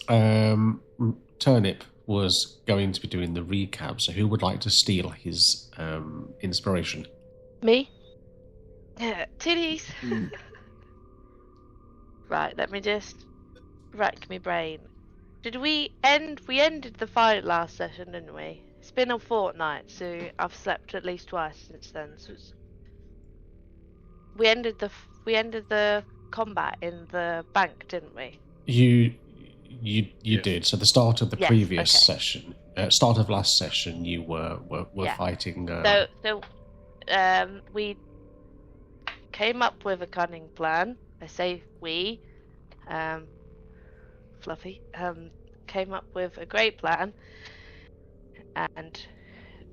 Turnip was going to be doing the recap, so who would like to steal his inspiration? Me? Titties. Right, let me just rack my brain. We ended the fight last session, didn't we? It's been a fortnight, so I've slept at least twice since then. So we ended the combat in the bank, didn't we? You did. So the start of the previous okay. session, start of last session, you were fighting. So we came up with a cunning plan. I say we, Fluffy, came up with a great plan, and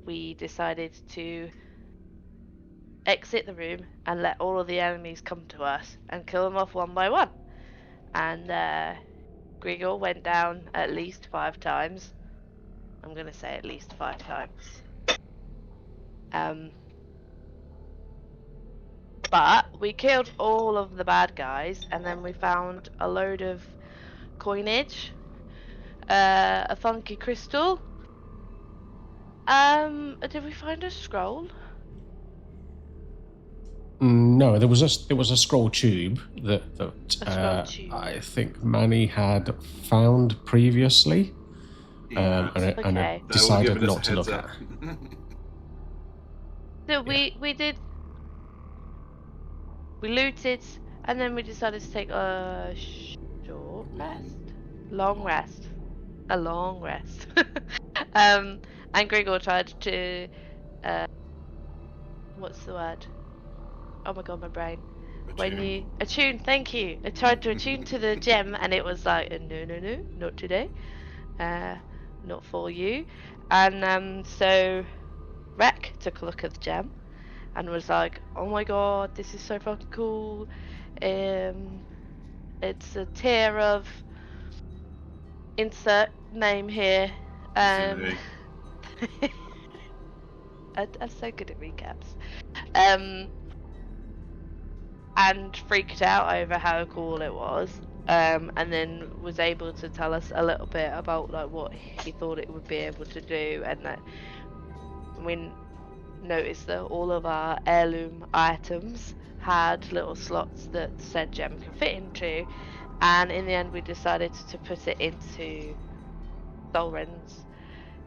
we decided to exit the room and let all of the enemies come to us and kill them off one by one. And Grigor went down at least 5 times. I'm gonna say at least 5 times. But we killed all of the bad guys, and then we found a load of coinage, a funky crystal. Did we find a scroll? No, there was a scroll tube that I think Manny had found previously, and it decided not to look at. So we looted, and then we decided to take a short rest, a long rest. And Grigor tried to, what's the word? Oh my god, my brain. When you attune, thank you. I tried to attune to the gem, and it was like, no, not today, not for you. And so Rek took a look at the gem and was like, oh my god, this is so fucking cool. It's a tier of insert name here. I'm so good at recaps. And freaked out over how cool it was, and then was able to tell us a little bit about like what he thought it would be able to do, and that we noticed that all of our heirloom items had little slots that said gem could fit into, and in the end we decided to put it into Solren's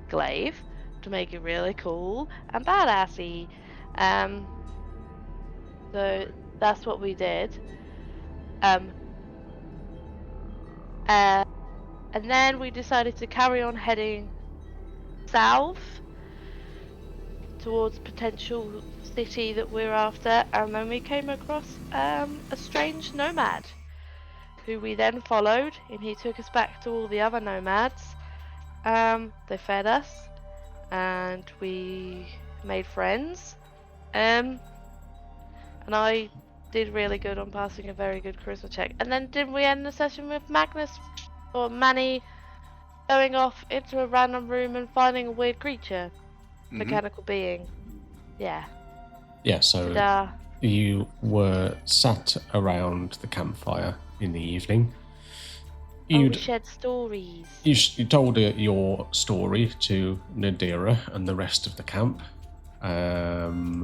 glaive to make it really cool and badassy. So that's what we did. And then we decided to carry on heading south towards potential city that we're after, and then we came across a strange nomad who we then followed, and he took us back to all the other nomads. They fed us and we made friends, and I did really good on passing a very good charisma check. And then didn't we end the session with Manny going off into a random room and finding a weird creature? Mechanical being. Yeah. Yeah, so you were sat around the campfire in the evening. We shared stories. You told your story to Nadira and the rest of the camp. And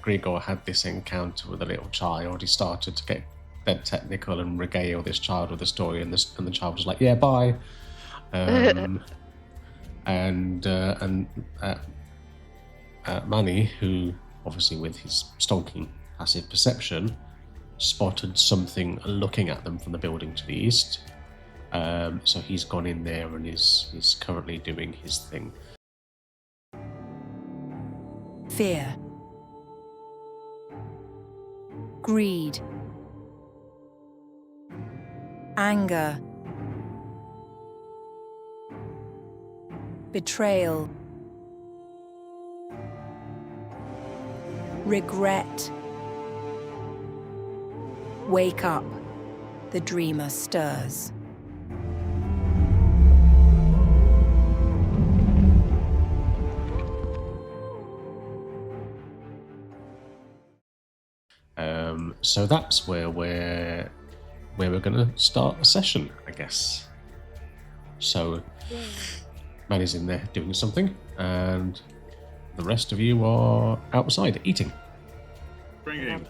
Grigor had this encounter with a little child. He started to get dead technical and regale this child with a story, and the child was like, "Yeah, bye." Manny, who obviously with his stalking passive perception, spotted something looking at them from the building to the east. So he's gone in there and is currently doing his thing. Fear, greed, anger, betrayal, regret. Wake up, the dreamer stirs. So that's where we're going to start a session, I guess. So Yeah. Manny's in there doing something, and the rest of you are outside eating. Bringing.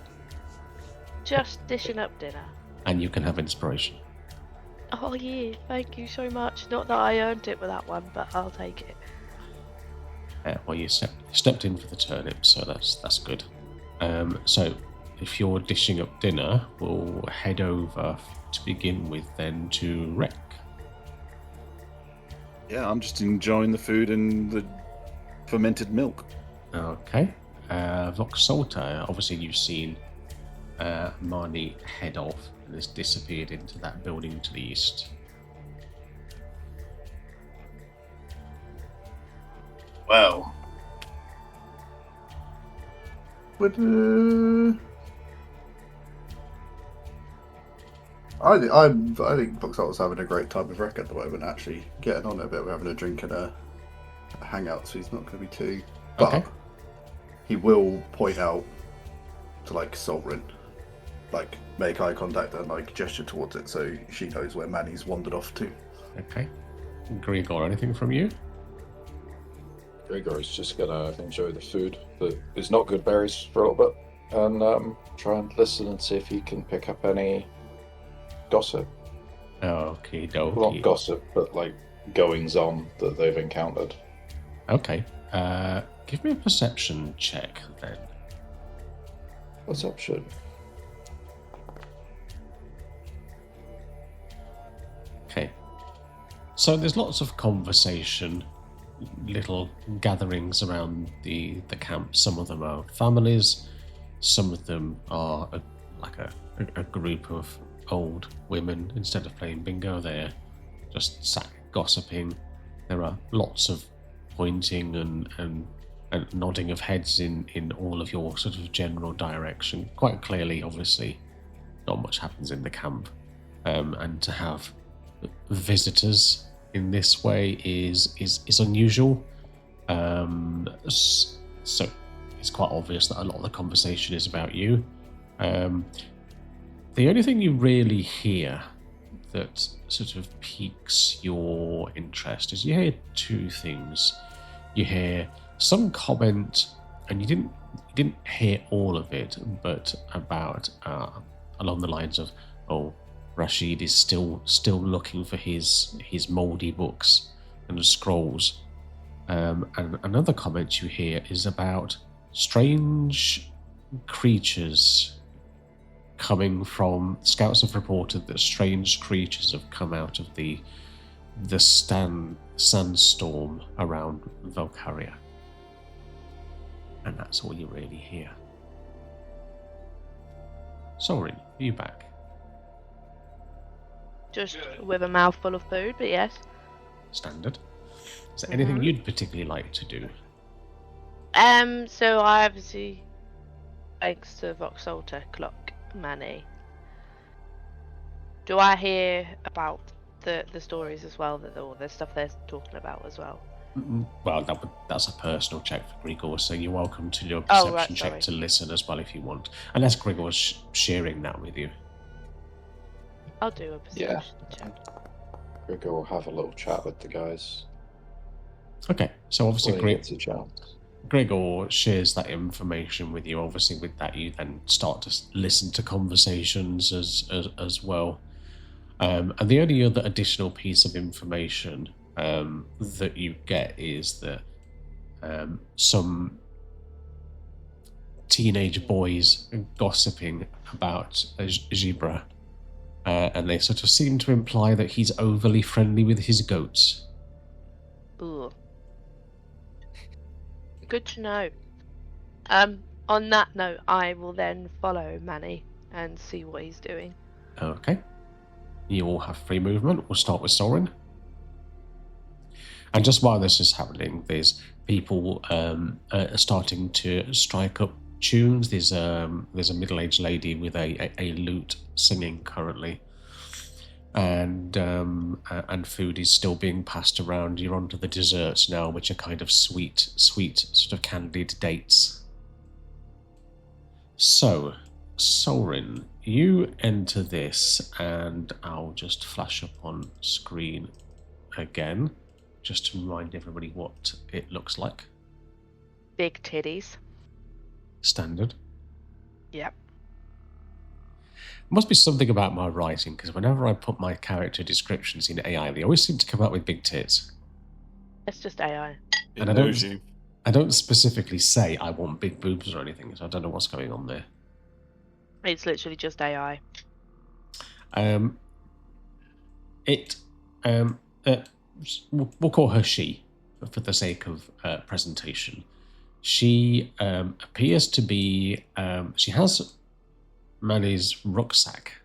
Just dishing up dinner. And you can have inspiration. Oh yeah, thank you so much. Not that I earned it with that one, but I'll take it. Well, you stepped in for the turnip, so that's good. So if you're dishing up dinner, we'll head over to begin with then to Rec. Yeah, I'm just enjoying the food and the fermented milk. Okay. Voxolta, obviously you've seen Marnie head off and has disappeared into that building to the east. Well, Would I think Voxel's having a great time with Rec at the moment. Actually, getting on a bit. We're having a drink and a hangout, so he's not going to be too. But Okay. he will point out to Solrin, make eye contact and gesture towards it, so she knows where Manny's wandered off to. Okay. Grigor, anything from you? Gregor is just gonna enjoy the food that is not good berries for a little bit, and try and listen and see if he can pick up any gossip. Okay, Not dokie. gossip, but goings on that they've encountered. Okay. Give me a perception check then. Perception. Okay. So there's lots of conversation, little gatherings around the camp. Some of them are families, some of them are a group of old women. Instead of playing bingo, they're just sat gossiping. There are lots of pointing and nodding of heads in all of your sort of general direction. Quite clearly, obviously, not much happens in the camp. And to have visitors in this way is unusual. So it's quite obvious that a lot of the conversation is about you. The only thing you really hear that sort of piques your interest is you hear two things. You hear some comment, and you didn't hear all of it, but about along the lines of, "Oh, Rashid is still looking for his mouldy books and scrolls." And another comment you hear is about strange creatures coming from. Scouts have reported that strange creatures have come out of the sandstorm around Velkaria. And that's all you really hear. Sorin, are you back? Just with a mouthful of food, but yes. Standard. Is there anything you'd particularly like to do? So I obviously, thanks to Voxolta, clock Manny. Do I hear about the stories as well, or the stuff they're talking about as well? Well, that's a personal check for Grigor, so you're welcome to do a Oh, perception right, check sorry. to listen as well if you want. Unless Grigor's sharing that with you. I'll do a perception check. Gregor will have a little chat with the guys. Okay, so obviously when he gets a chance. Gregor shares that information with you. Obviously, with that, you then start to listen to conversations as well. And the only other additional piece of information that you get is that some teenage boys gossiping about Gibra, and they sort of seem to imply that he's overly friendly with his goats. Ooh. Good to know. On that note, I will then follow Manny and see what he's doing. Okay. You all have free movement. We'll start with Sorin. And just while this is happening, there's people starting to strike up tunes. There's a middle-aged lady with a lute singing currently, and food is still being passed around. You're onto the desserts now, which are kind of sweet sort of candied dates. So, Sorin, you enter this, and I'll just flash up on screen again, just to remind everybody what it looks like. Big titties. Standard. Yep. Must be something about my writing, because whenever I put my character descriptions in AI, they always seem to come up with big tits. It's just AI. It And knows you. I don't specifically say I want big boobs or anything, so I don't know what's going on there. It's literally just AI. We'll call her she, for the sake of presentation. She appears to be. She has Manny's rucksack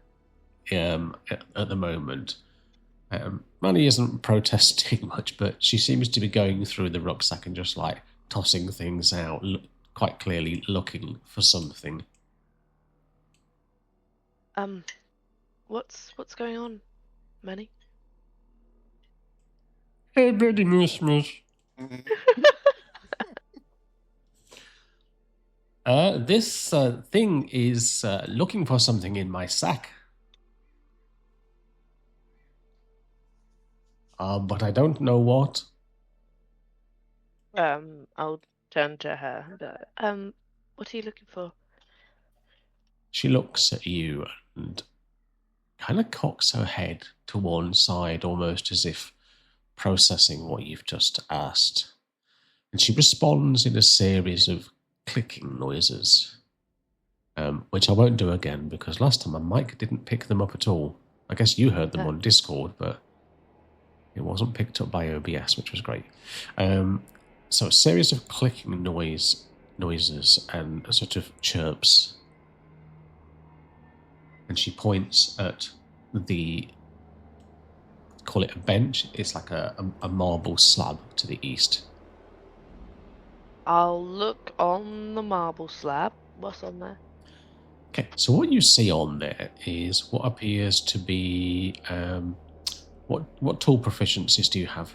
at the moment. Manny isn't protesting much, but she seems to be going through the rucksack and just like tossing things out, quite clearly looking for something. What's going on, Manny? Hey, Betty Moose Moose. This thing is looking for something in my sack. But I don't know what. I'll turn to her. But, what are you looking for? She looks at you and kind of cocks her head to one side, almost as if processing what you've just asked. And she responds in a series of clicking noises, which I won't do again because last time my mic didn't pick them up at all. I guess you heard them on Discord, but it wasn't picked up by OBS, which was great. So a series of clicking noises and sort of chirps. And she points at the, call it a bench. It's like a marble slab to the east. I'll look on the marble slab. What's on there? Okay, so what you see on there is what appears to be what tool proficiencies do you have?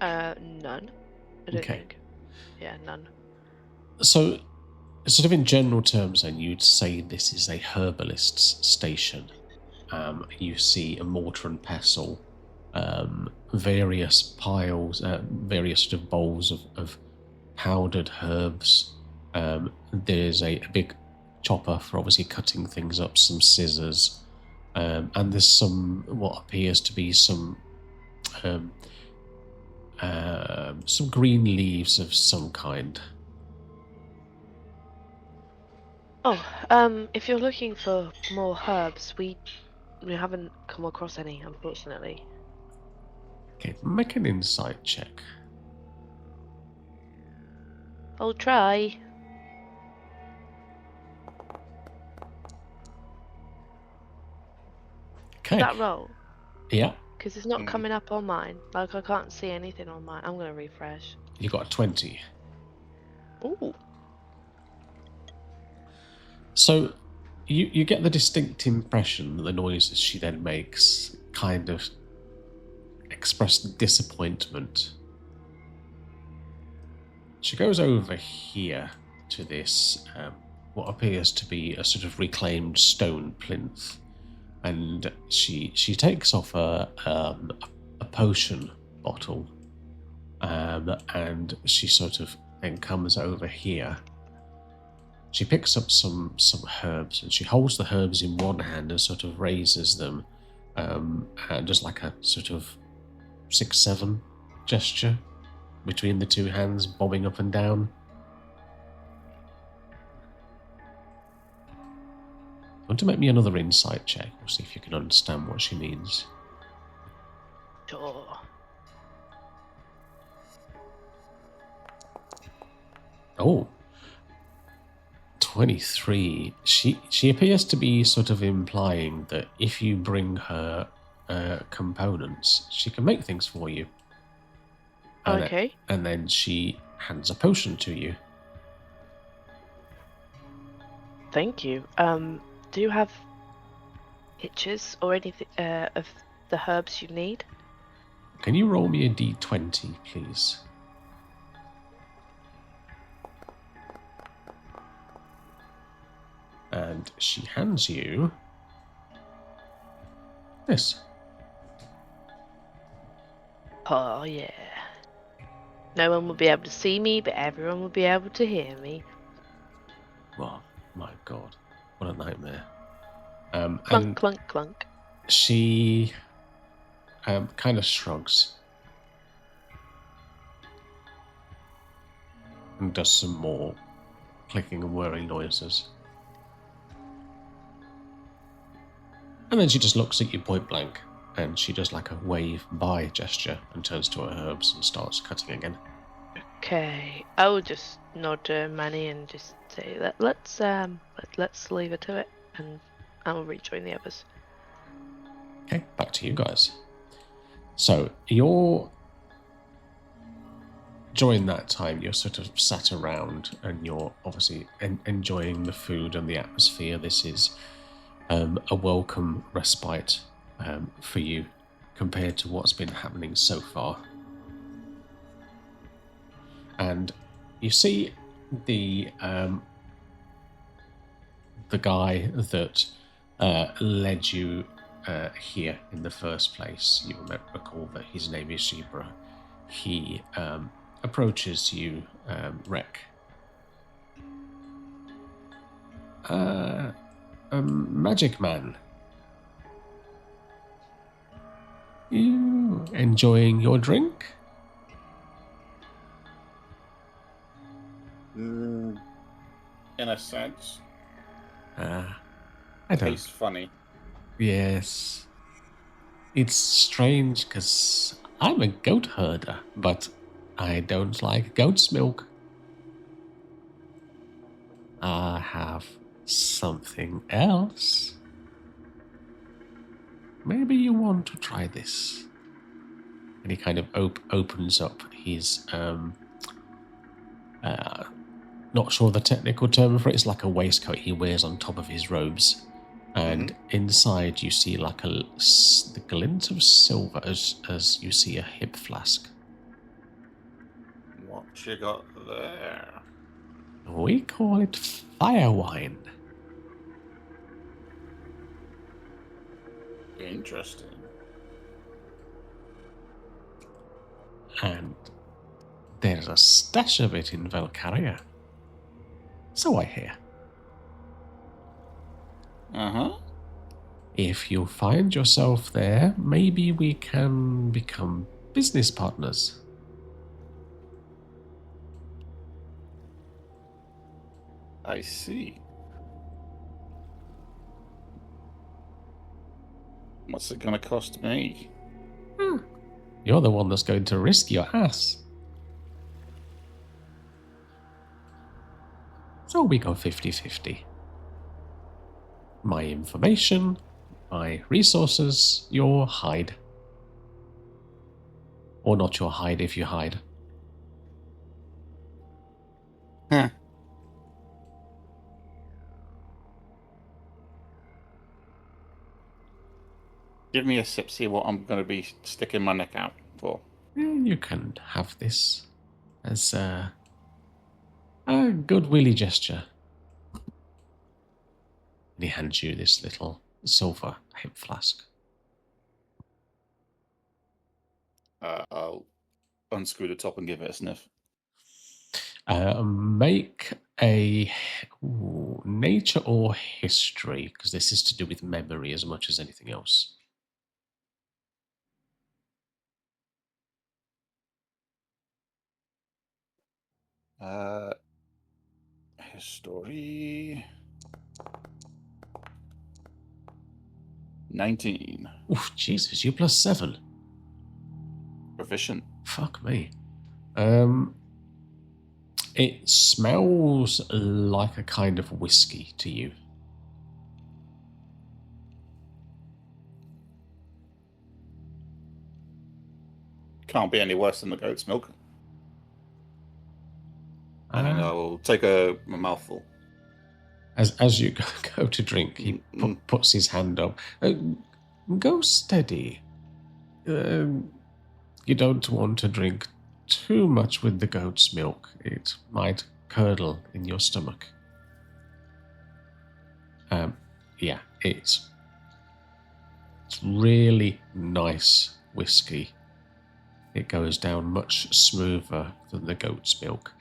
None. I don't Okay. think. Yeah, none. So, sort of in general terms, then you'd say this is a herbalist's station. You see a mortar and pestle, various piles, various sort of bowls of powdered herbs. There's a big chopper for obviously cutting things up, some scissors, and there's some what appears to be some green leaves of some kind. Oh, if you're looking for more herbs, we haven't come across any, unfortunately. Okay, make an insight check. I'll try. Okay. That roll, Yeah, because it's not coming up on mine. Like I can't see anything on mine. I'm gonna refresh. you got a 20. Ooh. So you get the distinct impression that the noises she then makes kind of express disappointment. She goes over here to this, what appears to be a sort of reclaimed stone plinth, and she takes off a potion bottle, and she sort of then comes over here. She picks up some herbs, and she holds the herbs in one hand and sort of raises them, and does like a sort of 6-7 gesture between the two hands, bobbing up and down. Want to make me another insight check? We'll see if you can understand what she means. Sure. Oh, 23. She appears to be sort of implying that if you bring her components, she can make things for you. And Okay. And then she hands a potion to you. Thank you. Do you have pictures or anything of the herbs you need? Can you roll me a d20, please? And she hands you this. Oh, yeah. No one will be able to see me, but everyone will be able to hear me. Oh, my God. What a nightmare. Clunk, And clunk, clunk. she kind of shrugs and does some more clicking and whirring noises. And then she just looks at you point blank, and she does like a wave bye gesture and turns to her herbs and starts cutting again. Okay, I will just nod to Manny and just say that let's leave her to it, and I will rejoin the others. Okay, back to you guys. So you're during that time you're sort of sat around and you're obviously enjoying the food and the atmosphere. This is a welcome respite for you compared to what's been happening so far. And you see the guy that led you here in the first place. You recall that his name is Shibra. He approaches you, Rek. Magic man. You enjoying your drink? In a sense. I don't. Tastes funny. Yes. It's strange because I'm a goat herder, but I don't like goat's milk. I have something else. Maybe you want to try this. And he kind of opens up his, not sure the technical term for it. It's like a waistcoat he wears on top of his robes. And inside you see like the glint of silver as you see a hip flask. What you got there? We call it fire wine. Interesting. And there's a stash of it in Velkaria. So I hear. Uh-huh. If you find yourself there, maybe we can become business partners. I see. What's it gonna cost me? You're the one that's going to risk your ass. So we go 50-50. My information, my resources, your hide. Or not your hide if you hide. Huh. Give me a sip, see what I'm going to be sticking my neck out for. You can have this as a good willy gesture. And he hands you this little silver hip flask. I'll unscrew the top and give it a sniff. Make a nature or history, because this is to do with memory as much as anything else. History. 19. Oof, Jesus, you +7. Proficient. Fuck me. It smells like a kind of whiskey to you. Can't be any worse than the goat's milk. And then Ah. I'll take a mouthful. As you go to drink, he puts his hand up. Go steady. You don't want to drink too much with the goat's milk. It might curdle in your stomach. Yeah, it's really nice whiskey. It goes down much smoother than the goat's milk.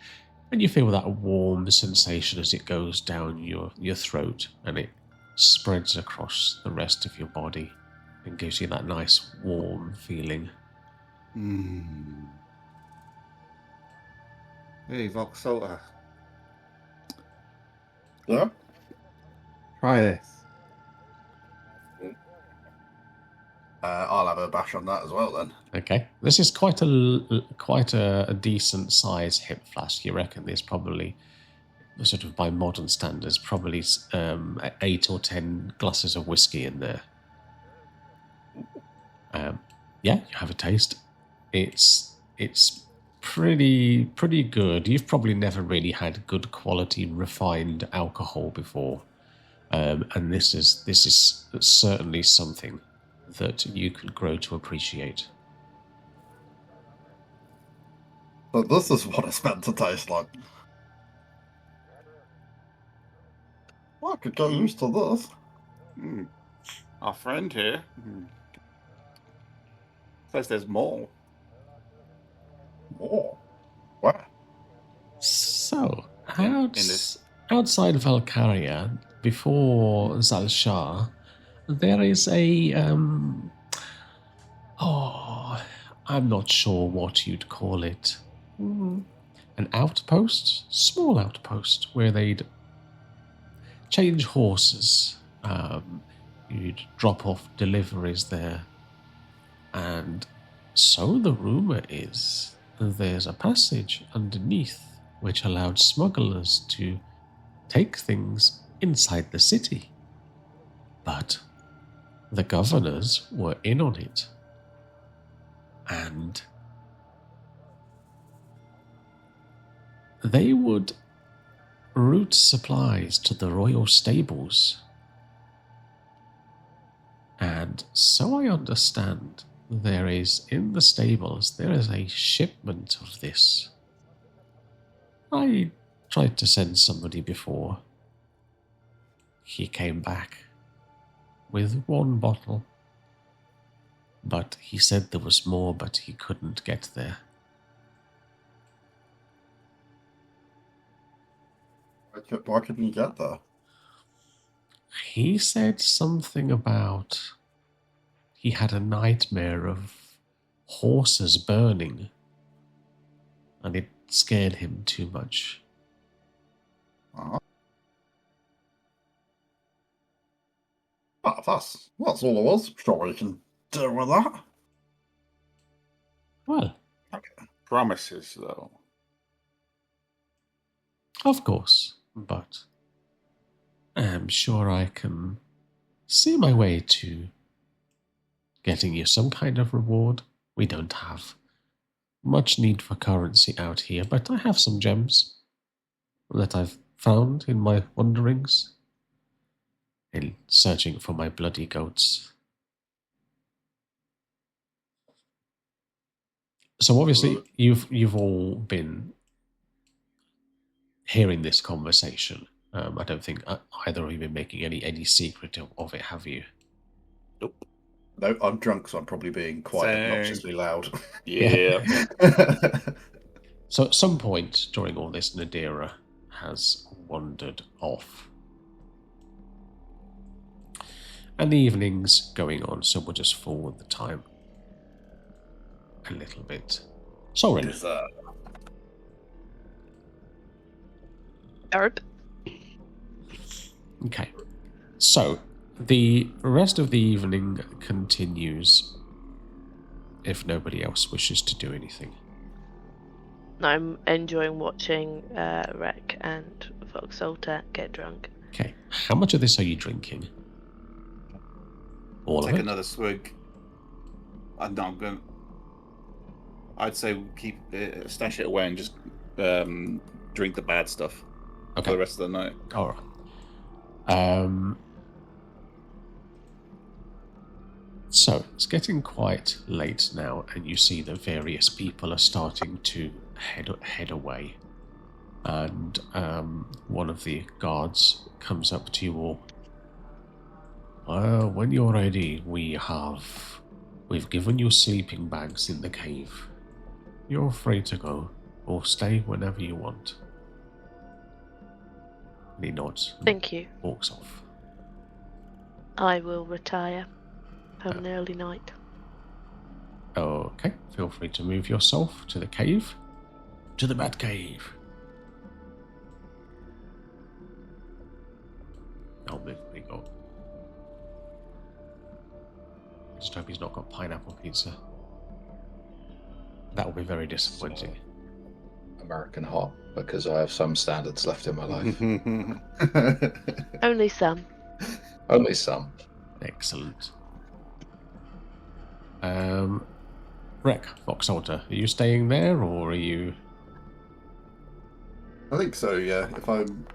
And you feel that warm sensation as it goes down your throat, and it spreads across the rest of your body and gives you that nice warm feeling. Hey, Voxota. Yeah? Try this. I'll have a bash on that as well then. Okay, this is quite a decent size hip flask. You reckon there's probably, sort of by modern standards, probably 8 or 10 glasses of whiskey in there. Yeah, you have a taste. It's pretty good. You've probably never really had good quality refined alcohol before, and this is certainly something that you could grow to appreciate. So this is what it's meant to taste like. I could get used to this. Our friend here says there's more. More? What? So, In this. outside Velkaria, before Zalshar, there is a I'm not sure what you'd call it. An outpost, small outpost, where they'd change horses. You'd drop off deliveries there, and so the rumor is there's a passage underneath which allowed smugglers to take things inside the city. But the governors were in on it, and they would route supplies to the royal stables. And so I understand there is, in the stables, there is a shipment of this. I tried to send somebody before. He came back with 1 bottle. But he said there was more, but he couldn't get there. Why couldn't you get there? He said something about he had a nightmare of horses burning, and it scared him too much. That's all it was. Sure, we can deal with that. Well, Promises, though. of course, but I'm sure I can see my way to getting you some kind of reward. We don't have much need for currency out here, but I have some gems that I've found in my wanderings, in searching for my bloody goats. So obviously you've all been hearing this conversation. I don't think either of you been making any secret of it, have you? Nope. No, I'm drunk, so I'm probably being quite obnoxiously loud. Yeah. So at some point during all this, Nadira has wandered off. And the evening's going on, so we'll just forward the time a little bit. Soren. Okay. So, the rest of the evening continues if nobody else wishes to do anything. I'm enjoying watching Rek and Voxolta get drunk. Okay. How much of this are you drinking? All Take of it? another swig. I'm not going. I'd say we'll keep stash it away and just drink the bad stuff for the rest of the night. All right. So it's getting quite late now, and you see that various people are starting to head away. And one of the guards comes up to you all. When you're ready, we've given you sleeping bags in the cave. you're free to go, or stay whenever you want. And he nods and Thank you. walks off. I will retire. Have an early night. Okay, feel free to move yourself to the cave. To the Bat Cave. I'll move Grigor. Just hope he's not got pineapple pizza. That will be very disappointing. American hot, because I have some standards left in my life. Only some. Only some. Excellent. Rek, Voxalter, are you staying there or are you... I think so, yeah. If I'm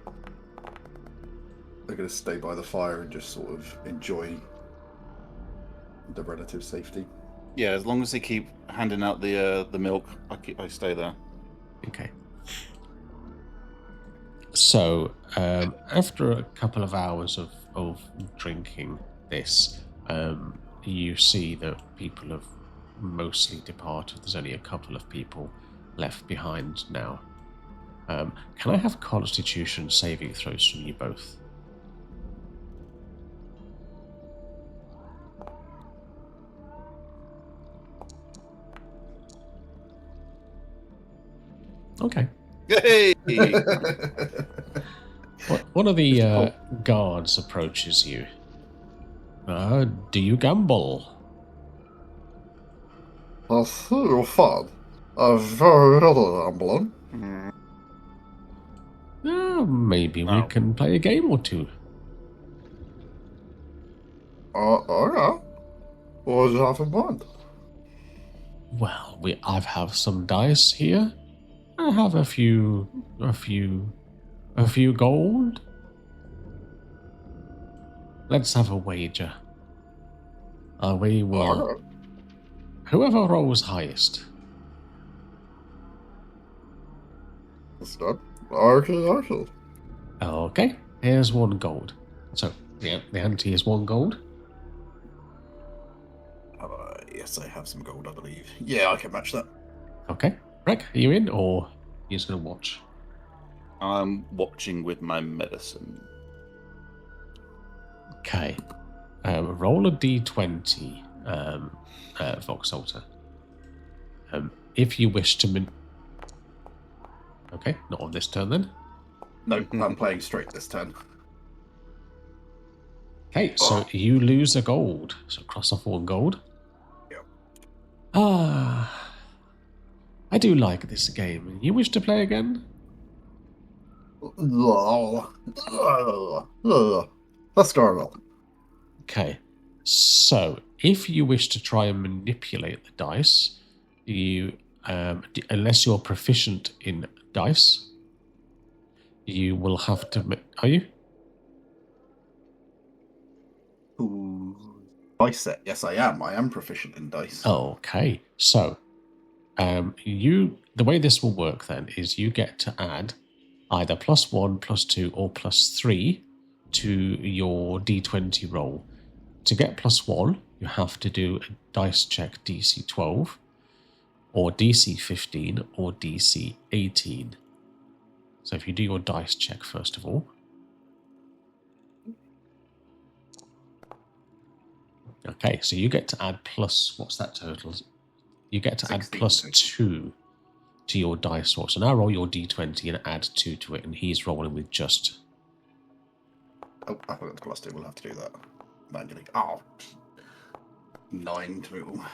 going to stay by the fire and just sort of enjoy the relative safety. Yeah, as long as they keep handing out the milk, I stay there. Okay. So, after a couple of hours of drinking this, you see that people have mostly departed. There's only a couple of people left behind now. Can I have Constitution saving throws from you both? Okay. Hey! One of the guards approaches you. Do you gamble? I see you fun. I'm very little gambling. Maybe we can play a game or two. Okay. What do you have in mind? Well, I have some dice here. I have a few gold. Let's have a wager. We will. Alright. Whoever rolls highest. It's not. Okay. Okay, here's 1 gold. So, yeah, the ante is 1 gold. Yes, I have some gold, I believe. Yeah, I can match that. Okay. Rek, are you in, or you're just going to watch? I'm watching with my medicine. Okay. Roll a d20, Voxalter. If you wish to... Okay, not on this turn then. No, I'm playing straight this turn. Okay, so you lose a gold. So cross off 1 gold. Yep. I do like this game. You wish to play again? Let's go. Okay. So, if you wish to try and manipulate the dice, you, unless you're proficient in dice, you will have to... Are you? Dice set. Yes, I am. I am proficient in dice. Okay. So, the way this will work then is you get to add either +1, +2, or +3 to your d20 roll. To get +1, you have to do a dice check DC 12, or DC 15, or DC 18. So if you do your dice check first of all. Okay, so you get to add what's that total? You get to 16, add +2 to your dice roll. So now roll your d20 and add 2 to it, and he's rolling with just... Oh, I forgot the +2. We'll have to do that manually. 9 total.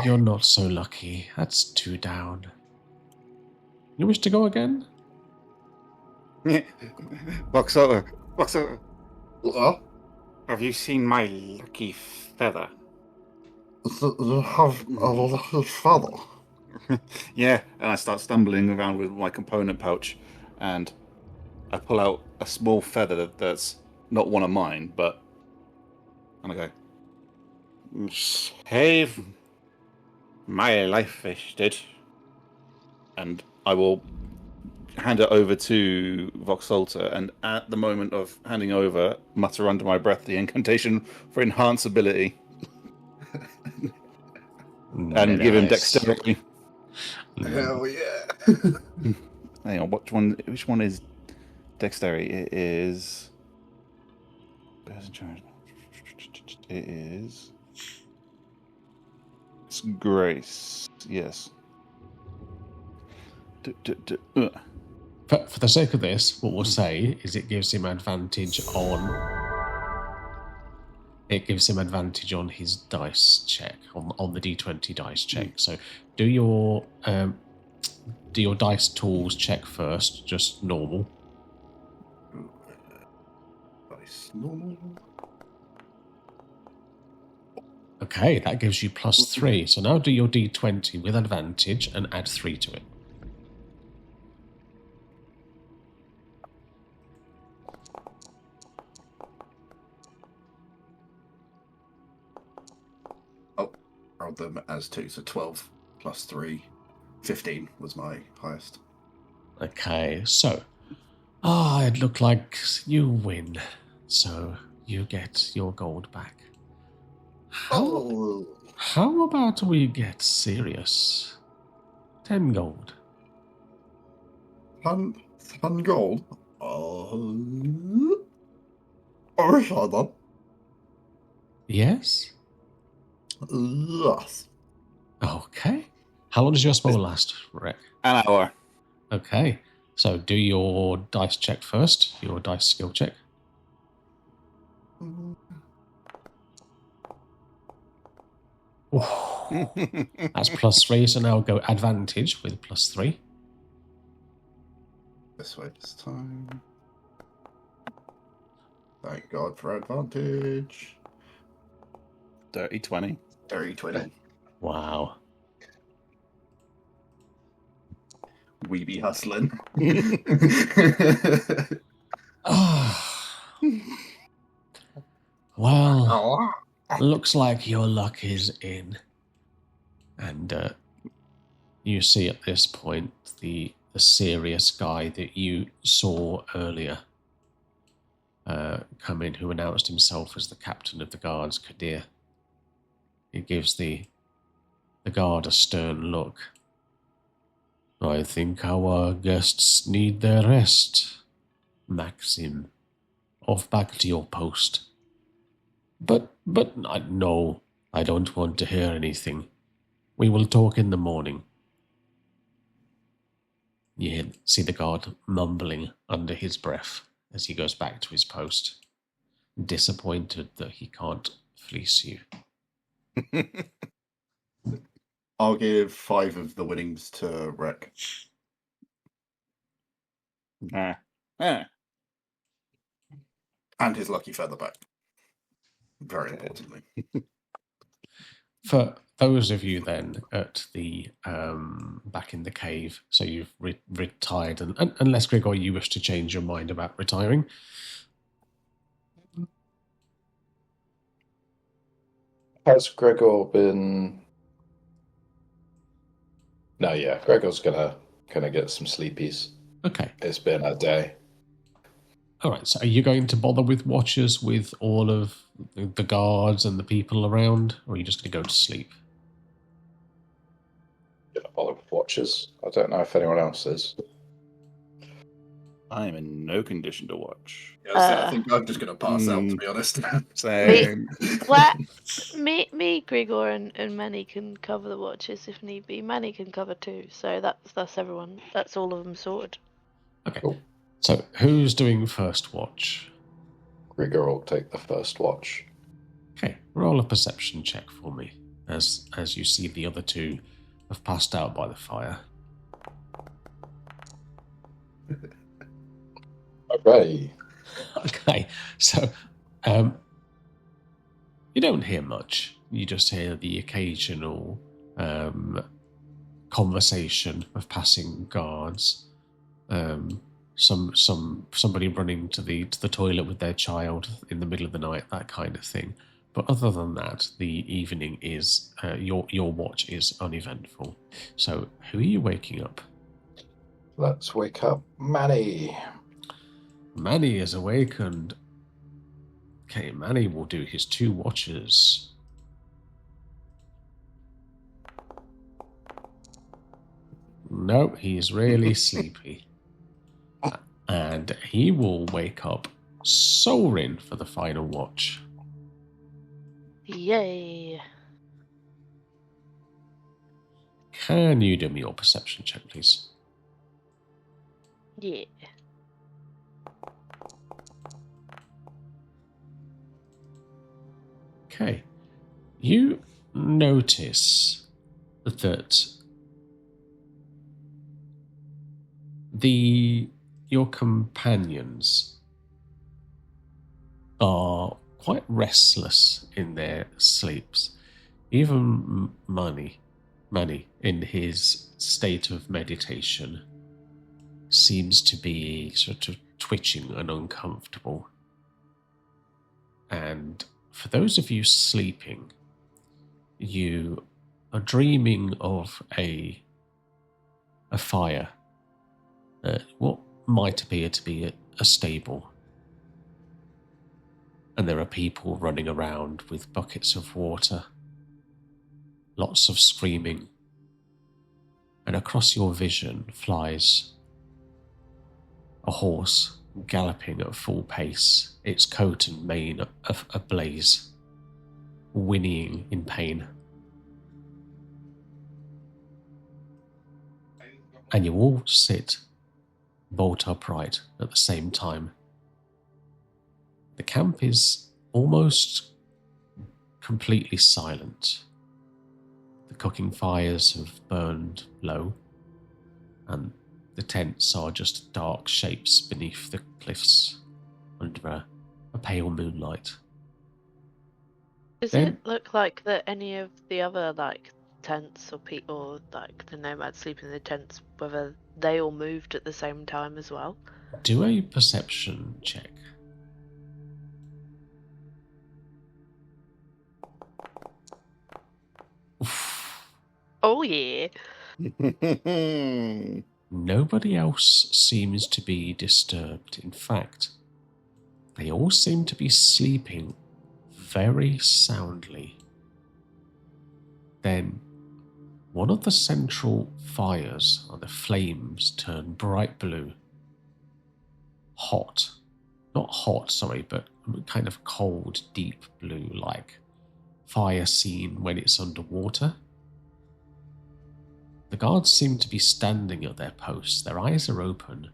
You're not so lucky. That's 2 down. You wish to go again? Voxalter, What? have you seen my lucky feather? You have a lucky feather. Yeah, and I start stumbling around with my component pouch, and I pull out a small feather that's not one of mine, and I go, Save my life, fish did. and I will hand it over to Voxalter, and at the moment of handing over, mutter under my breath the incantation for enhance ability. And give him Nice. dexterity. Hell yeah. Hang on, which one is dexterity? It is. It is. It's grace. Yes. For the sake of this, what we'll say is it gives him advantage on. It gives him advantage on his dice check, on the D20 dice check. So do your dice tools check first, just normal. Nice. Normal. Okay, that gives you +3. So now do your D20 with advantage and add 3 to it. Oh, rolled them as 2, so 12 plus 3. 15 was my highest. Okay, so it looked like you win, so you get your gold back. How about we get serious? 10 gold. 10 gold. Then. Yes? Yes. Okay. How long does your spell last, Rick? An hour. Okay, so do your dice check first, your dice skill check. That's +3, so now go advantage with +3. This way this time. Thank God for advantage. Dirty 20. Dirty 20. Wow. We be hustling. Well, looks like your luck is in. And you see at this point the serious guy that you saw earlier come in, who announced himself as the captain of the guards, Kadir. He gives the guard a stern look. I think our guests need their rest, Maxim. Off back to your post. But no, I don't want to hear anything. We will talk in the morning. You see the guard mumbling under his breath as he goes back to his post, disappointed that he can't fleece you. I'll give 5 of the winnings to Rek. And his lucky feather back. Very importantly. For those of you then at the back in the cave, so you've retired, and unless Gregor, you wish to change your mind about retiring. Has Gregor been? No, yeah, Gregor's gonna get some sleepies. Okay. It's been a day. All right. So, are you going to bother with watches with all of the guards and the people around, or are you just going to go to sleep? Gonna bother with watches. I don't know if anyone else is. I am in no condition to watch. Yeah, I think I'm just going to pass out, to be honest. Same. Me, Grigor, and Manny can cover the watches if need be. Manny can cover 2, so that's everyone. That's all of them sorted. Okay. Cool. So, who's doing first watch? Gregor will take the first watch. Okay. Roll a perception check for me, as you see the other 2 have passed out by the fire. Hooray. Okay, so you don't hear much. You just hear the occasional conversation of passing guards. Somebody running to the toilet with their child in the middle of the night, that kind of thing. But other than that, the evening is your watch is uneventful. So, who are you waking up? Let's wake up Manny. Manny is awakened. Okay, Manny will do his 2 watches. No, he's really sleepy. And he will wake up Sorin for the final watch. Yay. Can you do me your perception check, please? Yeah. Okay. You notice that your companions are quite restless in their sleeps. Even Manny, in his state of meditation, seems to be sort of twitching and uncomfortable. And for those of you sleeping, you are dreaming of a fire. What might appear to be a stable. And there are people running around with buckets of water. Lots of screaming. And across your vision flies a horse galloping at full pace, its coat and mane ablaze, whinnying in pain. And you all sit bolt upright at the same time. The camp is almost completely silent. The cooking fires have burned low, and the tents are just dark shapes beneath the cliffs under a pale moonlight. Does Then- it look like that any of the other tents or people, the nomads sleeping in the tents, whether they all moved at the same time as well? Do a perception check. Oof. Oh yeah. Nobody else seems to be disturbed. In fact, they all seem to be sleeping very soundly. Then, one of the central fires, or the flames, turn bright blue. Hot. Not hot, sorry, but kind of cold, deep blue, like fire seen when it's underwater. The guards seem to be standing at their posts. Their eyes are open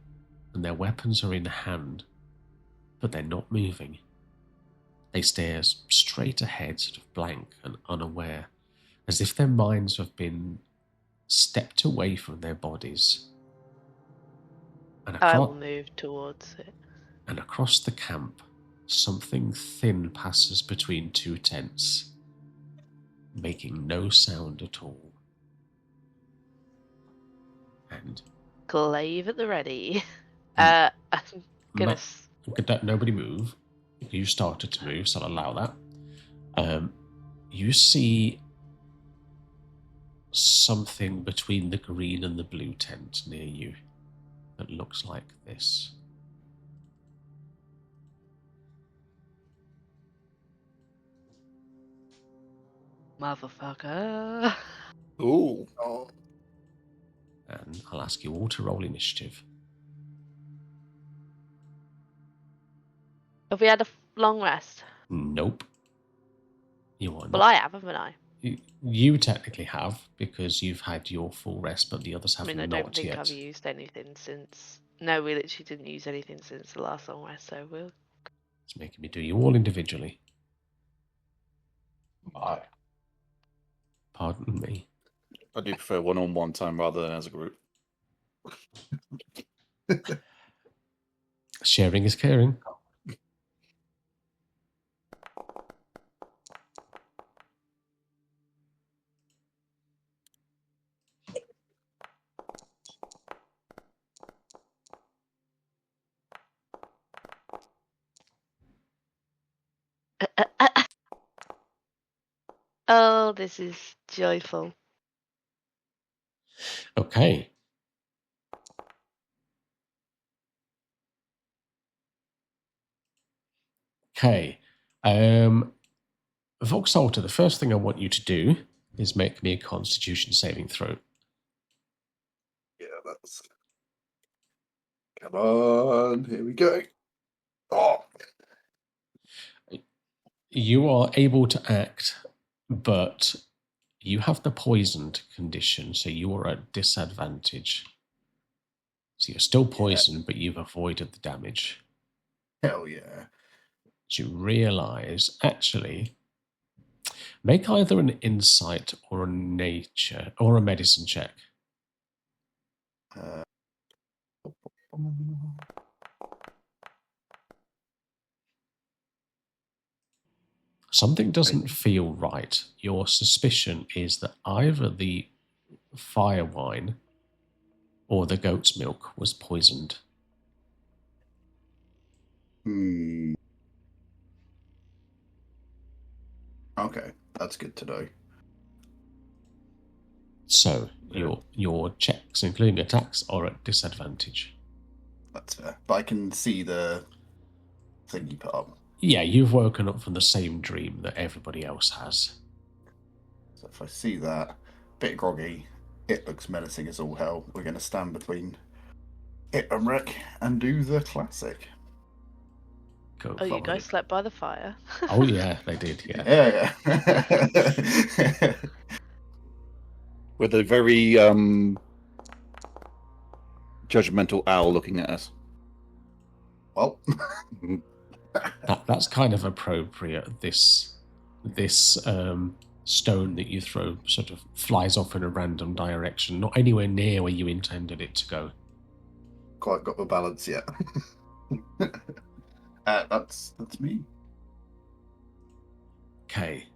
and their weapons are in hand, but they're not moving. They stare straight ahead, sort of blank and unaware, as if their minds have been stepped away from their bodies. And I will move towards it. And across the camp, something thin passes between two tents, making no sound at all. And Glaive at the ready. I'm gonna. Nobody move. You started to move, so I'll allow that. You see something between the green and the blue tent near you that looks like this. Motherfucker. Ooh. And I'll ask you all to roll initiative. Have we had a long rest? Nope. You are not. Well, I have, haven't I? You technically have, because you've had your full rest, but the others have I not don't think yet. I've used anything since. No, we literally didn't use anything since the last long rest, so we'll. It's making me do you all individually. My. Pardon me. I do prefer one-on-one time rather than as a group. Sharing is caring. Oh, this is joyful. Okay. Okay. Voxalter, the first thing I want you to do is make me a Constitution saving throw. that's. Come on, here we go. Oh, You are able to act, but you have the poisoned condition, so you are at disadvantage. So you're still poisoned, but you've avoided the damage. hell yeah. So you realise, actually, make either an insight or a nature or a medicine check. Something doesn't feel right. Your suspicion is that either the fire wine or the goat's milk was poisoned. Okay, that's good to know. So your checks, including attacks, are at disadvantage. That's fair. But I can see the thing you put up. Yeah, you've woken up from the same dream that everybody else has. So if I see that, bit groggy, it looks menacing as all hell. We're going to stand between it and Rick and do the classic. Go Oh, you forward. guys slept by the fire? Oh yeah, they did. Yeah. Yeah. With a very judgmental owl looking at us. Well, That's kind of appropriate. This stone that you throw sort of flies off in a random direction, not anywhere near where you intended it to go. quite got the balance yet. That's me. Okay.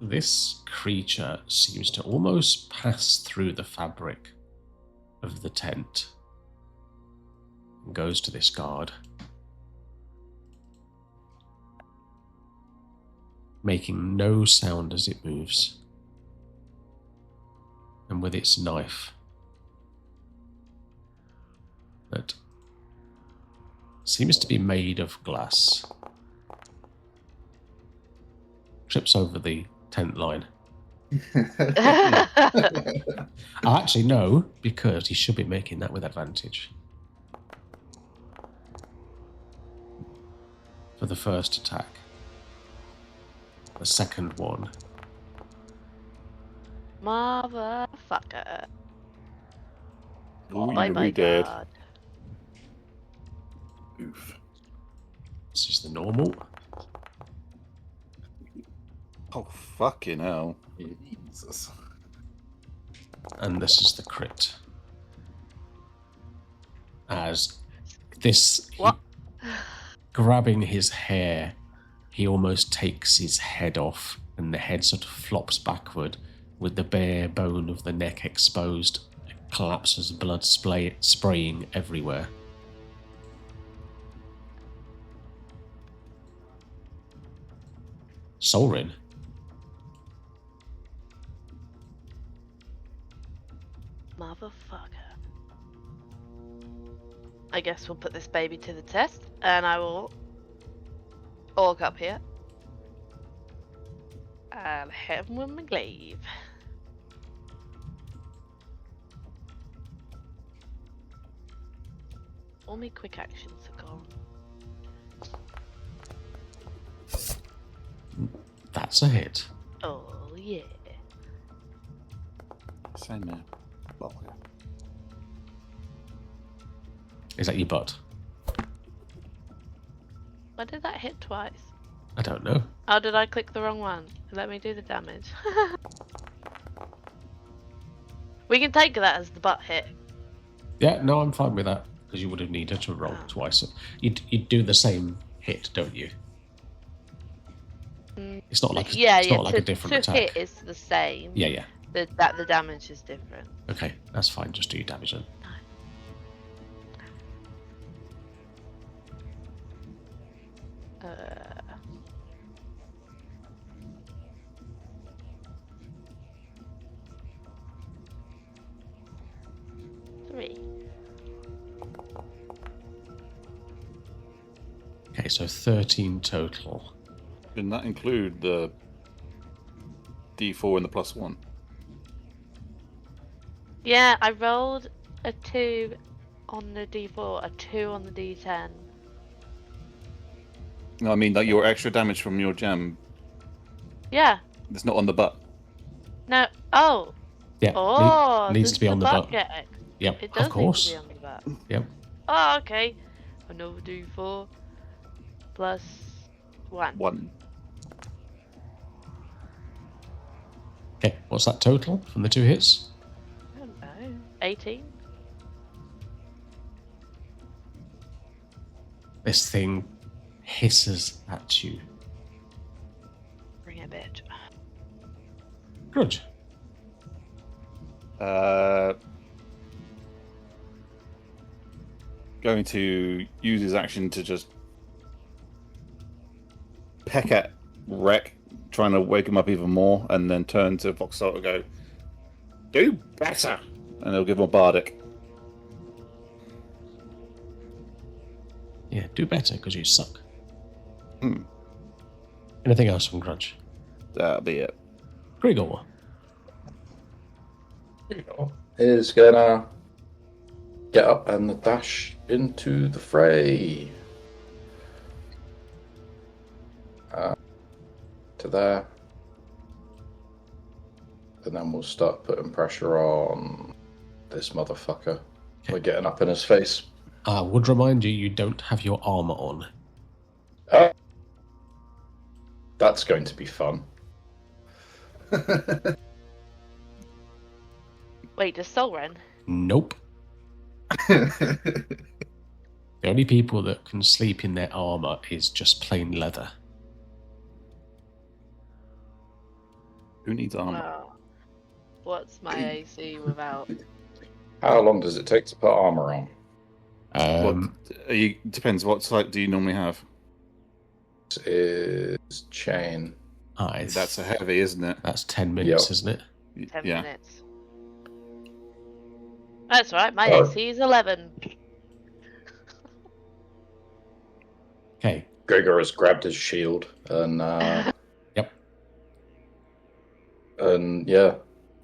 This creature seems to almost pass through the fabric of the tent and goes to this guard, making no sound as it moves, and with its knife that seems to be made of glass, trips over the tent line. Actually, no, because he should be making that with advantage. For the first attack. The second one. Motherfucker. Ooh, Oh you my did. god. Oof. This is the normal. Oh, fucking hell. Jesus. And this is the crit. As this, What? grabbing his hair, he almost takes his head off, and the head sort of flops backward with the bare bone of the neck exposed. It collapses, blood spraying everywhere. Solrin. Motherfucker. I guess we'll put this baby to the test, and I will walk up here and hit him with my glaive. All my quick actions are gone. That's a hit. Oh yeah. Same there. Well, yeah. Is that your butt? Why did that hit twice? I don't know. Oh, did I click the wrong one? Let me do the damage. We can take that as the butt hit. Yeah, no, I'm fine with that, because you would have needed to roll twice. You'd do the same hit, don't you? It's not like it's not like a different to attack. hit is the same. Yeah. The damage is different. Okay, that's fine. Just do your damage then. Three. Okay, so 13 total. Didn't that include the D4 and the +1? Yeah, I rolled a 2 on the D4, a 2 on the D10? No, I mean that your extra damage from your gem. Yeah. It's not on the butt. No. Oh. Yeah. Oh. needs to does be the on the butt. Get it? Yep. It does Of course. need to be on the butt. Yep. Oh, okay. Another D4 plus 1. 1. Okay. What's that total from the 2 hits? I don't know. 18. This thing hisses at you. Bring it, bitch. Grudge. Going to use his action to just peck at Wreck, trying to wake him up even more, and then turn to Voxel and go, "Do better!" And he'll give him a bardic. Yeah, do better because you suck. Anything else from Grudge? That'll be it. Grigor. Is gonna get up and dash into the fray. To there. And then we'll start putting pressure on this motherfucker. We're getting up in his face. I would remind you, you don't have your armor on. That's going to be fun. Wait, does Solren? Nope. The only people that can sleep in their armor is just plain leather. Who needs armor? Wow. What's my AC without? How long does it take to put armor on? Depends. What type do you normally have? This is chain. That's a heavy, isn't it? That's 10 minutes, Yep. isn't it? 10 Yeah. minutes. That's right, my Oh. AC is 11. Okay. Gregor has grabbed his shield and Yep. and yeah,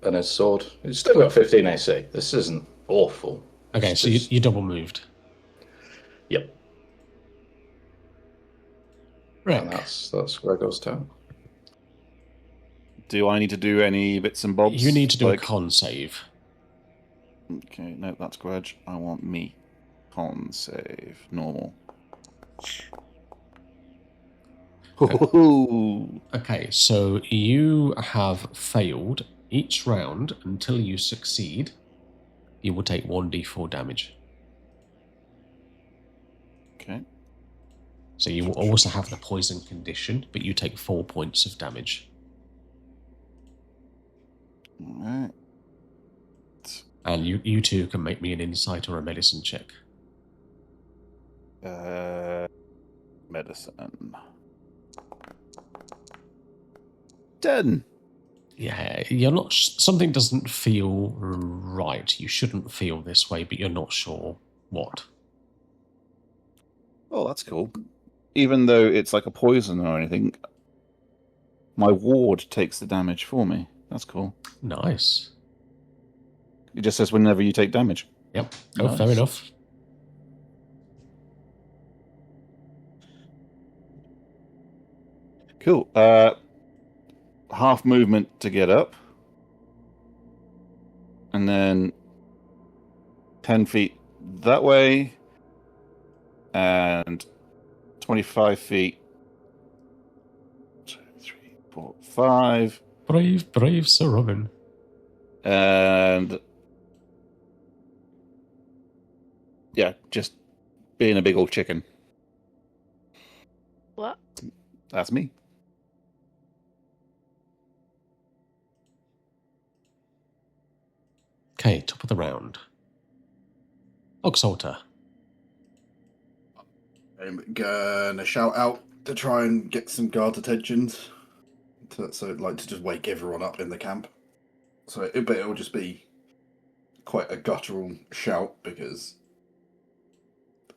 and his sword. He's still got 15 AC. This isn't awful. Okay, It's so just- you double moved. Yep. Right. And that's Gregor's turn. Do I need to do any bits and bobs? You need to do like... a con save. Okay, no, that's Grudge. I want me. Con save. Normal. Ooh. Okay, so you have failed each round until you succeed. You will take 1d4 damage. Okay. So you will also have the poison condition, but you take 4 points of damage. Alright. And you two can make me an insight or a medicine check. Medicine. 10. Yeah, you're not. Something doesn't feel right. You shouldn't feel this way, but you're not sure what. Oh, that's cool. Even though it's like a poison or anything, my ward takes the damage for me. That's cool. Nice. It just says whenever you take damage. Yep. Oh, Nice. fair enough. Cool. Half movement to get up. And then 10 feet that way. And 25 feet. 2, 3, 4, 5. Brave Sir Robin. And yeah, just being a big old chicken. What? That's me. Okay, top of the round. Oxalter. I'm gonna shout out to try and get some guard attentions. So like to just wake everyone up in the camp. But it'll just be quite a guttural shout because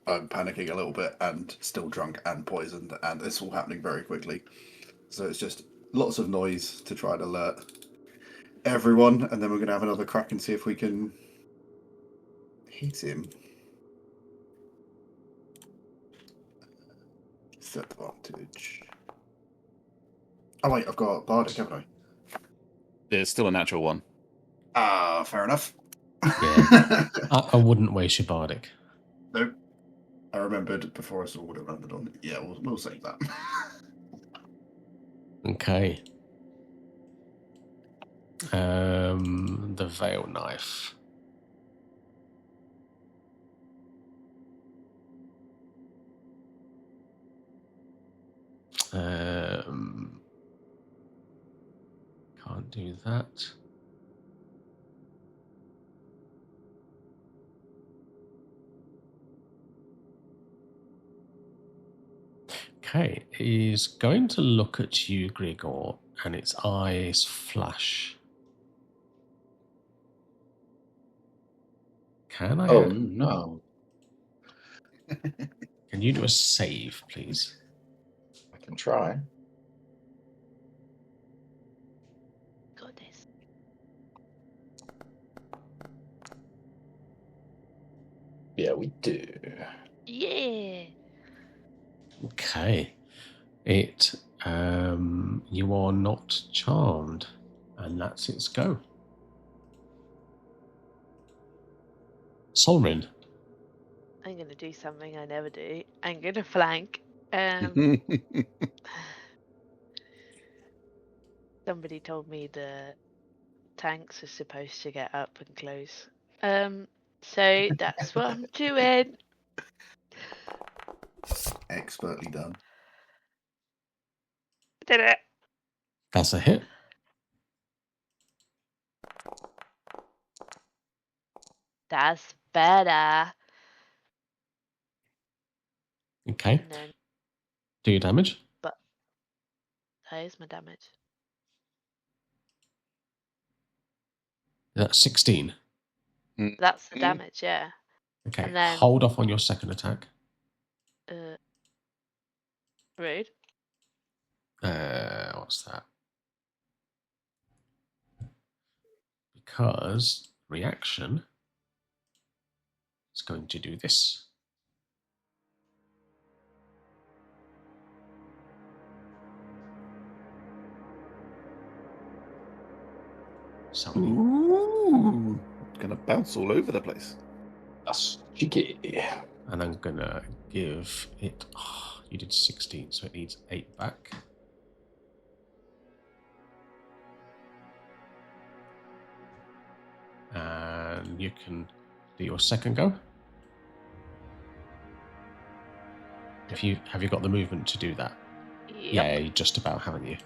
I'm panicking a little bit and still drunk and poisoned, and it's all happening very quickly. So it's just lots of noise to try and alert everyone, and then we're gonna have another crack and see if we can hit him. Disadvantage. Oh wait, I've got Bardic, haven't I? It's still a natural one. Ah, fair enough. Yeah. I wouldn't waste your bardic. Nope. I remembered before I saw what it landed on. Yeah, we'll save that. Okay. The veil knife. Can't do that. Okay, he's going to look at you, Grigor, and its eyes flash. Can I? Oh no! Can you do a save, please? I can try. Goodness. Yeah, we do. Yeah. Okay. You are not charmed, and that's its go. Solrin. I'm gonna do something I never do. I'm gonna flank. Somebody told me the tanks are supposed to get up and close. So that's what I'm doing. Expertly done. Did it. That's a hit. That's better. Okay. And then, Do your damage. but that is my damage. That's 16. That's the damage, yeah. Okay. And then- Hold off on your second attack. Rude. What's that? Because reaction is going to do this. So Ooh. Gonna bounce all over the place. That's cheeky. and I'm gonna give it. Oh, you did 16, so it needs 8 back. And you can do your second go. Have you got the movement to do that? Yep. Yeah, you just about, haven't you?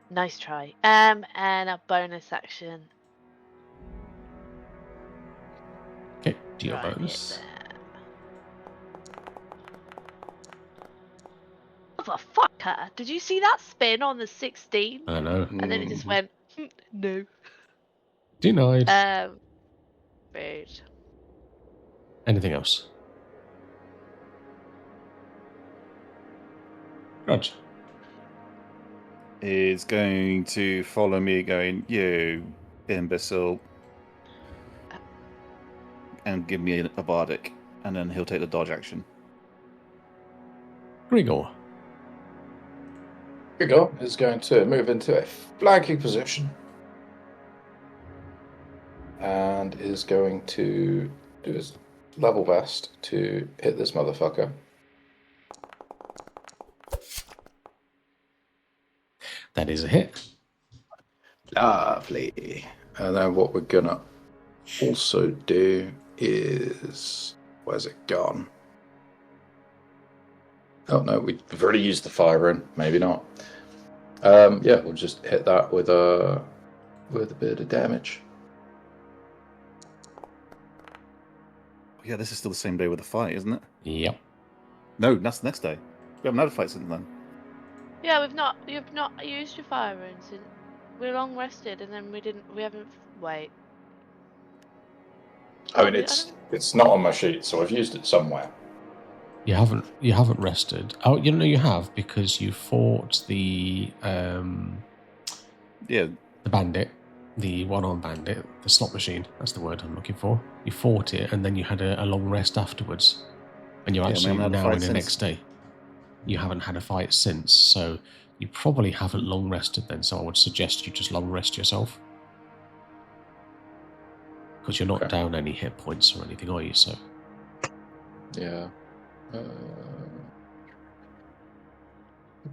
Nice try. And a bonus action. Okay, do your Try and hit bonus. them. Motherfucker! Did you see that spin on the 16? I know. And then it just went, no. Denied. Rude. Anything else? Grudge. Is going to follow me going, you imbecile, and give me a bardic, and then he'll take the dodge action. Grigor. Grigor is going to move into a flanking position and is going to do his level best to hit this motherfucker. That is a hit. Lovely. And then what we're gonna also do is, where's it gone? Oh no, we've already used the fire rune. Maybe not. Yeah, we'll just hit that with a bit of damage. Yeah, this is still the same day with the fight, isn't it? Yep. No, that's the next day. We haven't had a fight since then. Yeah, you've not used your fire runes. We're long rested, and then we haven't. Wait. I mean, it's not on my sheet, so I've used it somewhere. You haven't rested. Oh, you have, because you fought the Yeah, bandit, the one-armed bandit, the slot machine, that's the word I'm looking for. You fought it, and then you had a long rest afterwards. And you're Yeah, we actually haven't had a now fight in the since. next day. You haven't had a fight since, so you probably haven't long rested then, so I would suggest you just long rest yourself. Because you're not Okay. down any hit points or anything, are you? So Yeah.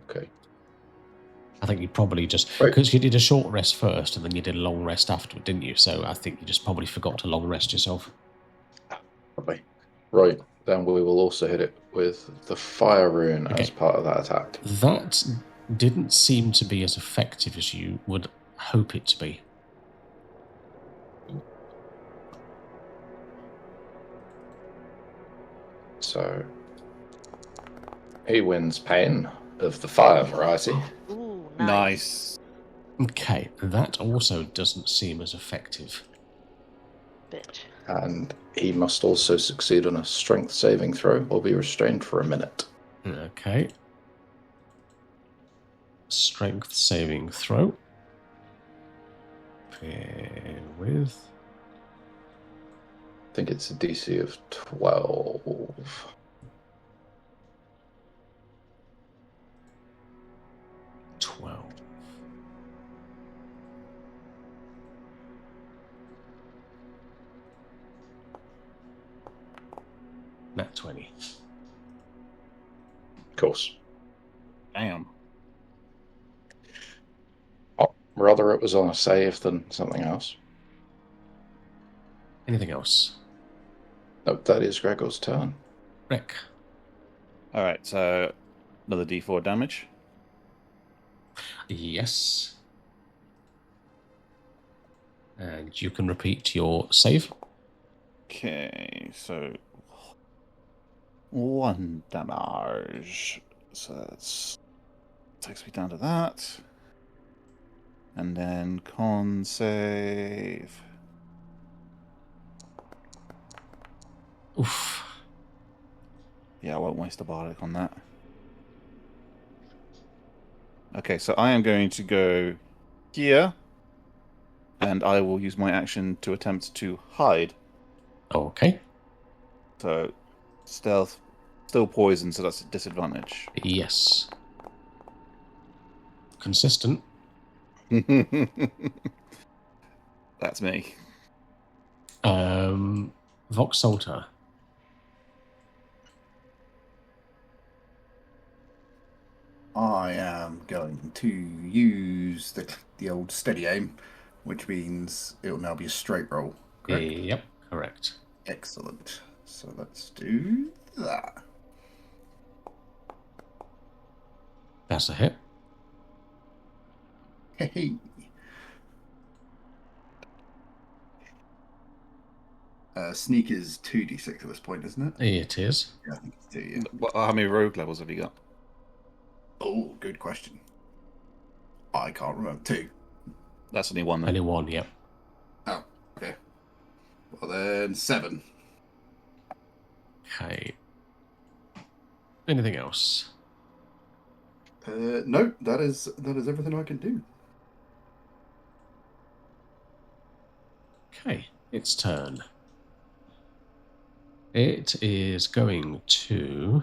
Okay. I think you probably just... Right. Because you did a short rest first, and then you did a long rest afterward, didn't you? So I think you just probably forgot to long rest yourself. Probably. Right. Then we will also hit it with the fire rune as Okay. part of that attack. That didn't seem to be as effective as you would hope it to be. So he wins pain of the fire variety. Ooh, Nice. Okay, that also doesn't seem as effective. Bitch. And he must also succeed on a strength saving throw or be restrained for a minute. Okay. Strength saving throw. Bear with. I think it's a DC of 12. 12. Nat 20. Of course. Damn. Oh, rather it was on a save than something else. Anything else? Nope, that is Gregor's turn. Rick. All right, so another D4 damage. Yes. And you can repeat your save. Okay, so 1 damage. So that's takes me down to that. And then con save. Oof. Yeah, I won't waste a bardic on that. Okay, so I am going to go here, and I will use my action to attempt to hide. Okay. So, stealth, still poison, so that's a disadvantage. Yes. Consistent. That's me. Vox Salter. I am going to use the old steady aim, which means it will now be a straight roll. Correct? Yep, correct. Excellent. So let's do that. That's a hit. Hey. Sneak is 2d6 at this point, isn't it? It is. Yeah, I think it's 2, yeah. How many rogue levels have you got? Oh, good question. I can't remember. 2. That's only one then. Only one, yep. Oh, okay. Well then, 7. Okay. Anything else? No, that is everything I can do. Okay, its turn. It is going to...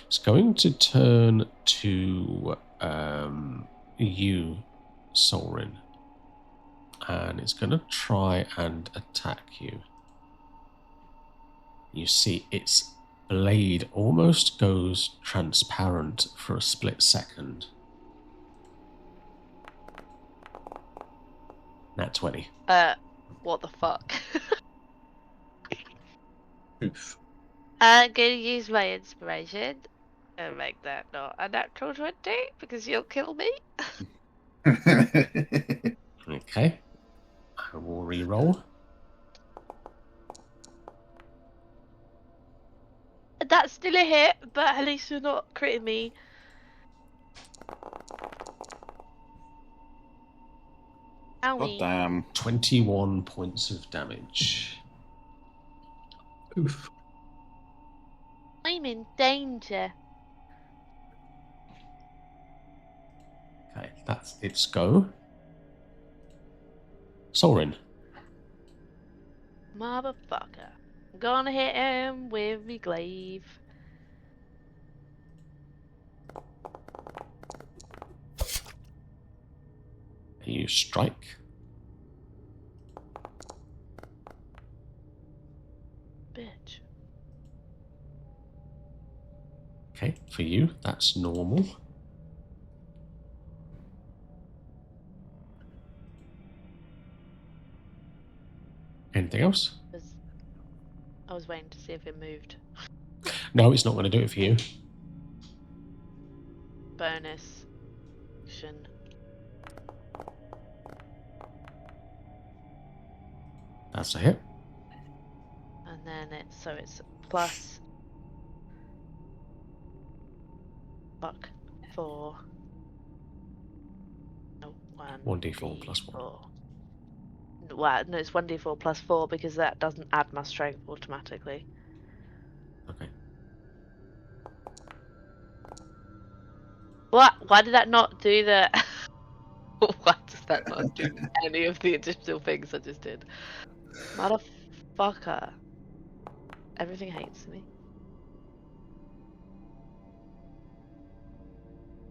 It's going to turn to you, Solrin. And it's going to try and attack you. You see its blade almost goes transparent for a split second. Nat 20. What the fuck? Oof. I'm gonna use my inspiration and make that not a natural 20 because you'll kill me. Okay. I will re-roll. That's still a hit, but at least you're not critting me. God Owie. damn. 21 points of damage. Oof. I'm in danger. Okay, that's its go. Soren. Motherfucker. I'm gonna hit him with me glaive. You strike. Bitch. Okay, for you, that's normal. Anything else? I was waiting to see if it moved. No, it's not going to do it for you. Bonus action. That's a hit. And then it's plus fuck 4. No, 1d4 plus 1. 4. Well, no, it's 1d4 plus 4 because that doesn't add my strength automatically. Okay. What? Why did that not do the... Why does that not do any of the additional things I just did? Motherfucker. Everything hates me.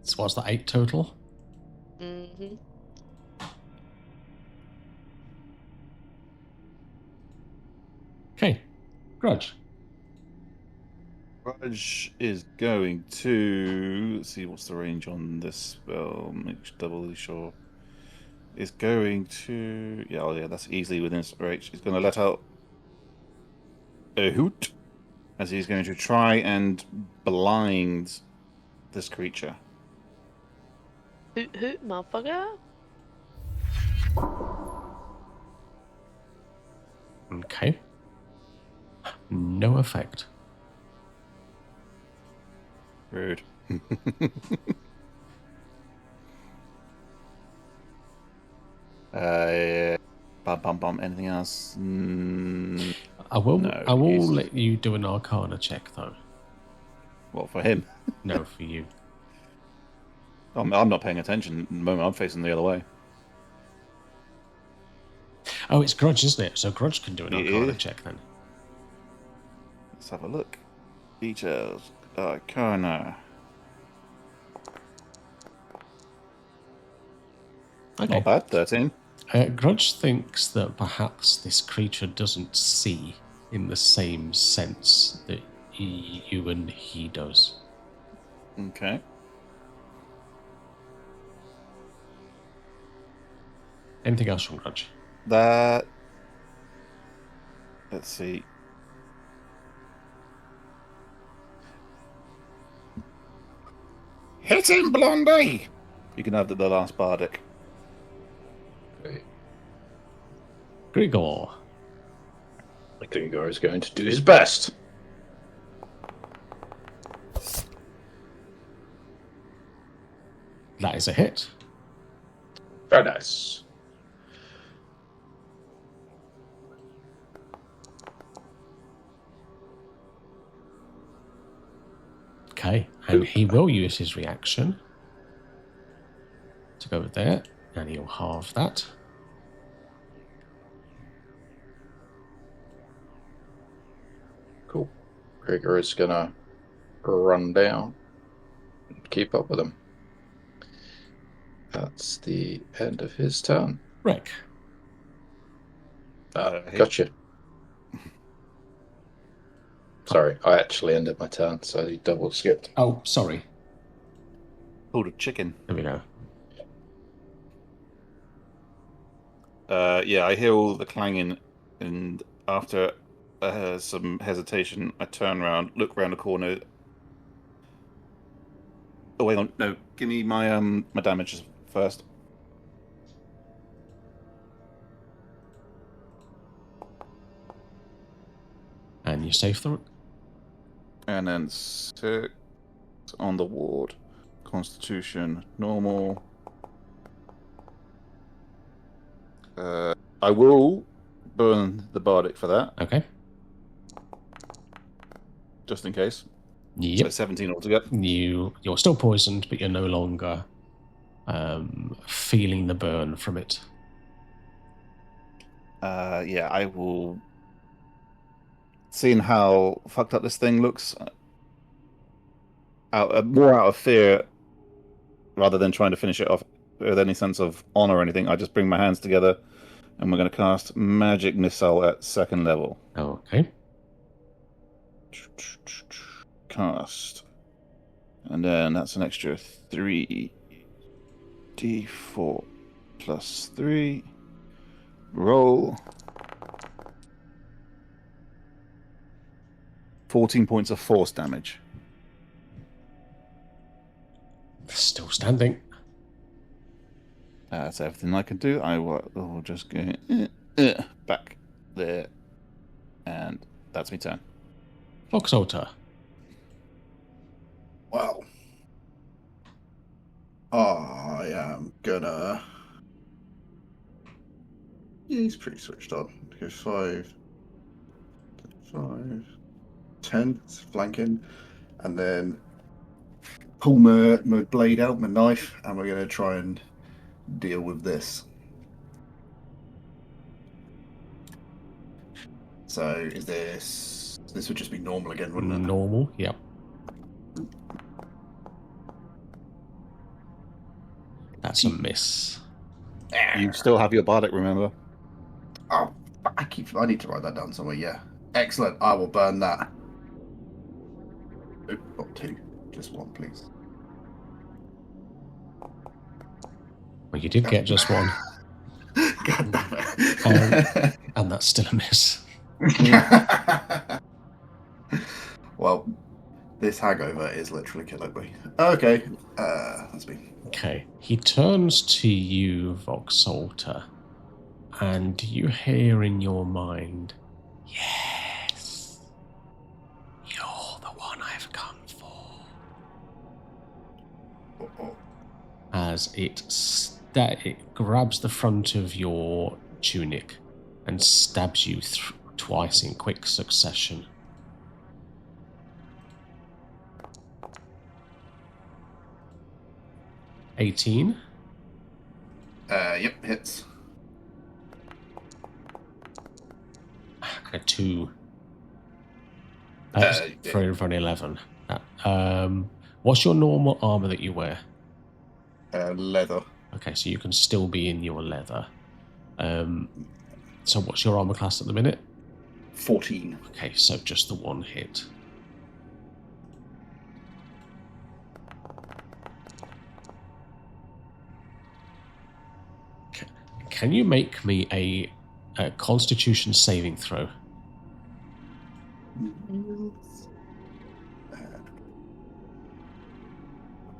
So what's that, 8 total? Mm-hmm. Okay. Grudge. Grudge is going to... Let's see, what's the range on this spell? Make doubly sure. Is going to... Yeah, oh yeah, that's easily within range. He's going to let out a hoot, as he's going to try and blind this creature. Hoot hoot, motherfucker. Okay. No effect. Rude. Anything else? I will he's- let you do an Arcana check, though. What, for him? No, for you. I'm not paying attention at the moment. I'm facing the other way. Oh, it's Grudge, isn't it? So Grudge can do an It Arcana is. check then. Let's have a look. Details. Arcana. Okay. Not bad. 13. Grudge thinks that perhaps this creature doesn't see in the same sense that you and he does. Okay. Anything else from Grudge? That. Let's see. Hit him, Blondie! You can have the last bardic. Okay. Grigor. I think Igor is going to do his best. That is a hit. Very nice. Okay, and he will use his reaction to go there, and he'll halve that. Cool. Gregor is gonna run down and keep up with him. That's the end of his turn. Rick. Gotcha. Sorry, I actually ended my turn, so he double skipped. Oh, sorry. Pulled a chicken. There we go. Yeah, I hear all the clanging, and after some hesitation, I turn around, look around the corner. Oh, wait on. No, give me my my damages first. And you save through. And then 6 on the ward. Constitution, normal. I will burn the bardic for that, Okay. just in case. So Yep. 17 altogether. You're still poisoned, but you're no longer feeling the burn from it. Yeah, I will. Seeing how fucked up this thing looks, more out of fear rather than trying to finish it off with any sense of honor or anything, I just bring my hands together and we're going to cast Magic Missile at 2nd level. Okay. Cast. And then that's an extra 3d4 plus 3. Roll. 14 points of force damage. Still standing. That's everything I can do. I will just go back there. And that's my turn. Voxalter. Well, I am gonna. Yeah, he's pretty switched on. Go 5, 10, it's flanking, and then pull my blade out, my knife, and we're gonna try and deal with this. So, is this would just be normal again, wouldn't it? Normal, yep. That's a miss. You still have your bardic, remember? Oh, I need to write that down somewhere. Yeah, excellent. I will burn that. Oh, not 2, just 1, please. Well, you did get just 1. God damn it. And that's still a miss. Well, this hangover is literally killing me. Okay, that's me. Okay, he turns to you, Voxalter, and you hear in your mind, yes, you're the one I've come for. Uh-oh. As it grabs the front of your tunic and stabs you twice in quick succession. $18. Yep, hits. And a 2. For an 11. What's your normal armor that you wear? Leather. Okay, so you can still be in your leather. So what's your armor class at the minute? 14. Okay, so just the 1 hit. Can you make me a Constitution saving throw?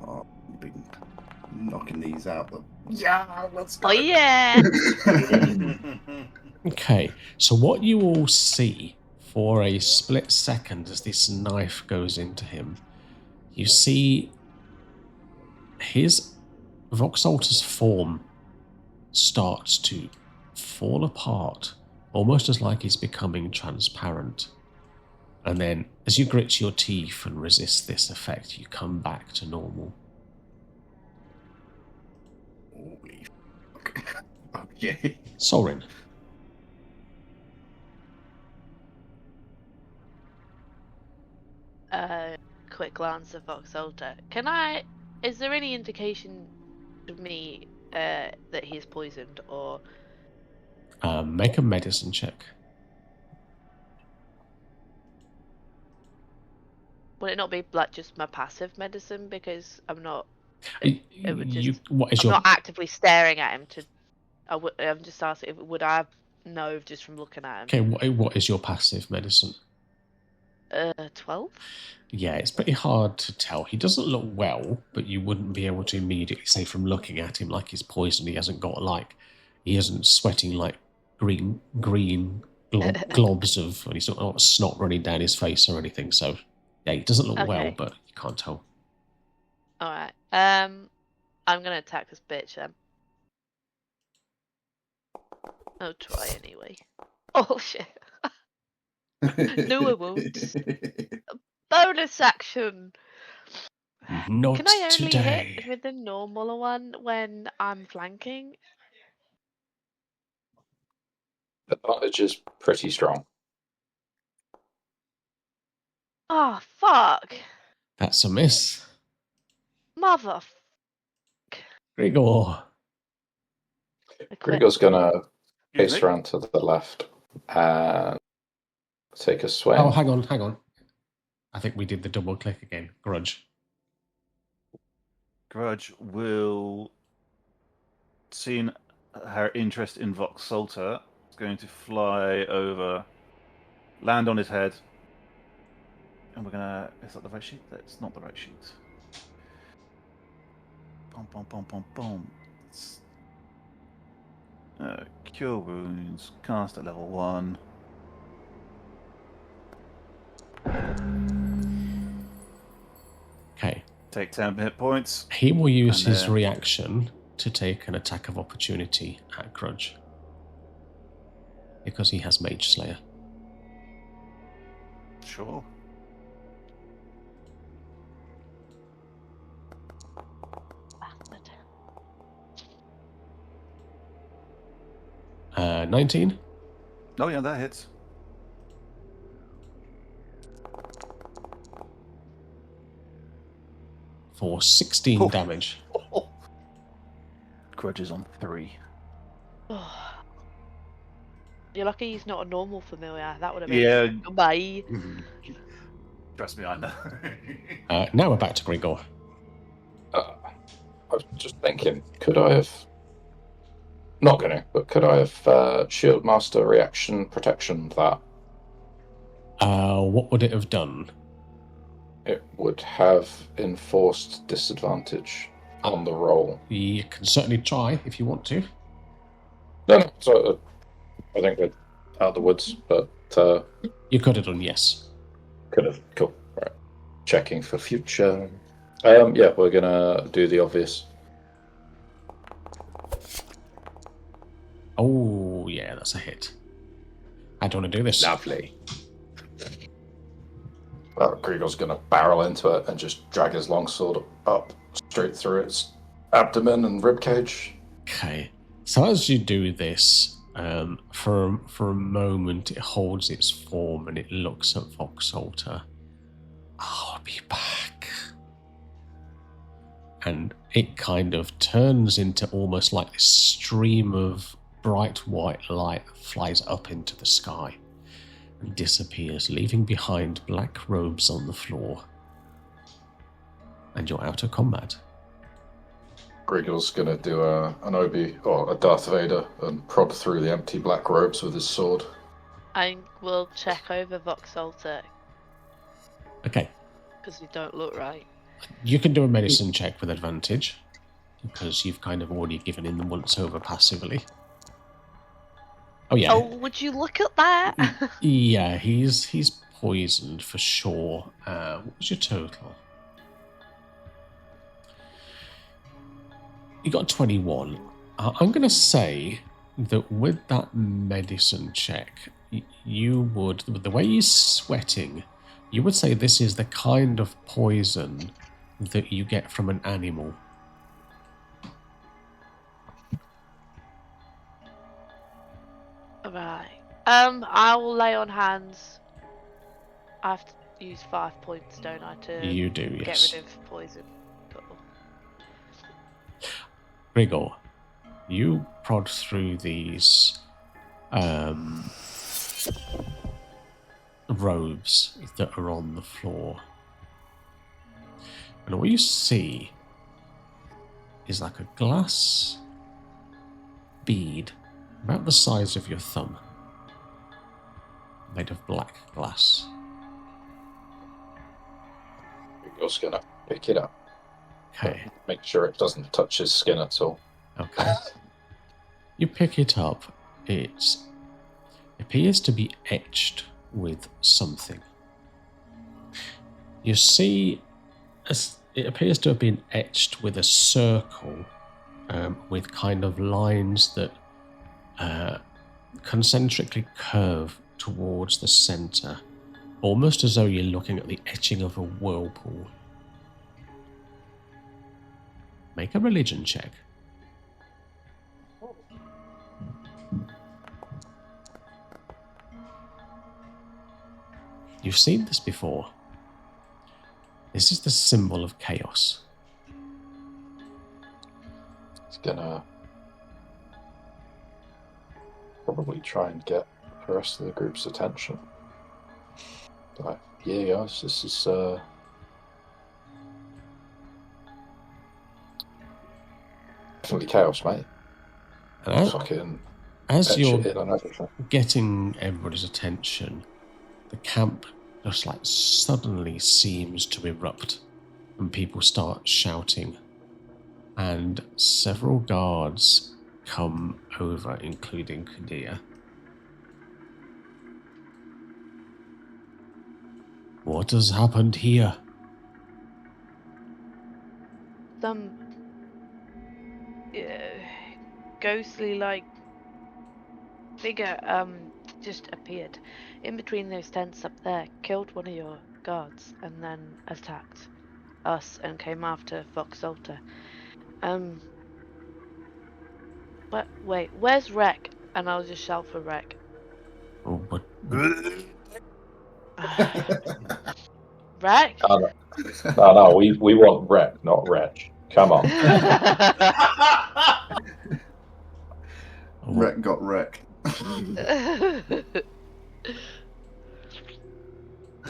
Oh, you've been knocking these out. Yeah, let's go. Oh yeah. Okay, so what you all see for a split second as this knife goes into him, you see his Voxalter's form starts to fall apart, almost as like he's becoming transparent. And then, as you grit your teeth and resist this effect, you come back to normal. Holy fuck. Okay. Sorin. Quick glance at Voxalter. Is there any indication to me that he's poisoned, or Make a medicine check. would it not be like just my passive medicine, because I'm not? What is I'm your not actively staring at him. I'm just asking. Would I know just from looking at him? okay? What is your passive medicine? 12. Yeah, it's pretty hard to tell. He doesn't look well, but you wouldn't be able to immediately say from looking at him like he's poisoned. He isn't sweating like green globs of, and he's not snot running down his face or anything. So yeah, he doesn't look well, Okay. but you can't tell. All right. I'm gonna attack this bitch then. I'll try anyway. Oh shit! No, I won't. Bonus action. Not Can I only today. hit with the normal one when I'm flanking? Advantage is pretty strong. Oh, fuck. That's a miss. Mother. Grigor. Grigor's gonna Excuse pace me? around to the left and take a swing. Oh, hang on. I think we did the double click again. Grudge. Grudge will, seeing her interest in Vox Salter, is going to fly over, land on his head, and we're gonna. Is that the right sheet? That's not the right sheet. Boom, boom, boom, boom, boom. Cure wounds, cast at level 1. Okay. Take 10 hit points. He will use And, his reaction to take an attack of opportunity at Grudge. Because he has Mage Slayer. Sure. Bastard. 19 Oh yeah, that hits. for 16 Oh. damage. Grudge is on 3. You're lucky he's not a normal familiar. That would have been Yeah. goodbye. Trust me, I know. Now we're back to Grigor. I was just thinking, could I have... Not gonna, but could I have Shield Master reaction protection that? What would it have done? It would have enforced disadvantage on the roll. You can certainly try if you want to. No, so I think we're out of the woods, but You could have done, yes. could have. Cool. Right. Checking for future. Yeah, we're gonna do the obvious. Oh, yeah, that's a hit. I don't want to do this. Lovely. Grigor's gonna barrel into it and just drag his longsword up straight through its abdomen and ribcage. Okay. So as you do this, for a moment it holds its form and it looks at Voxalter. I'll be back. And it kind of turns into almost like this stream of bright white light that flies up into the sky and disappears, leaving behind black robes on the floor. And you're out of combat. Grigor's gonna do an Obi or a Darth Vader and prod through the empty black robes with his sword. I will check over Voxalter Okay. because you don't look right. You can do a medicine check with advantage because you've kind of already given him the once over passively. Oh yeah. Oh, would you look at that? Yeah, he's poisoned for sure. What was your total? You got 21. I'm going to say that with that medicine check, you would, with the way he's sweating, you would say this is the kind of poison that you get from an animal. Right. I will lay on hands. I have to use 5 points, don't I, to You do, yes. get rid of poison. Cool. Grigor, you prod through these robes that are on the floor. And what you see is like a glass bead about the size of your thumb, made of black glass. Grigor's gonna pick it up. Okay. Make sure it doesn't touch his skin at all. Okay. You pick it up. It appears to be etched with something. You see, it appears to have been etched with a circle with kind of lines that concentrically curve towards the center, almost as though you're looking at the etching of a whirlpool. Make a religion check. You've seen this before. This is the symbol of chaos. It's gonna probably try and get the rest of the group's attention. Like, yeah, guys, this is definitely chaos, mate. And Fucking as etch you're it in and everything. getting everybody's attention, the camp just like suddenly seems to erupt and people start shouting, and several guards come over, including Kadir. What has happened here? Some ghostly like figure just appeared in between those tents up there, killed one of your guards, and then attacked us and came after Fox Altar. But wait, where's Rek? And I'll just shout for Rek. Oh, but Rek? No, we want Rek, not Wretch. Come on. Wreck got wrecked.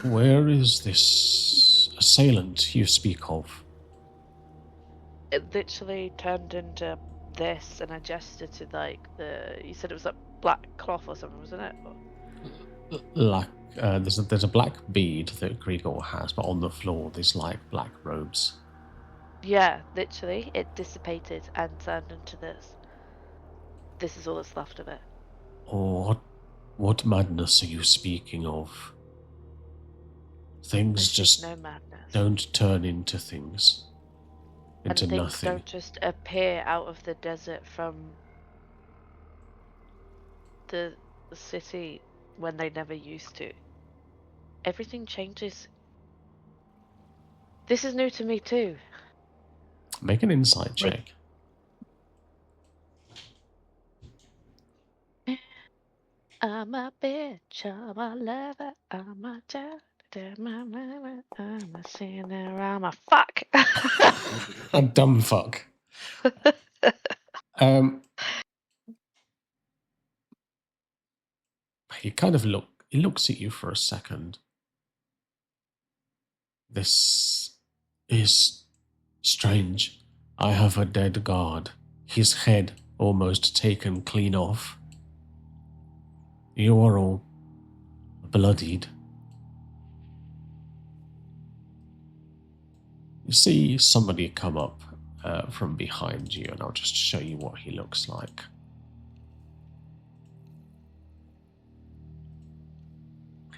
where is this assailant you speak of? It literally turned into this, and I gestured to like you said it was like black cloth or something, wasn't it? Like there's a black bead that Grigor has, but on the floor there's like black robes. Yeah, literally, it dissipated and turned into this. This is all that's left of it. Oh, what madness are you speaking of? Things There's just no madness. don't turn into things. Into and things nothing. don't just appear out of the desert from the city when they never used to. Everything changes. This is new to me too. Make an insight check. I'm a bitch, I'm a lover, I'm a child, I'm a sinner, I'm a fuck. A dumb fuck. He kind of he looks at you for a second. This is strange. I have a dead guard, his head almost taken clean off. You are all bloodied. You see somebody come up from behind you, and I'll just show you what he looks like.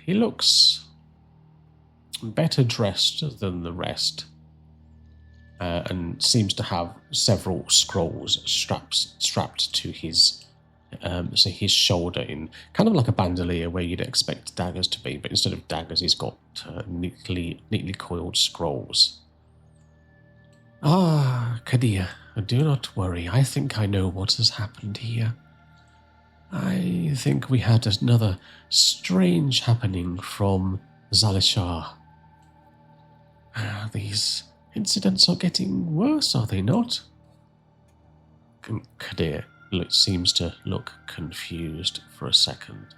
He looks better dressed than the rest, and seems to have several scrolls strapped to his shoulder in kind of like a bandolier where you'd expect daggers to be, but instead of daggers, he's got neatly coiled scrolls. Ah, Kadir, do not worry. I think I know what has happened here. I think we had another strange happening from Zalishar. These incidents are getting worse, are they not? Kadir seems to look confused for a second.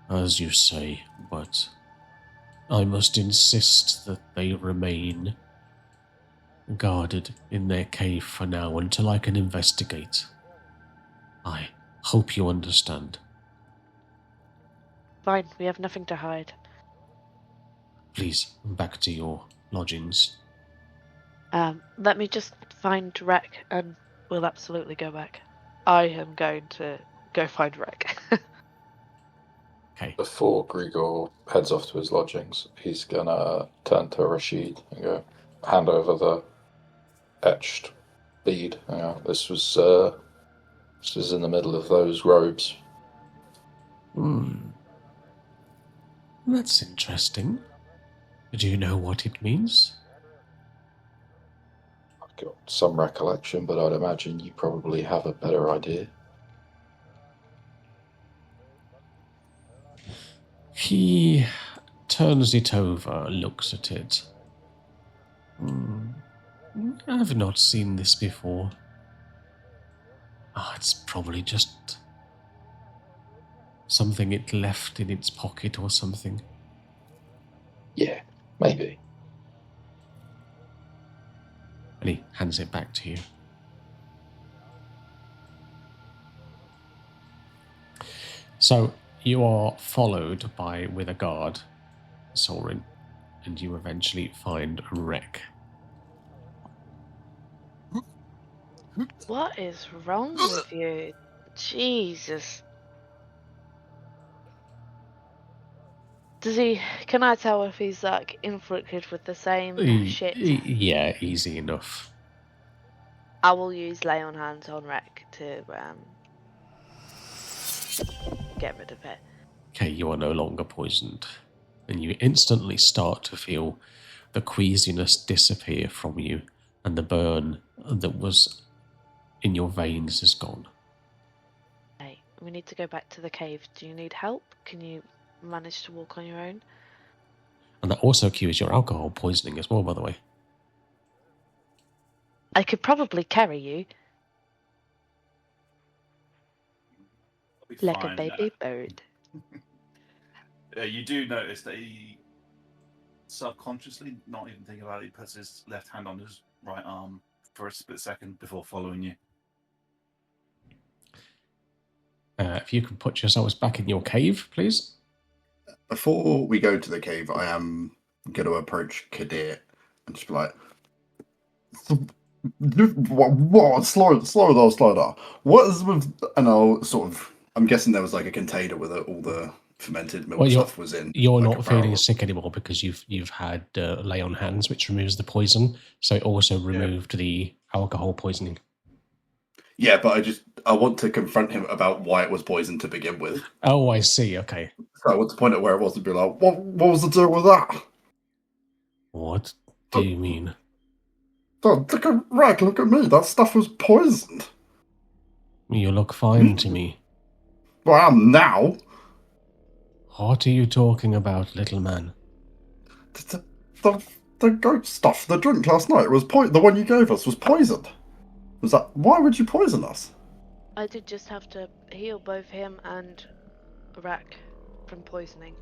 As you say, but I must insist that they remain guarded in their cave for now until I can investigate. I hope you understand. Fine, we have nothing to hide. Please, back to your lodgings. Let me just find Rek and we'll absolutely go back. I am going to go find Rek. Okay. Before Grigor heads off to his lodgings, he's gonna turn to Rashid and go, hand over the etched bead. This was in the middle of those robes. That's interesting. Do you know what it means? got some recollection, but I'd imagine you probably have a better idea. He turns it over, looks at it. I've not seen this before. It's probably just something it left in its pocket or something. Yeah, maybe. And he hands it back to you. So you are followed with a guard, Sorin, and you eventually find a wreck. What is wrong with you? Jesus. Can I tell if he's like inflicted with the same shit? Yeah, easy enough. I will use lay on hands on Rec to get rid of it. Okay, you are no longer poisoned. And you instantly start to feel the queasiness disappear from you, and the burn that was in your veins is gone. Hey, we need to go back to the cave. Do you need help? Can you manage to walk on your own? And that also cures your alcohol poisoning as well, by the way. I could probably carry you. Like a baby bird. You do notice that he subconsciously, not even thinking about it, he puts his left hand on his right arm for a split second before following you. If you can put yourselves back in your cave, please. Before we go to the cave, I am going to approach Kadir and just be like, what? Slow down. What is with... And I'll sort of... I'm guessing there was like a container with all the fermented milk stuff was in. You're like not feeling sick anymore because you've had lay on hands, which removes the poison. So it also removed the alcohol poisoning. Yeah, but I want to confront him about why it was poisoned to begin with. Oh, I see. Okay. So I want to point out where it was and be like, what was the deal with that? What do you mean? Look at Rag, look at me. That stuff was poisoned. You look fine to me. Well, I am now. What are you talking about, little man? The goat stuff, the drink last night was the one you gave us was poisoned. Was that? Why would you poison us? I did just have to heal both him and Rack from poisoning.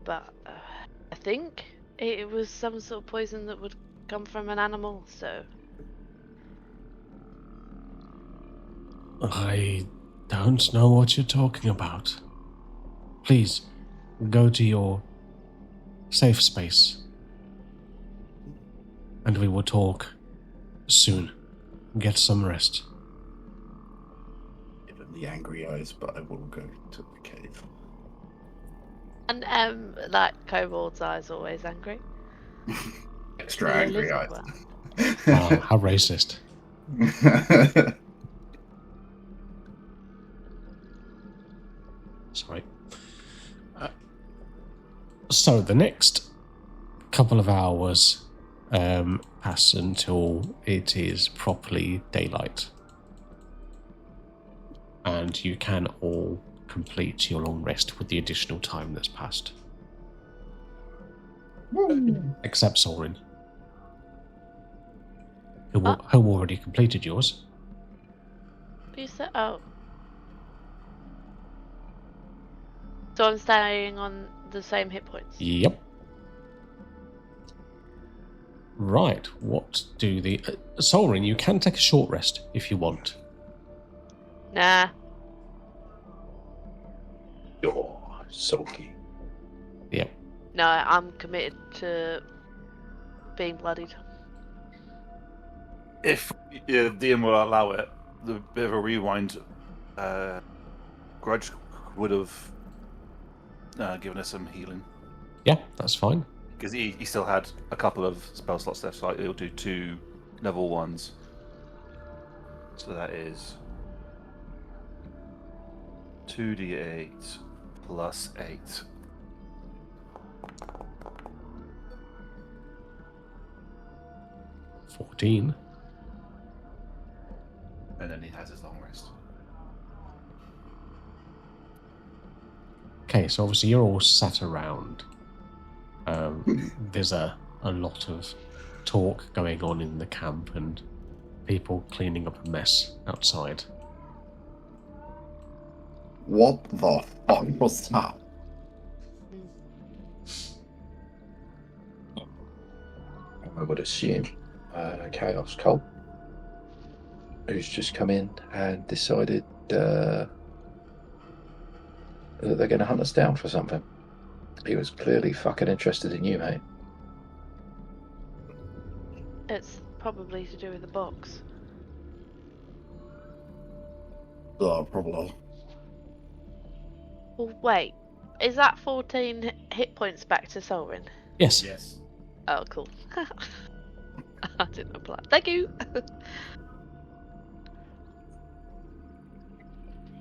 But I think it was some sort of poison that would come from an animal, so... I don't know what you're talking about. Please, go to your safe space. And we will talk soon. Get some rest. Give him the angry eyes, but I will go to the cave. And like Kobold's eyes always angry. Extra angry eyes. Wow, how racist. Sorry. So the next couple of hours pass until it is properly daylight. And you can all complete your long rest with the additional time that's passed. Woo. Except Sorin, who already completed yours. You said, oh. So I'm staying on the same hit points? Yep. Right, what do the... Sorin, you can take a short rest if you want. Nah. You're sulky. Yep. No, I'm committed to being bloodied. If DM will allow it, the bit of a rewind, Grudge would have given us some healing. Yeah, that's fine. Because he still had a couple of spell slots left, so he'll do 2 level 1s. So that is 2d8 plus 8. 14. And then he has his long rest. Okay, so obviously you're all sat around. There's a lot of talk going on in the camp and people cleaning up a mess outside. What the fuck was that? I would assume Chaos Cult, who's just come in and decided that they're going to hunt us down for something. He was clearly fucking interested in you, mate. It's probably to do with the box. Probably. Well, wait. Is that 14 hit points back to Solrin? Yes. Yes. Oh, cool. I didn't apply. Thank you.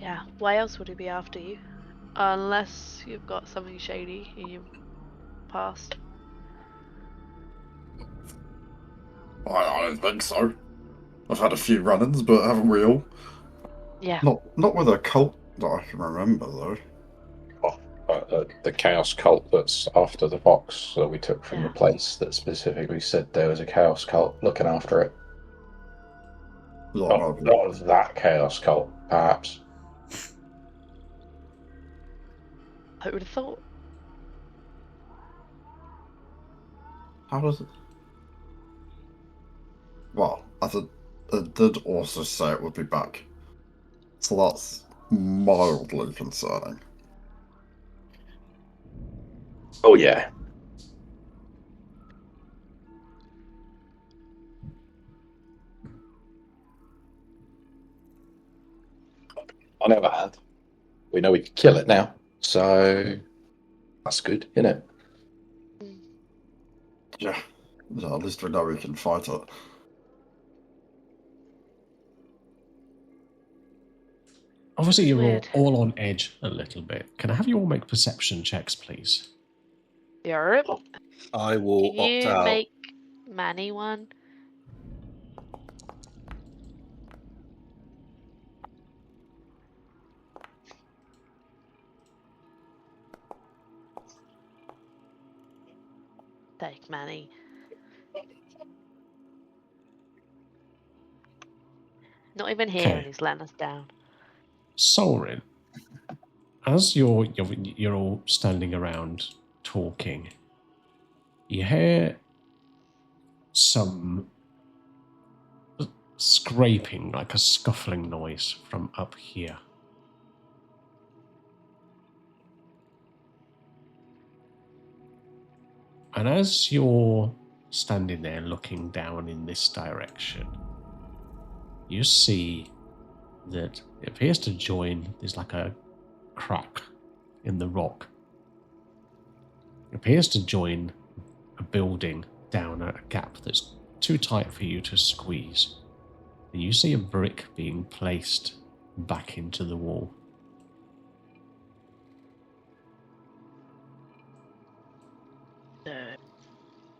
Yeah, why else would he be after you? Unless you've got something shady in your past. I don't think so. I've had a few run-ins, but haven't we all? Yeah. Not with a cult that I can remember, though. The Chaos Cult that's after the box that we took from Yeah. the place that specifically said there was a Chaos Cult looking after it. Not that Chaos Cult, perhaps. I would have thought. How does it? Well, it did also say it would be back. So that's mildly concerning. Oh, yeah. On the other hand, we know we can kill it now, so that's good, isn't it? Yeah, at least we know we can fight it. Obviously, you're Weird. all on edge a little bit. Can I have you all make perception checks, please? Europe. I will Can opt you out. make Manny one? Take Manny. Not even here, Okay. and he's letting us down. Solrin, as you're all standing around talking, you hear some scraping, like a scuffling noise from up here. And as you're standing there looking down in this direction, you see that it appears to join, there's like a crack in the rock. It appears to join a building down a gap that's too tight for you to squeeze. And you see a brick being placed back into the wall.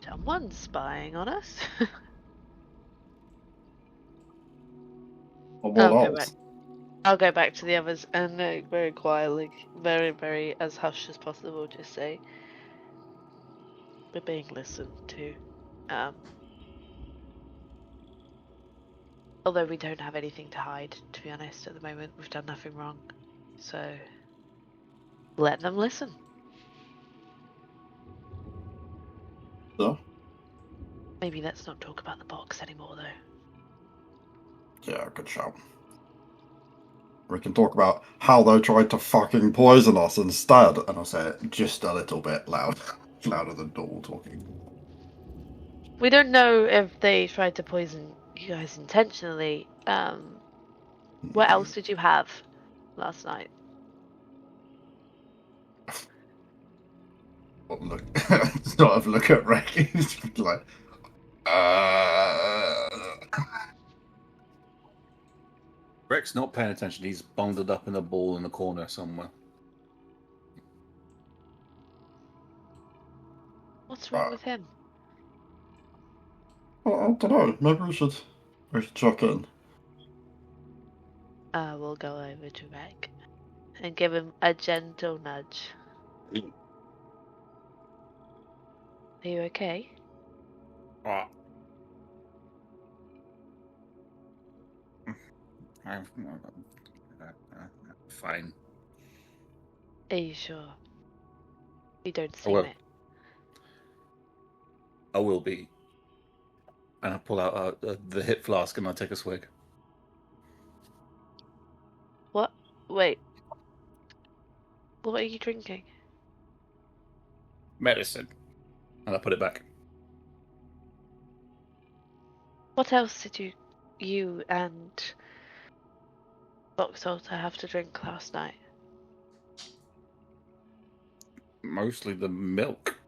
Someone's spying on us. Or what I'll go else? back. I'll go back to the others and very quietly, very, very as hush as possible, just say we're being listened to. Although we don't have anything to hide, to be honest, at the moment. We've done nothing wrong. So let them listen. So? Maybe let's not talk about the box anymore, though. Yeah, good shout. We can talk about how they tried to fucking poison us instead, and I'll say it just a little bit loud, louder than normal talking. We don't know if they tried to poison you guys intentionally. What else did you have last night? Look, sort of look at Rick. He's like, Rick's not paying attention. He's bundled up in a ball in the corner somewhere. What's wrong with him? Well, I don't know. Maybe we should check in. We'll go over to Reg and give him a gentle nudge. Are you okay? What? I'm fine. Are you sure? You don't I seem will. it. I will be. And I pull out the hip flask and I take a swig. What? Wait. What are you drinking? Medicine. And I put it back. What else did you and Boxalter have to drink last night? Mostly the milk.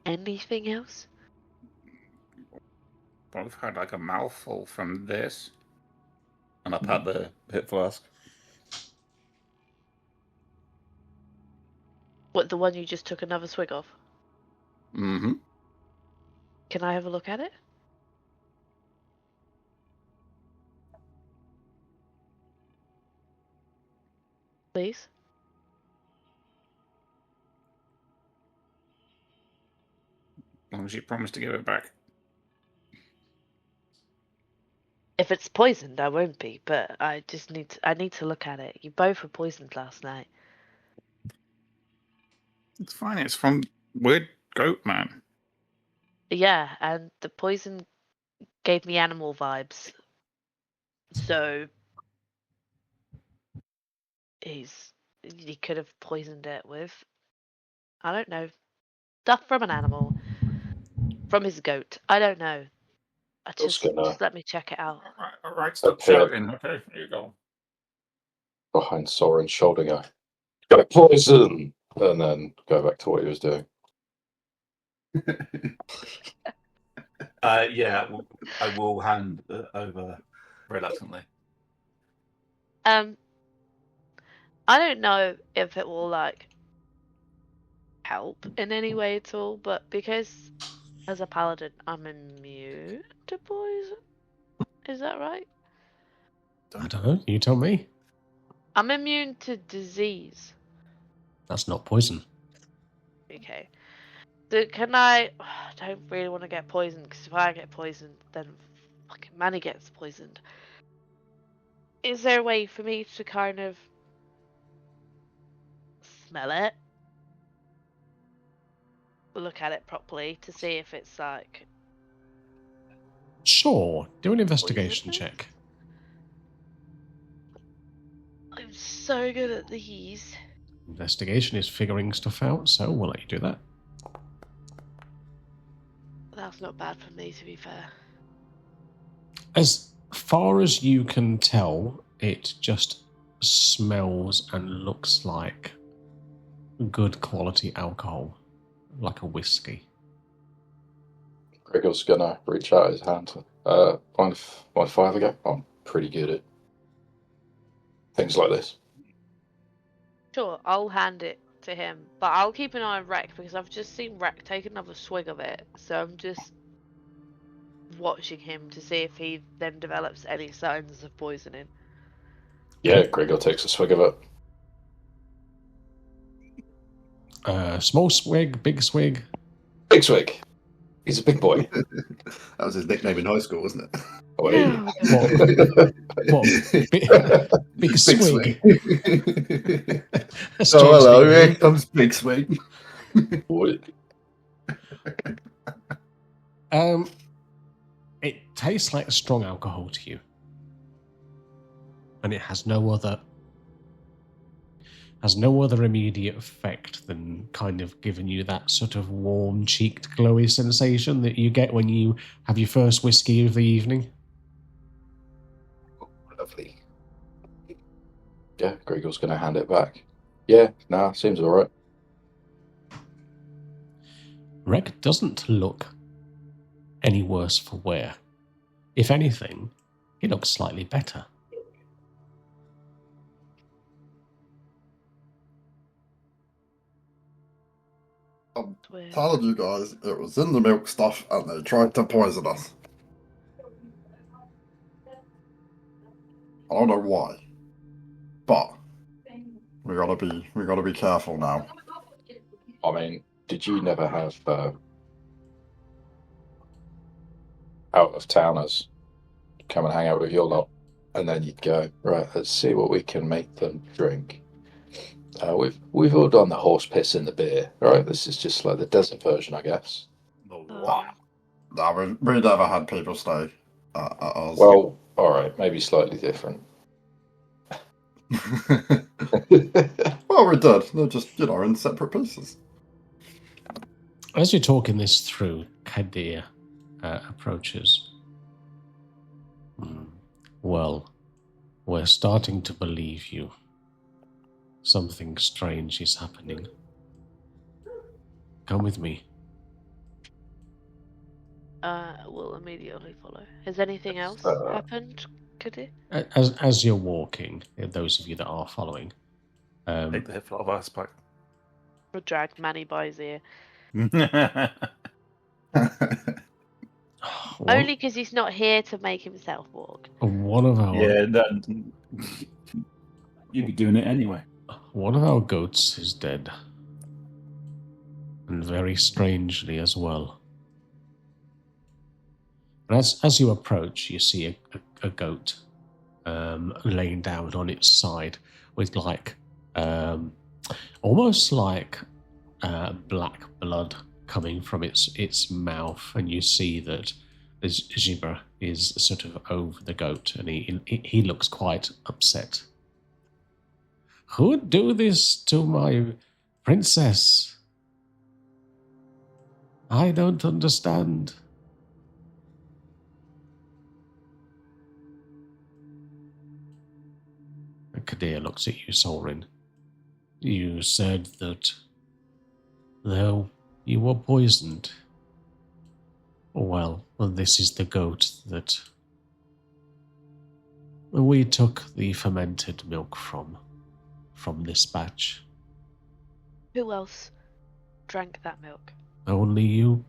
Anything else? I've had like a mouthful from this. And I pat the hip flask. What, the one you just took another swig of? Mm-hmm. Can I have a look at it? Please? As long as you promise to give it back. If it's poisoned, I won't be, but I need to look at it. You both were poisoned last night. It's fine. It's from Weird Goat Man. Yeah, and the poison gave me animal vibes. So he could have poisoned it with, I don't know, stuff from an animal, from his goat. I don't know. Just gonna Just let me check it out. All right, stop appear shouting. Okay, here you go. behind Soren's shoulder, go poison, and then go back to what he was doing. Yeah, I will hand over reluctantly. I don't know if it will help in any way at all, but because as a paladin I'm immune to poison. Is that right? I don't know. You tell me. I'm immune to disease. That's not poison. Okay. So can I don't really want to get poisoned, because if I get poisoned, then fucking Manny gets poisoned. Is there a way for me to kind of smell it? Look at it properly to see if it's Sure. Do an investigation poisonous? check. I'm so good at these. Investigation is figuring stuff out, so we'll let you do that. That's not bad for me, to be fair. As far as you can tell, it just smells and looks like good quality alcohol, like a whiskey. Gregor's gonna reach out his hand. Mind if I have a go? I'm pretty good at things like this. Sure, I'll hand it to him, but I'll keep an eye on Rek because I've just seen Rek take another swig of it, so I'm just watching him to see if he then develops any signs of poisoning. Yeah, Gregor takes a swig of it. Small swig, big swig. Big swig. He's a big boy. That was his nickname in high school, wasn't it? Oh, hey. What? Big swig. Oh, hello, here comes Big Swig. Boy. It tastes like strong alcohol to you, and it has no other immediate effect than kind of giving you that sort of warm-cheeked, glowy sensation that you get when you have your first whiskey of the evening. Oh, lovely. Yeah, Gregor's going to hand it back. Yeah, nah, seems alright. Rek doesn't look any worse for wear. If anything, he looks slightly better. I'm It's weird. telling you guys, it was in the milk stuff, and they tried to poison us. I don't know why, but we gotta be careful now. I mean, did you never have out of towners come and hang out with your lot, and then you'd go, right, let's see what we can make them drink. We've all done the horse piss in the beer, right? This is just like the desert version, I guess. Wow. No, we never had people stay at ours. Well, all right, maybe slightly different. Well, we did. They're just, in separate pieces. As you're talking this through, Kadir approaches. Well, we're starting to believe you. Something strange is happening. Come with me. We'll immediately follow. Has anything else happened, Kadir? As you're walking, those of you that are following, Take the hit for of us back. Or drag Manny by his ear. Only because he's not here to make himself walk. One of our you'd be doing it anyway. One of our goats is dead, and very strangely as well. And as you approach, you see a goat laying down on its side with almost like black blood coming from its mouth, and you see that Zibra is sort of over the goat, and he looks quite upset. Who would do this to my princess? I don't understand. And Kadir looks at you, Sorin. You said that though you were poisoned. Well, this is the goat that we took the fermented milk from this batch. Who else drank that milk? Only you.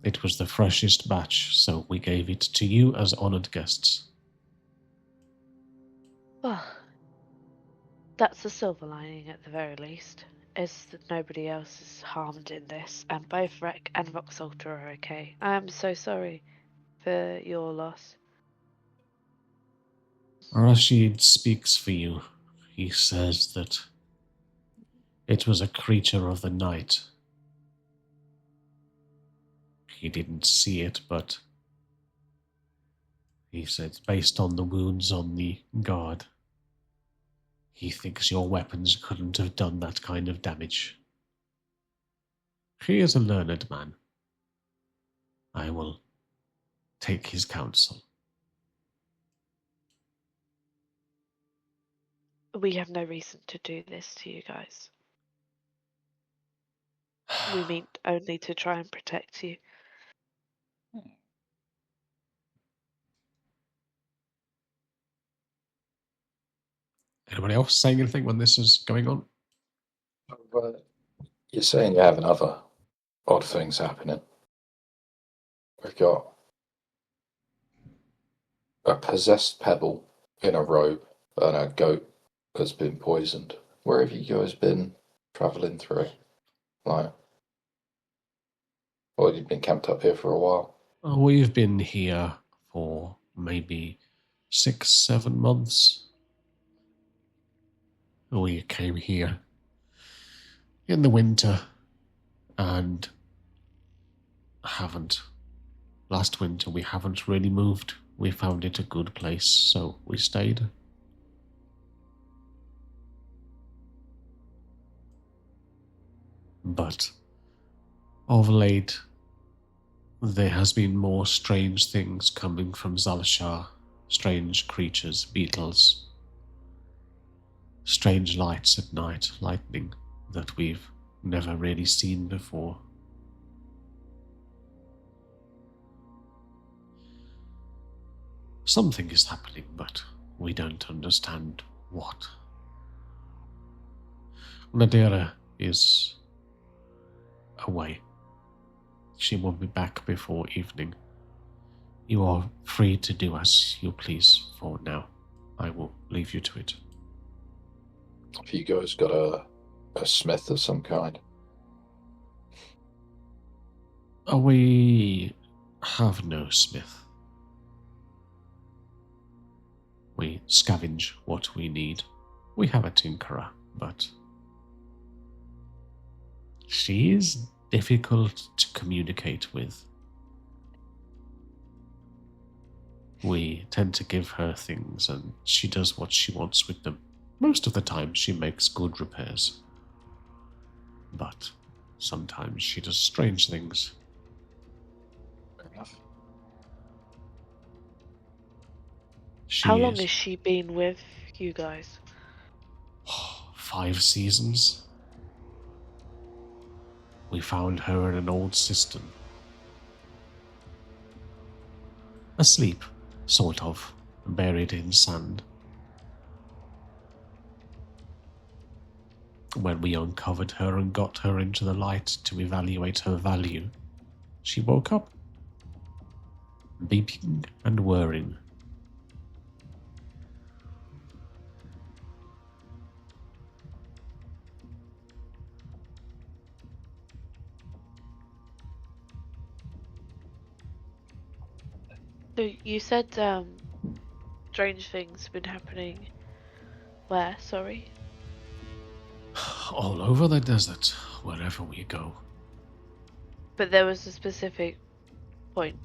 It was the freshest batch, so we gave it to you as honored guests. Well, that's a silver lining at the very least, is that nobody else is harmed in this, and both Rek and Roxalter are okay. I am so sorry for your loss. Rashid speaks for you. He says that it was a creature of the night. He didn't see it, but he said based on the wounds on the guard, he thinks your weapons couldn't have done that kind of damage. He is a learned man. I will take his counsel. We have no reason to do this to you guys. We mean only to try and protect you. Anybody else saying anything when this is going on? You're saying you're having other odd things happening. We've got a possessed pebble in a robe and a goat that's been poisoned. Where have you guys been travelling through? Well, you've been camped up here for a while. We've been here for maybe 6-7 months. We came here in the winter and last winter we haven't really moved. We found it a good place, so we stayed. But of late, there has been more strange things coming from Zalashar. Strange creatures, beetles, strange lights at night, lightning that we've never really seen before. Something is happening, but we don't understand what. Nadira is away. She won't be back before evening. You are free to do as you please for now. I will leave you to it. Have you guys got a smith of some kind? We have no smith. We scavenge what we need. We have a tinkerer, but she is difficult to communicate with. We tend to give her things and she does what she wants with them. Most of the time she makes good repairs. But sometimes she does strange things. Fair enough. How long has she been with you guys? 5 seasons. We found her in an old cistern. Asleep, sort of, buried in sand. When we uncovered her and got her into the light to evaluate her value, she woke up, beeping and whirring. So you said strange things have been happening. Where? Sorry. All over the desert, wherever we go. But there was a specific point.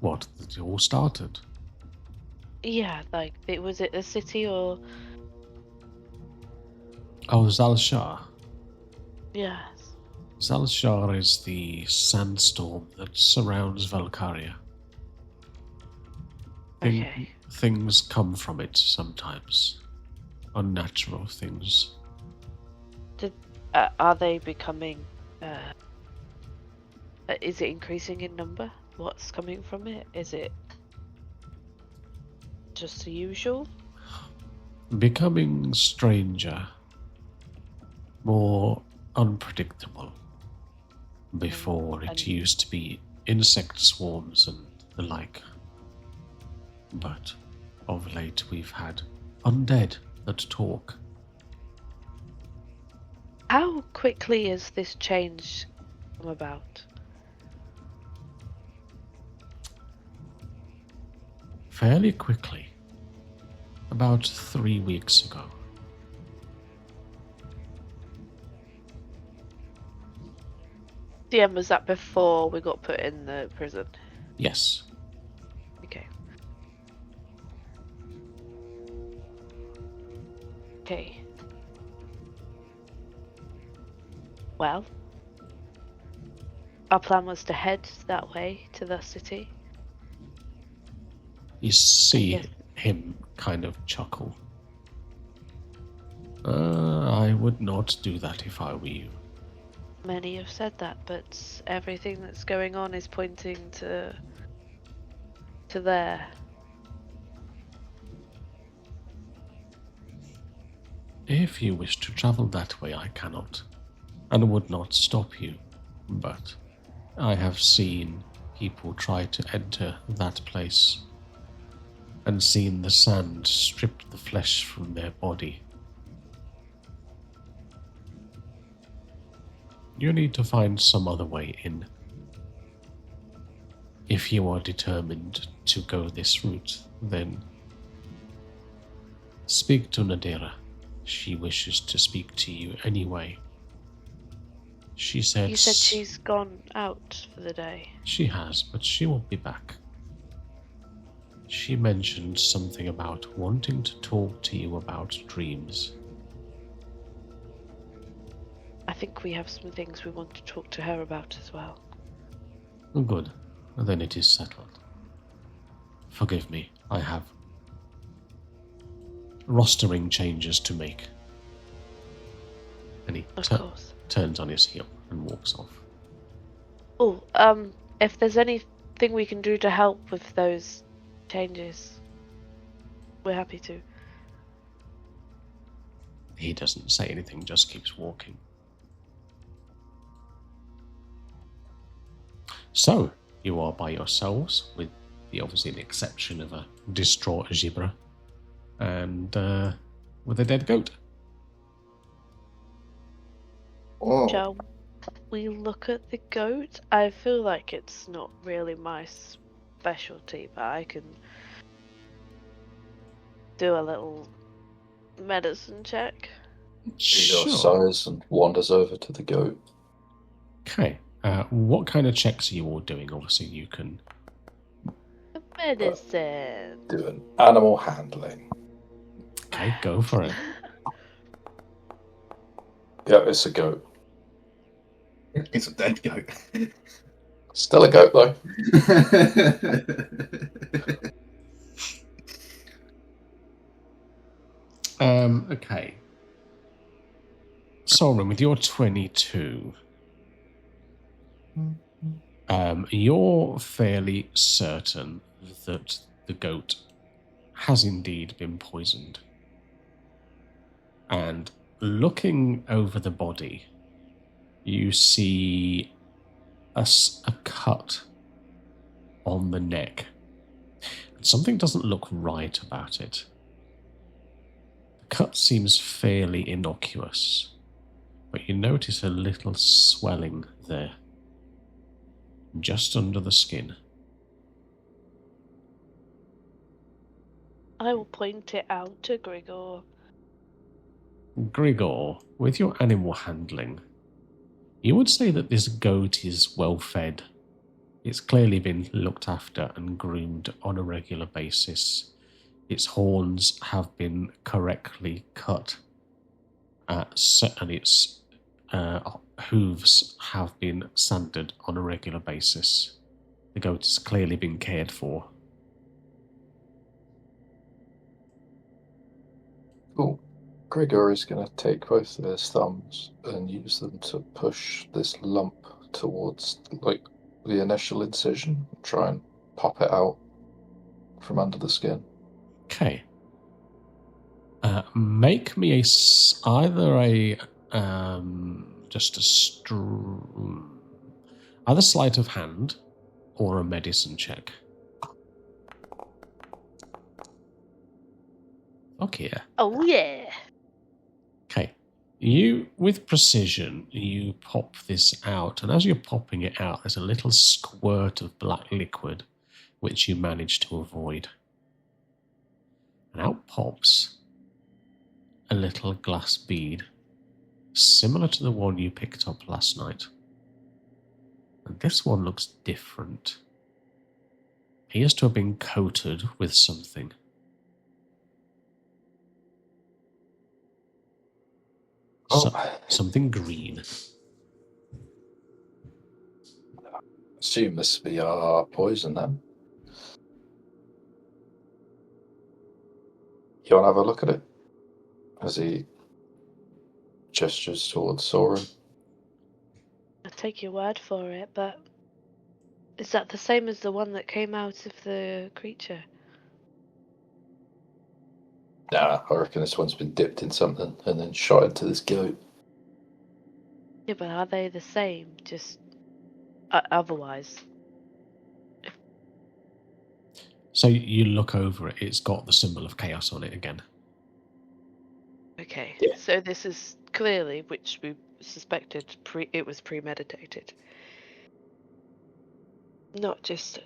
What, that it all started? Yeah, like was it the city or? Oh, Zalshar. Yes. Zalshar is the sandstorm that surrounds Velkaria. Okay. Things come from it sometimes. Unnatural things. Are they becoming? Is it increasing in number? What's coming from it? Is it just the usual? Becoming stranger. More unpredictable. Before it used to be insect swarms and the like. But of late we've had undead that talk. How quickly has this change come about? Fairly quickly. About 3 weeks ago. DM, was that before we got put in the prison? Yes. Okay. Okay. Well, our plan was to head that way to the city. You see Yes. him kind of chuckle. I would not do that if I were you. Many have said that, but everything that's going on is pointing to there. If you wish to travel that way, I cannot, and would not stop you. But I have seen people try to enter that place, and seen the sand strip the flesh from their body. You need to find some other way in. If you are determined to go this route, then speak to Nadira. She wishes to speak to you anyway. She said... You said she's gone out for the day. She has, but she will be back. She mentioned something about wanting to talk to you about dreams. I think we have some things we want to talk to her about as well. Good. Then it is settled. Forgive me, I have rostering changes to make. And he Of course. turns on his heel and walks off. Oh, if there's anything we can do to help with those changes, we're happy to. He doesn't say anything, just keeps walking. So, you are by yourselves, with obviously the exception of a distraught Gibra, and with a dead goat. Oh, Shall we look at the goat? I feel like it's not really my specialty, but I can do a little medicine check. Grigor Sure. sighs and wanders over to the goat. Okay. What kind of checks are you all doing? Obviously, you can. Medicine. Doing animal handling. Okay, go for it. Yeah, it's a goat. it's a dead goat. Still a goat, though. Okay. Solomon, with your 22, you're fairly certain that the goat has indeed been poisoned. And looking over the body, you see a cut on the neck. And something doesn't look right about it. The cut seems fairly innocuous, but you notice a little swelling there, just under the skin. I will point it out to Grigor. Grigor, with your animal handling, you would say that this goat is well fed. It's clearly been looked after and groomed on a regular basis. Its horns have been correctly cut, and its hooves have been sanded on a regular basis. The goat has clearly been cared for. Cool. Grigor is going to take both of his thumbs and use them to push this lump towards, like, the initial incision and try and pop it out from under the skin. Okay. Make me either sleight of hand or a medicine check. Okay. Oh yeah. Okay. You, with precision, you pop this out, and as you're popping it out, there's a little squirt of black liquid, which you manage to avoid. And out pops a little glass bead, similar to the one you picked up last night. And this one looks different. It appears to have been coated with something. Something green. Assume this will be our poison then. You want to have a look at it? As he gestures towards Soren. I'll take your word for it, but is that the same as the one that came out of the creature? Nah, I reckon this one's been dipped in something and then shot into this goat. Yeah, but are they the same? Just otherwise? So you look over it, it's got the symbol of chaos on it again. Okay, Yeah. so this is clearly, which we suspected, it was premeditated. Not just,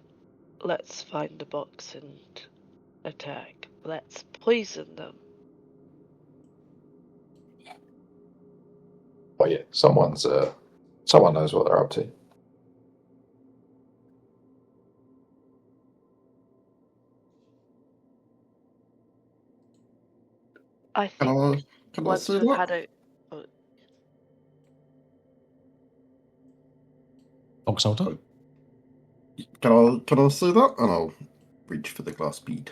let's find a box and attack. Let's poison them. But yeah, someone knows what they're up to. I think Can I once see we've that? had a... Foxalter? Can I see that? And I'll reach for the glass bead.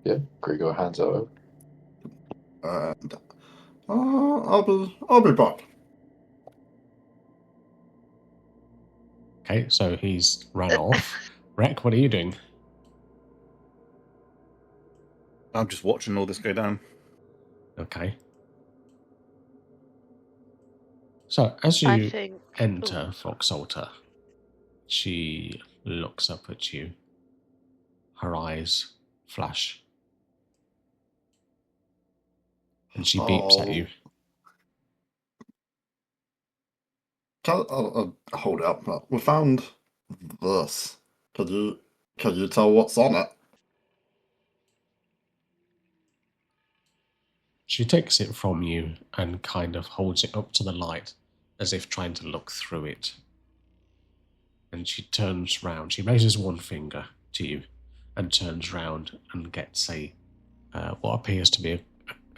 Yeah, Grigor hands it over. And I'll be back. Okay, so he's run off. Rek, what are you doing? I'm just watching all this go down. Okay. So, as I you think... enter Foxalter, She looks up at you. Her eyes flash. And she beeps at you. I'll hold it up. We found this. Can you tell what's on it? She takes it from you and kind of holds it up to the light as if trying to look through it. And she turns round. She raises one finger to you and turns round and gets what appears to be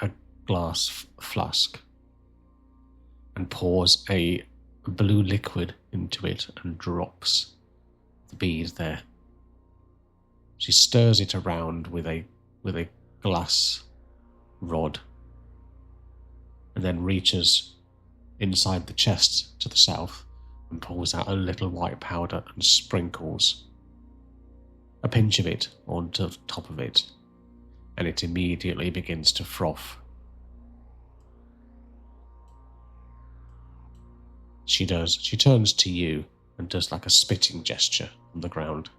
a glass flask and pours a blue liquid into it and drops the bead there. She stirs it around with a glass rod and then reaches inside the chest to the south and pulls out a little white powder and sprinkles a pinch of it onto the top of it, and it immediately begins to froth. She turns to you and does like a spitting gesture on the ground.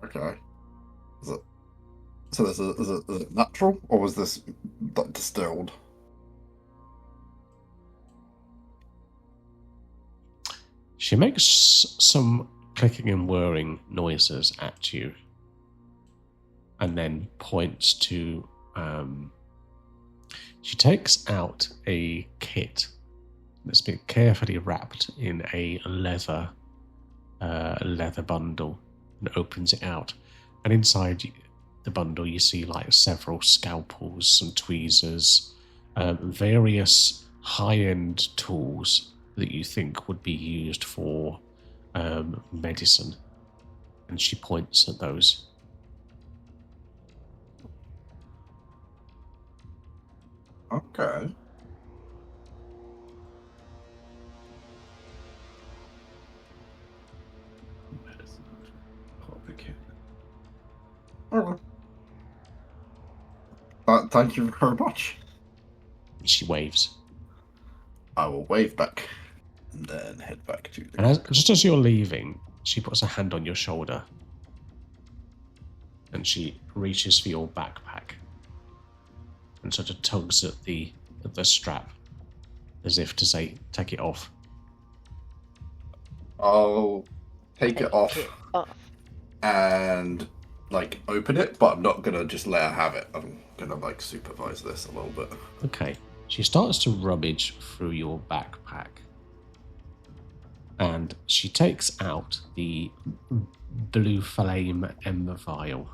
Okay. Is it natural, or was this like distilled? She makes some clicking and whirring noises at you and then points to... she takes out a kit that's been carefully wrapped in a leather bundle and opens it out. And inside the bundle you see like several scalpels, some tweezers, various high-end tools that you think would be used for medicine. And she points at those. Okay. Okay. Thank you very much. She waves. I will wave back and then head back to the... And just as you're leaving, she puts a hand on your shoulder and she reaches for your backpack and sort of tugs at the strap as if to say, take it off. I'll take it off and like open it, but I'm not gonna just let her have it. I'm gonna like supervise this a little bit. Okay. She starts to rummage through your backpack and she takes out the blue flame ember vial.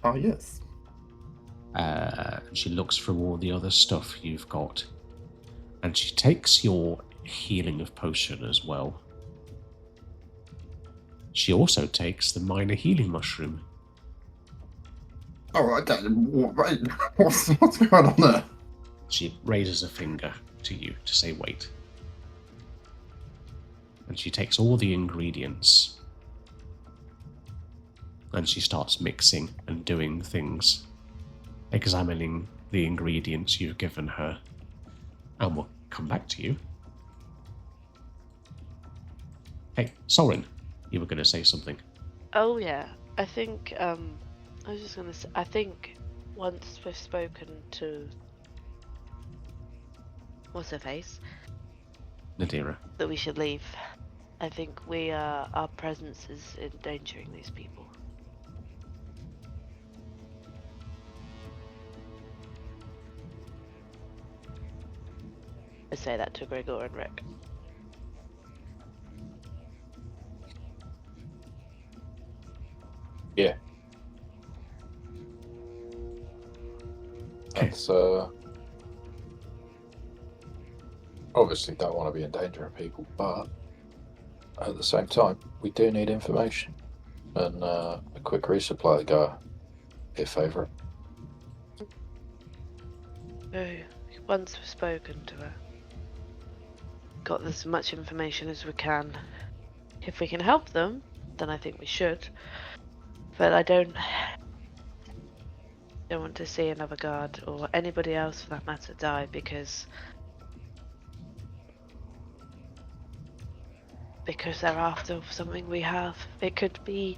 Oh, yes. She looks through all the other stuff you've got and she takes your healing of potion as well. She also takes the minor healing mushroom. Oh, what's going on there? She raises a finger to you to say wait. And she takes all the ingredients and she starts mixing and doing things, examining the ingredients you've given her. And we'll come back to you. Hey, Soren, you were going to say something. Oh yeah, I think I was just going to say, I think once we've spoken to what's her face, Nadira. that we should leave. I think our presence is endangering these people. I say that to Gregor and Rick. Yeah. That's obviously don't want to be endangering people, but at the same time, we do need information, and a quick resupply go be a favourite. Once we've spoken to her, got as much information as we can. If we can help them, then I think we should. But I don't want to see another guard or anybody else for that matter die because because they're after something we have. It could be,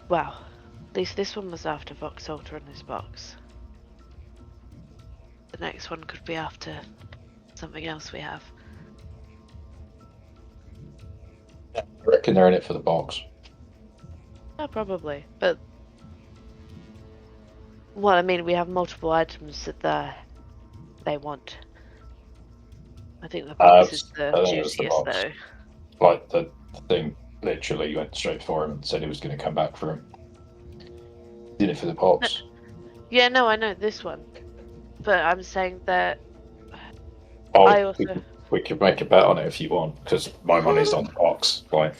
well, at least this one was after Vox Alter in this box. The next one could be after something else we have. I reckon they're in it for the box. Yeah, probably. But, well, I mean, we have multiple items that they want. I think the box is the I think it was the juiciest, box. though. Like, the thing literally went straight for him and said he was going to come back for him. Did it for the box. Yeah, no, I know this one. But I'm saying that Oh, I also... we could make a bet on it if you want, because my money's on the box. Like, no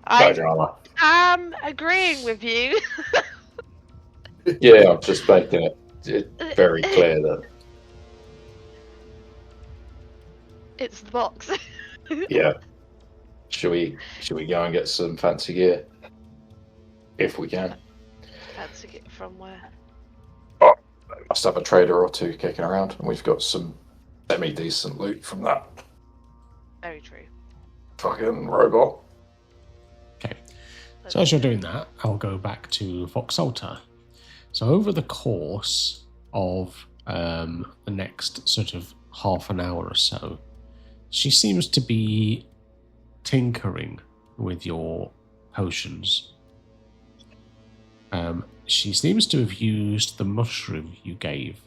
I drama. am agreeing with you. Yeah, I'm just making it very clear that, It's the box. yeah. Should we go and get some fancy gear? If we can. That's to get from where? Must have a trader or two kicking around, and we've got some semi-decent loot from that Very true. fucking robot. Okay. So as you're doing that, I'll go back to Vox Alter. So over the course of the next sort of half an hour or so, she seems to be tinkering with your potions. She seems to have used the mushroom you gave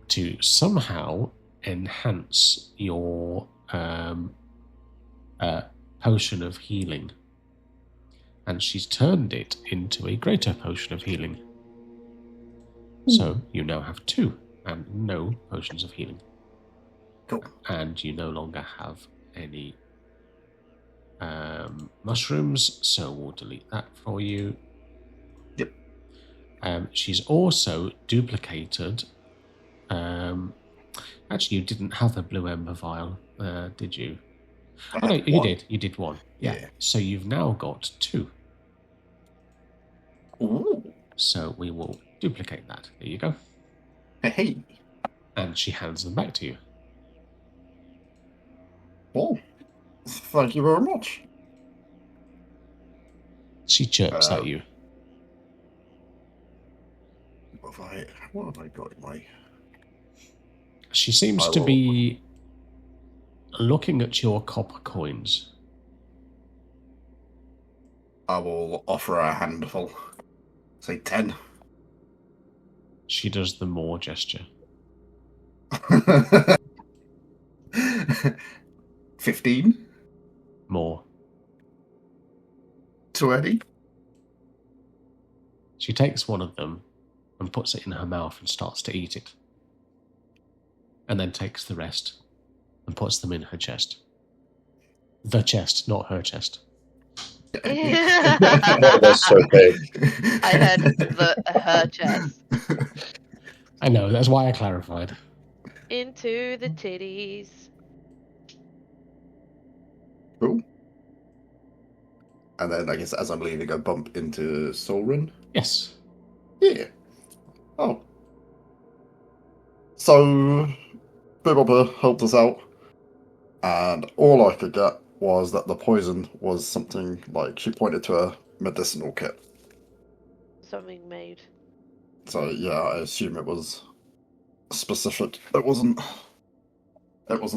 to somehow enhance your potion of healing. And she's turned it into a greater potion of healing. So you now have 2 and no potions of healing. Cool. And you no longer have any mushrooms, so we'll delete that for you. Yep. She's also duplicated. Actually, you didn't have a blue ember vial, did you? Oh, no, you did. You did 1. Yeah. So you've now got 2. Ooh. So we will duplicate that. There you go. Hey. And she hands them back to you. Well, thank you very much. She chirps at you. What have I got in my... She seems to be looking at your copper coins. I will offer a handful. Say 10. She does the more gesture. 15. More. 20. She takes one of them and puts it in her mouth and starts to eat it. And then takes the rest and puts them in her chest. The chest, not her chest. That's so big. I heard her chest. I know, that's why I clarified. Into the titties. Cool. And then I guess as I'm leaving, I bump into Solrin. Yes. Yeah. Oh. So, Bibba helped us out, and all I could get was that the poison was something like she pointed to a medicinal kit. Something made. So yeah, I assume it was specific. It wasn't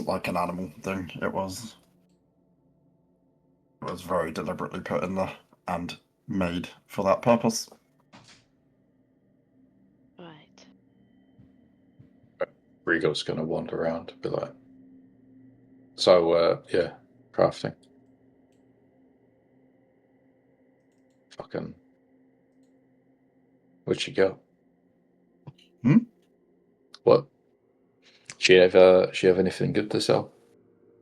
like an animal thing. It was very deliberately put in there and made for that purpose. Right. Rigo's going to wander around and be like, so, yeah, crafting. Fucking. Where'd she go? What? She have anything good to sell?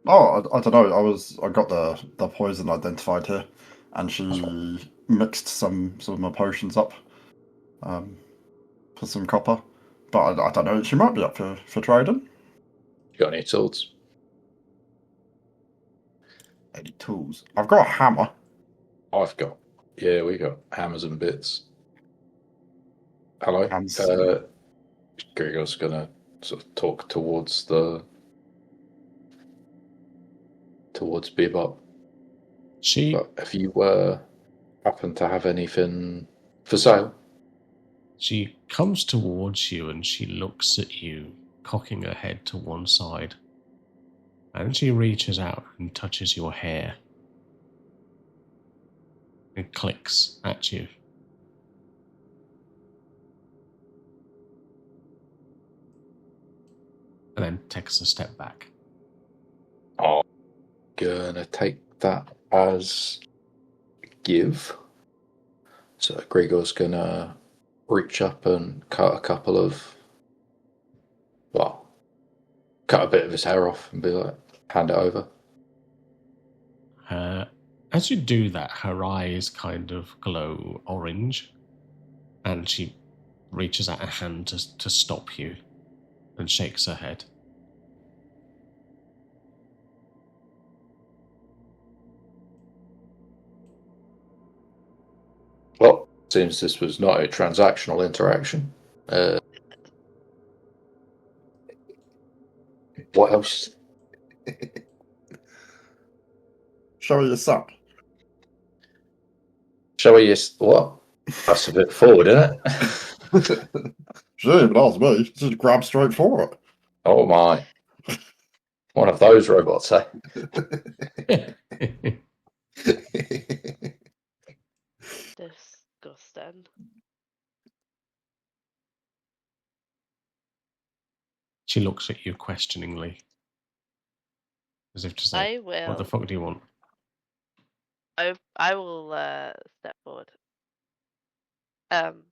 Oh, I don't know. I got the poison identified here, and she mixed some of my potions up, for some copper. But I don't know. She might be up for trading. You got any tools? Any tools? I've got a hammer. We got hammers and bits. Hello. Hands. Gregor's gonna sort of talk towards Bebop. She But if you happen to have anything for sale, She comes towards you and she looks at you, cocking her head to one side. And she reaches out and touches your hair. And clicks at you. And then takes a step back. I'm gonna take that as give. So Gregor's gonna reach up and cut a bit of his hair off and be like, hand it over. As you do that, her eyes kind of glow orange. And she reaches out a hand to stop you and shakes her head. Well, seems this was not a transactional interaction. What else? Show you suck. Shall we just what? That's a bit forward, isn't it? Gee, but ask me. Just grab straight for it. Oh my. One of those robots, eh? Disgusting. She looks at you questioningly. As if to say, I will. what the fuck do you want? I will step forward. And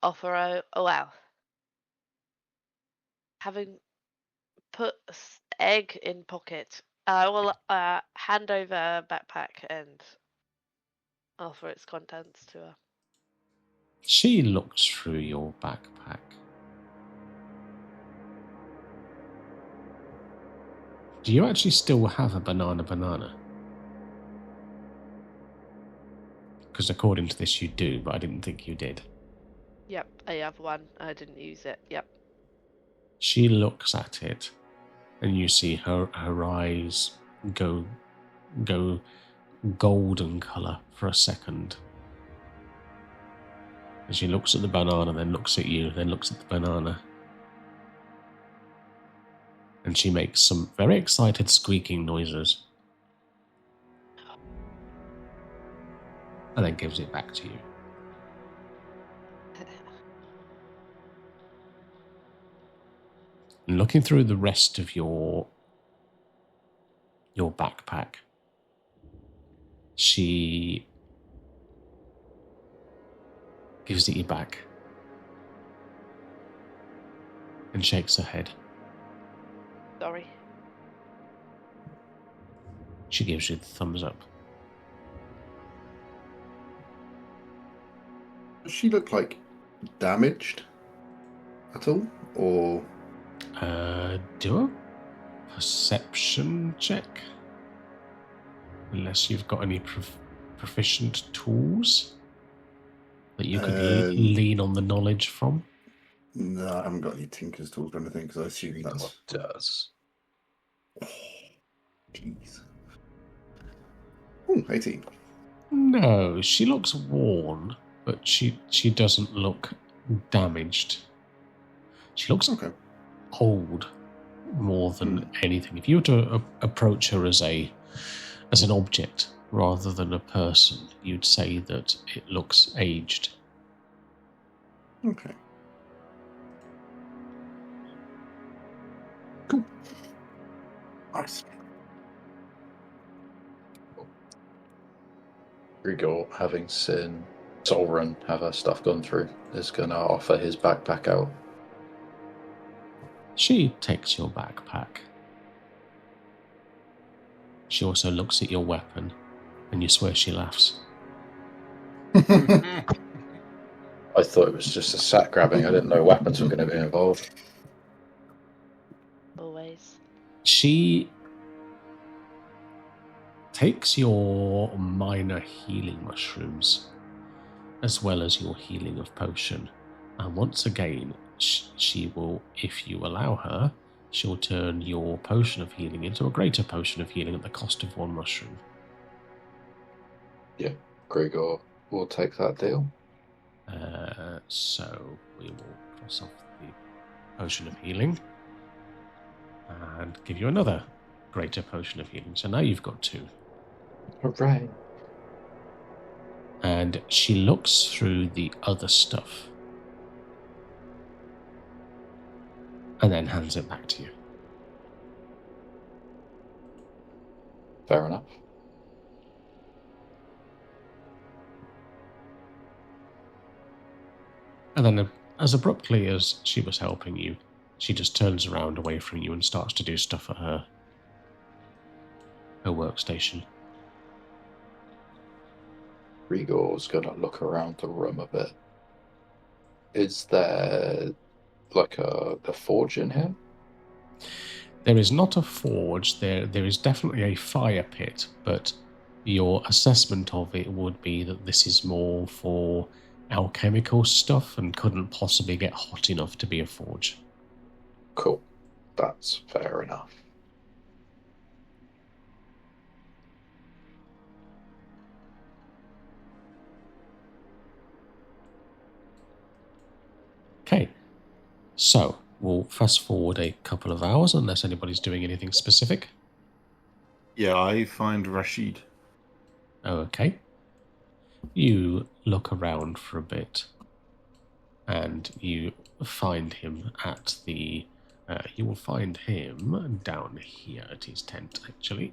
offer a wow. Having put egg in pocket, I will hand over a backpack and offer its contents to her. She looks through your backpack. Do you actually still have a banana? Because according to this you do, but I didn't think you did. Yep, I have one. I didn't use it. Yep. She looks at it, and you see her eyes go golden colour for a second. And she looks at the banana, then looks at you, then looks at the banana. And she makes some very excited squeaking noises. And then gives it back to you. And looking through the rest of your backpack, she gives it you back and shakes her head. Sorry. She gives you the thumbs up. Does she look like damaged at all? Or Do a perception check. Unless you've got any proficient tools that you could lean on the knowledge from. No, I haven't got any Tinker's tools or anything, because I assume that's... What does? Jeez. Ooh, 18. No, she looks worn, but she doesn't look damaged. She looks old more than anything. If you were to approach her as an object rather than a person, you'd say that it looks aged. Okay. Cool. Nice. Grigor, having seen Solren have her stuff gone through, is going to offer his backpack out. She takes your backpack. She also looks at your weapon, and you swear she laughs. I thought it was just a sack grabbing. I didn't know weapons were going to be involved. Always. She takes your minor healing mushrooms, as well as your healing of potion, and once again, she will, if you allow her, she'll turn your potion of healing into a greater potion of healing at the cost of 1 mushroom. Yeah, Gregor will take that deal. So we will cross off the potion of healing and give you another greater potion of healing. So now you've got 2. Hooray. And she looks through the other stuff and then hands it back to you. Fair enough. And then, as abruptly as she was helping you, she just turns around away from you and starts to do stuff at her workstation. Gregor's gonna look around the room a bit. Is there like a forge in here? There is not a forge. There is definitely a fire pit, but your assessment of it would be that this is more for alchemical stuff and couldn't possibly get hot enough to be a forge. Cool. That's fair enough. Okay, so we'll fast forward a couple of hours unless anybody's doing anything specific. Yeah, I find Rashid. Okay. You look around for a bit and you find him at the... you will find him down here at his tent, actually.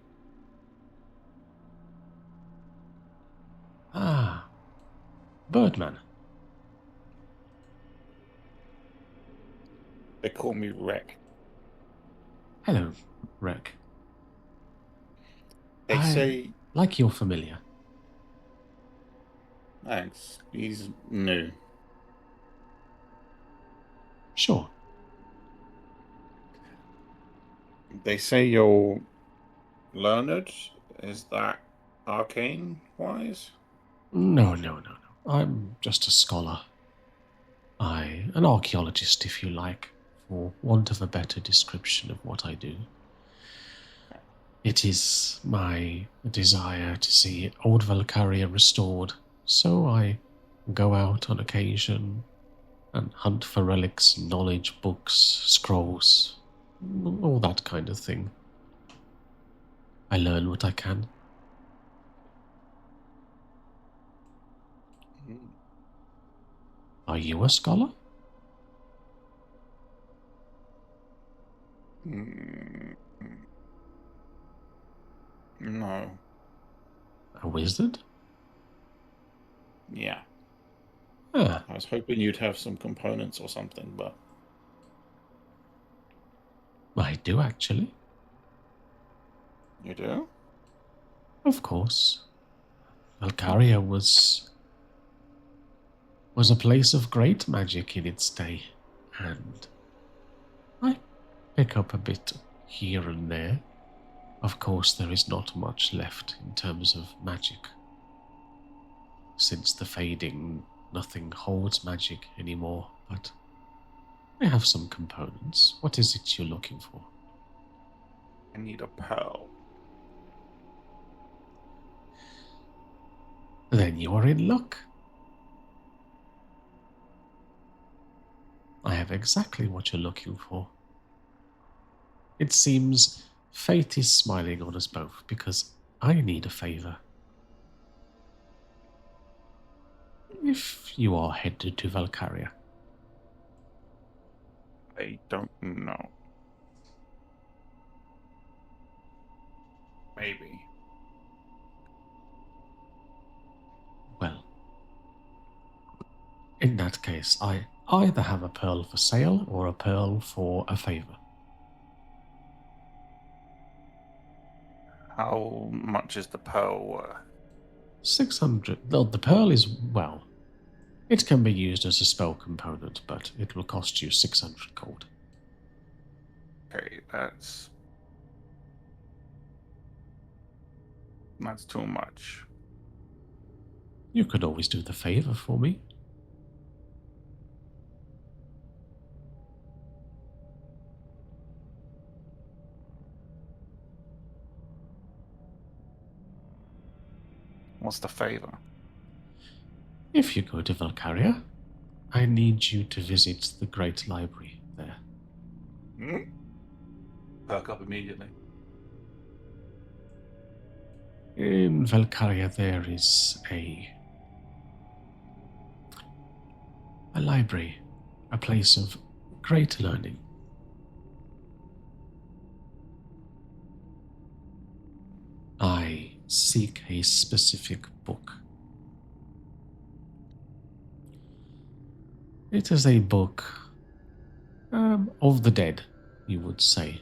Ah, Birdman. They call me Rek. Hello, Rek. They say... Like you're familiar. Thanks. He's new. Sure. They say you're learned. Is that arcane-wise? No. I'm just a scholar. An archaeologist, if you like, for want of a better description of what I do. It is my desire to see old Velkaria restored, so I go out on occasion and hunt for relics, knowledge, books, scrolls, all that kind of thing. I learn what I can. Are you a scholar? No. A wizard? Yeah. Ah, I was hoping you'd have some components or something, but... I do actually. You do? Of course. Velkaria was a place of great magic in its day, and I pick up a bit here and there. Of course, there is not much left in terms of magic. Since the fading, nothing holds magic anymore, but I have some components. What is it you're looking for? I need a pearl. Then you are in luck. I have exactly what you're looking for. It seems fate is smiling on us both because I need a favor. If you are headed to Velkaria. I don't know. Maybe. Well, in that case, I either have a pearl for sale or a pearl for a favor. How much is the pearl worth? 600. Though the pearl is, well, it can be used as a spell component, but it will cost you 600 gold. Okay, that's too much. You could always do the favor for me. What's the favor? If you go to Velkaria, I need you to visit the Great Library there. Perk up immediately. In Velkaria, there is a library, a place of great learning. I seek a specific book. It is a book of the dead, you would say.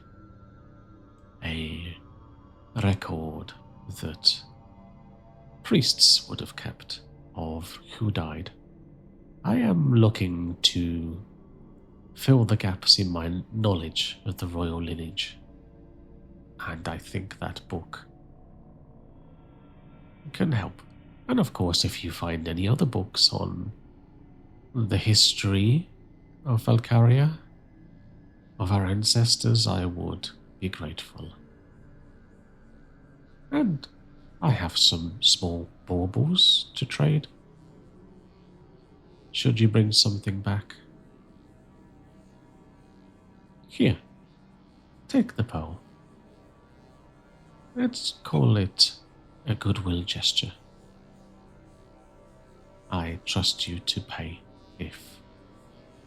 A record that priests would have kept of who died. I am looking to fill the gaps in my knowledge of the royal lineage, and I think that book can help. And of course, if you find any other books on the history of Velkaria, of our ancestors, I would be grateful. And I have some small baubles to trade. Should you bring something back? Here, take the pearl. Let's call it a goodwill gesture. I trust you to pay if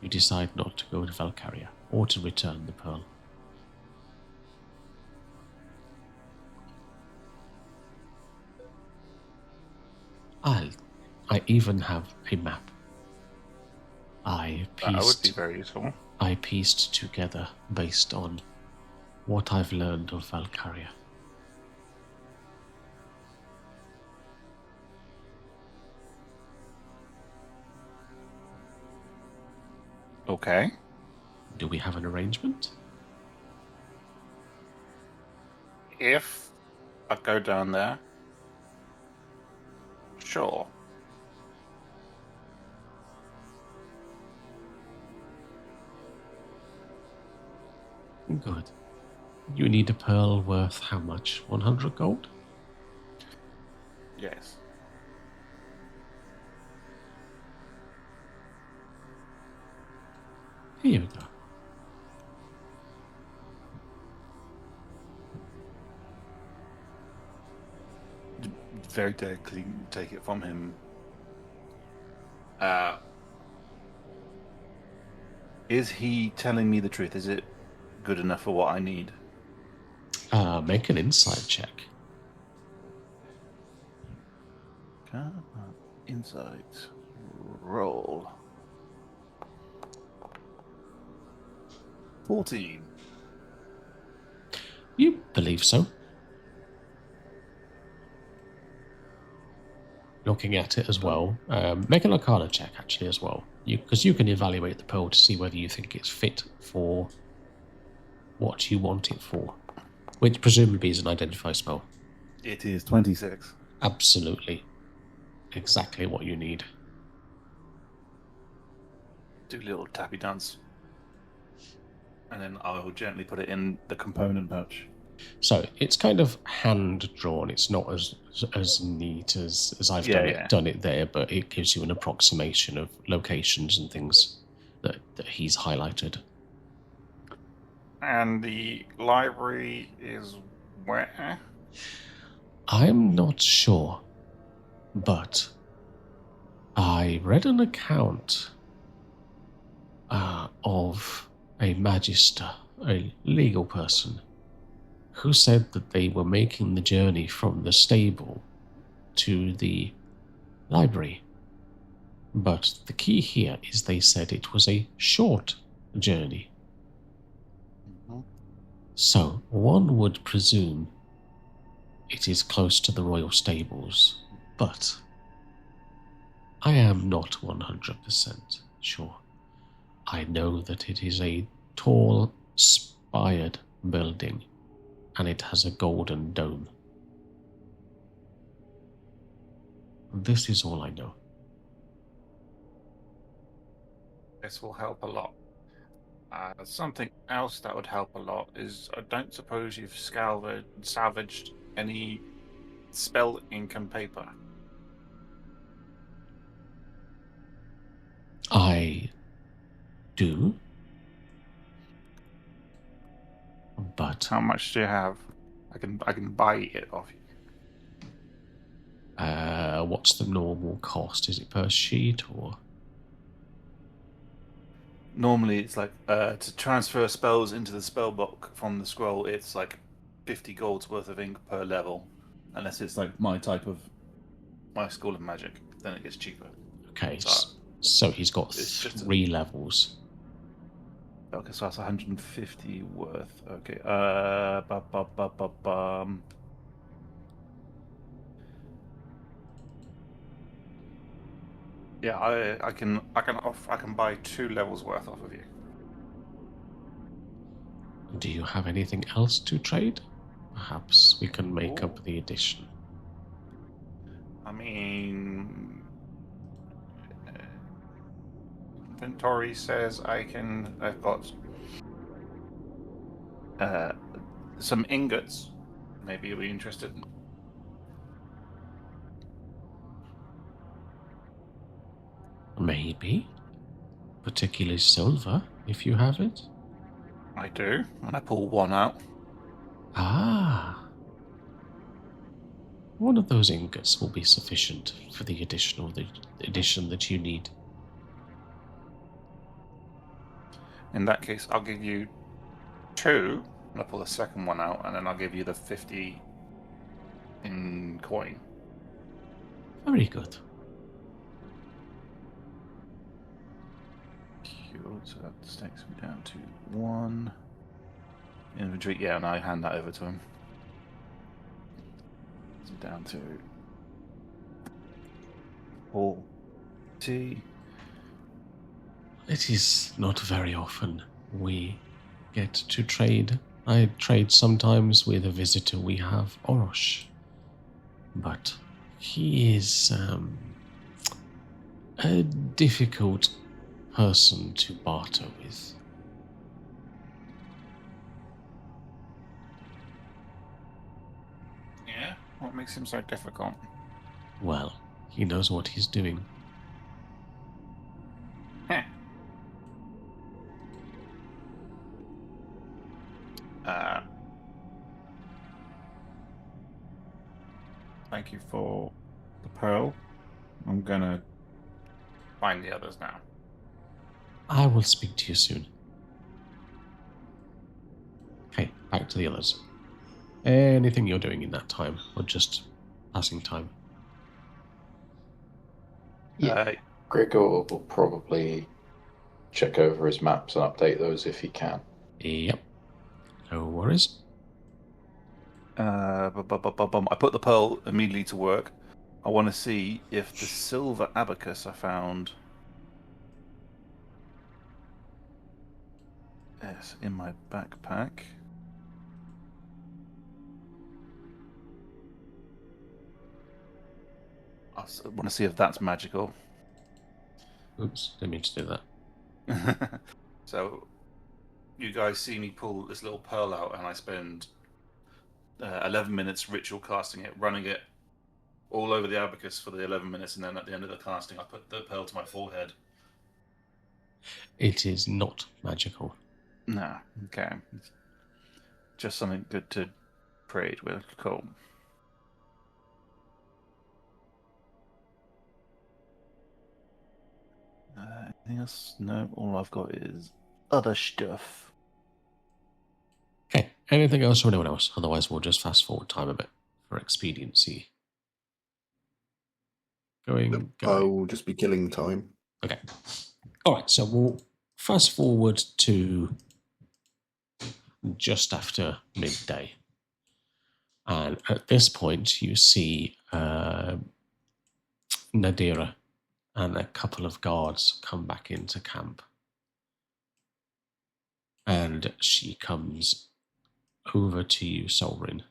you decide not to go to Velkaria or to return the pearl. I even have a map. That would be very useful. I pieced together based on what I've learned of Velkaria. Okay. Do we have an arrangement? If I go down there, sure. Good. You need a pearl worth how much? 100 gold? Yes. Here we go. Very delicately take it from him. Is he telling me the truth? Is it good enough for what I need? Make an insight check. Insight. Roll. 14. You believe so? Looking at it as well. Make an Arcana check, actually, as well. Because you can evaluate the pearl to see whether you think it's fit for what you want it for. Which presumably is an identify spell. It is 26. Absolutely. Exactly what you need. Do a little tappy dance. And then I'll gently put it in the component pouch. So it's kind of hand drawn. It's not as neat as I've done it there, but it gives you an approximation of locations and things that he's highlighted. And the library is where? I'm not sure, but I read an account of a magister, a legal person, who said that they were making the journey from the stable to the library. But the key here is they said it was a short journey. Mm-hmm. So one would presume it is close to the royal stables, but I am not 100% sure. I know that it is a tall, spired building, and it has a golden dome. This is all I know. This will help a lot. Something else that would help a lot is I don't suppose you've salvaged any spell ink and paper. do. But How much do you have? I can buy it off you. what's the normal cost? Is it per sheet or? Normally, it's like to transfer spells into the spell book from the scroll. It's like 50 gold's worth of ink per level, unless it's like my school of magic. Then it gets cheaper. Okay, so he's got It's just 3 levels. Okay, so that's 150 worth. Okay. Yeah, I can buy 2 levels worth off of you. Do you have anything else to trade? Perhaps we can make up the addition. I mean, inventory says I've got some ingots. Maybe you'll be interested. Maybe. Particularly silver, if you have it. I do, and I pull one out. Ah. One of those ingots will be sufficient for the addition that you need. In that case, I'll give you 2, and I'll pull the second one out, and then I'll give you the 50 in coin. Very good. Cool, so that takes me down to 1 inventory. Yeah, and I hand that over to him. So down to 40. It is not very often we get to trade. I trade sometimes with a visitor we have, Orosh. But he is a difficult person to barter with. Yeah? What makes him so difficult? Well, he knows what he's doing. Heh. Thank you for the pearl. I'm gonna find the others now. I will speak to you soon. Okay, back to the others. Anything you're doing in that time, or just passing time? Yeah. Gregor will probably check over his maps and update those if he can. Yep. No worries. I put the pearl immediately to work. I want to see if the silver abacus I found is in my backpack. I want to see if that's magical. Oops, didn't mean to do that. So, you guys see me pull this little pearl out, and I spend 11 minutes ritual casting it, running it all over the abacus for the 11 minutes, and then at the end of the casting, I put the pearl to my forehead. It is not magical. No, okay. Just something good to trade with. Cool. Anything else? No, all I've got is other stuff. Okay, anything else or anyone else? Otherwise, we'll just fast forward time a bit for expediency. Going. I will just be killing time. Okay. All right, so we'll fast forward to just after midday. And at this point, you see Nadira and a couple of guards come back into camp. And she comes over to you, Solrin.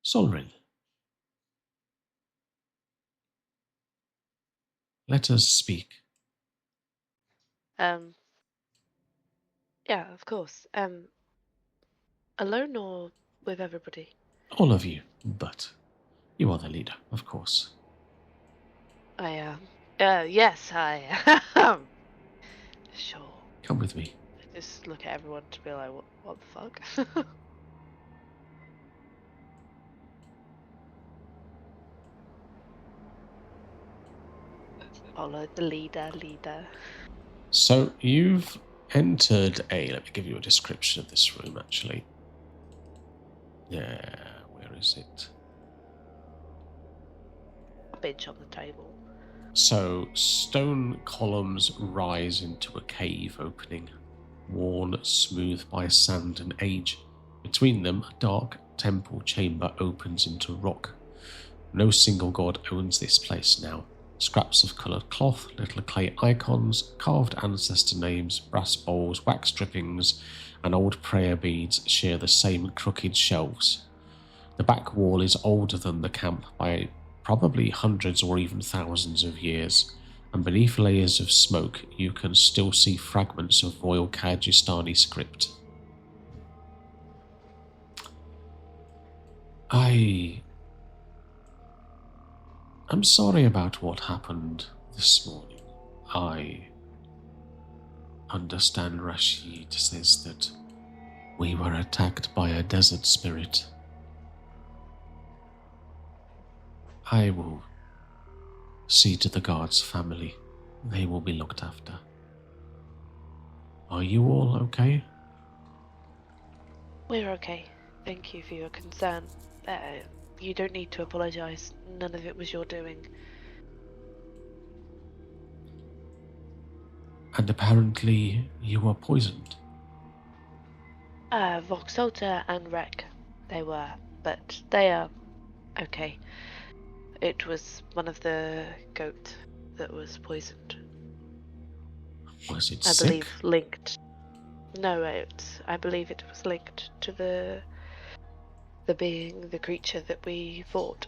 Solrin, let us speak. Yeah, of course. Alone or with everybody? All of you, but you are the leader, of course. I am. Yes, I am. Sure. Come with me. I just look at everyone to be like, what the fuck? Follow the leader. So you've entered a... Let me give you a description of this room, actually. Yeah, where is it? A bench on the table. So, stone columns rise into a cave opening, worn smooth by sand and age. Between them, a dark temple chamber opens into rock. No single god owns this place now. Scraps of coloured cloth, little clay icons, carved ancestor names, brass bowls, wax drippings, and old prayer beads share the same crooked shelves. The back wall is older than the camp by probably hundreds or even thousands of years, and beneath layers of smoke you can still see fragments of royal Kyrgyzstani script. I'm sorry about what happened this morning. I understand Rashid says that we were attacked by a desert spirit. I will see to the guard's family. They will be looked after. Are you all okay? We're okay. Thank you for your concern. You don't need to apologise. None of it was your doing. And apparently you were poisoned. Voxalta and Rek, they were, but they are okay. It was one of the goat that was poisoned. Was it I sick? believe linked. No, I believe it was linked to the creature that we fought.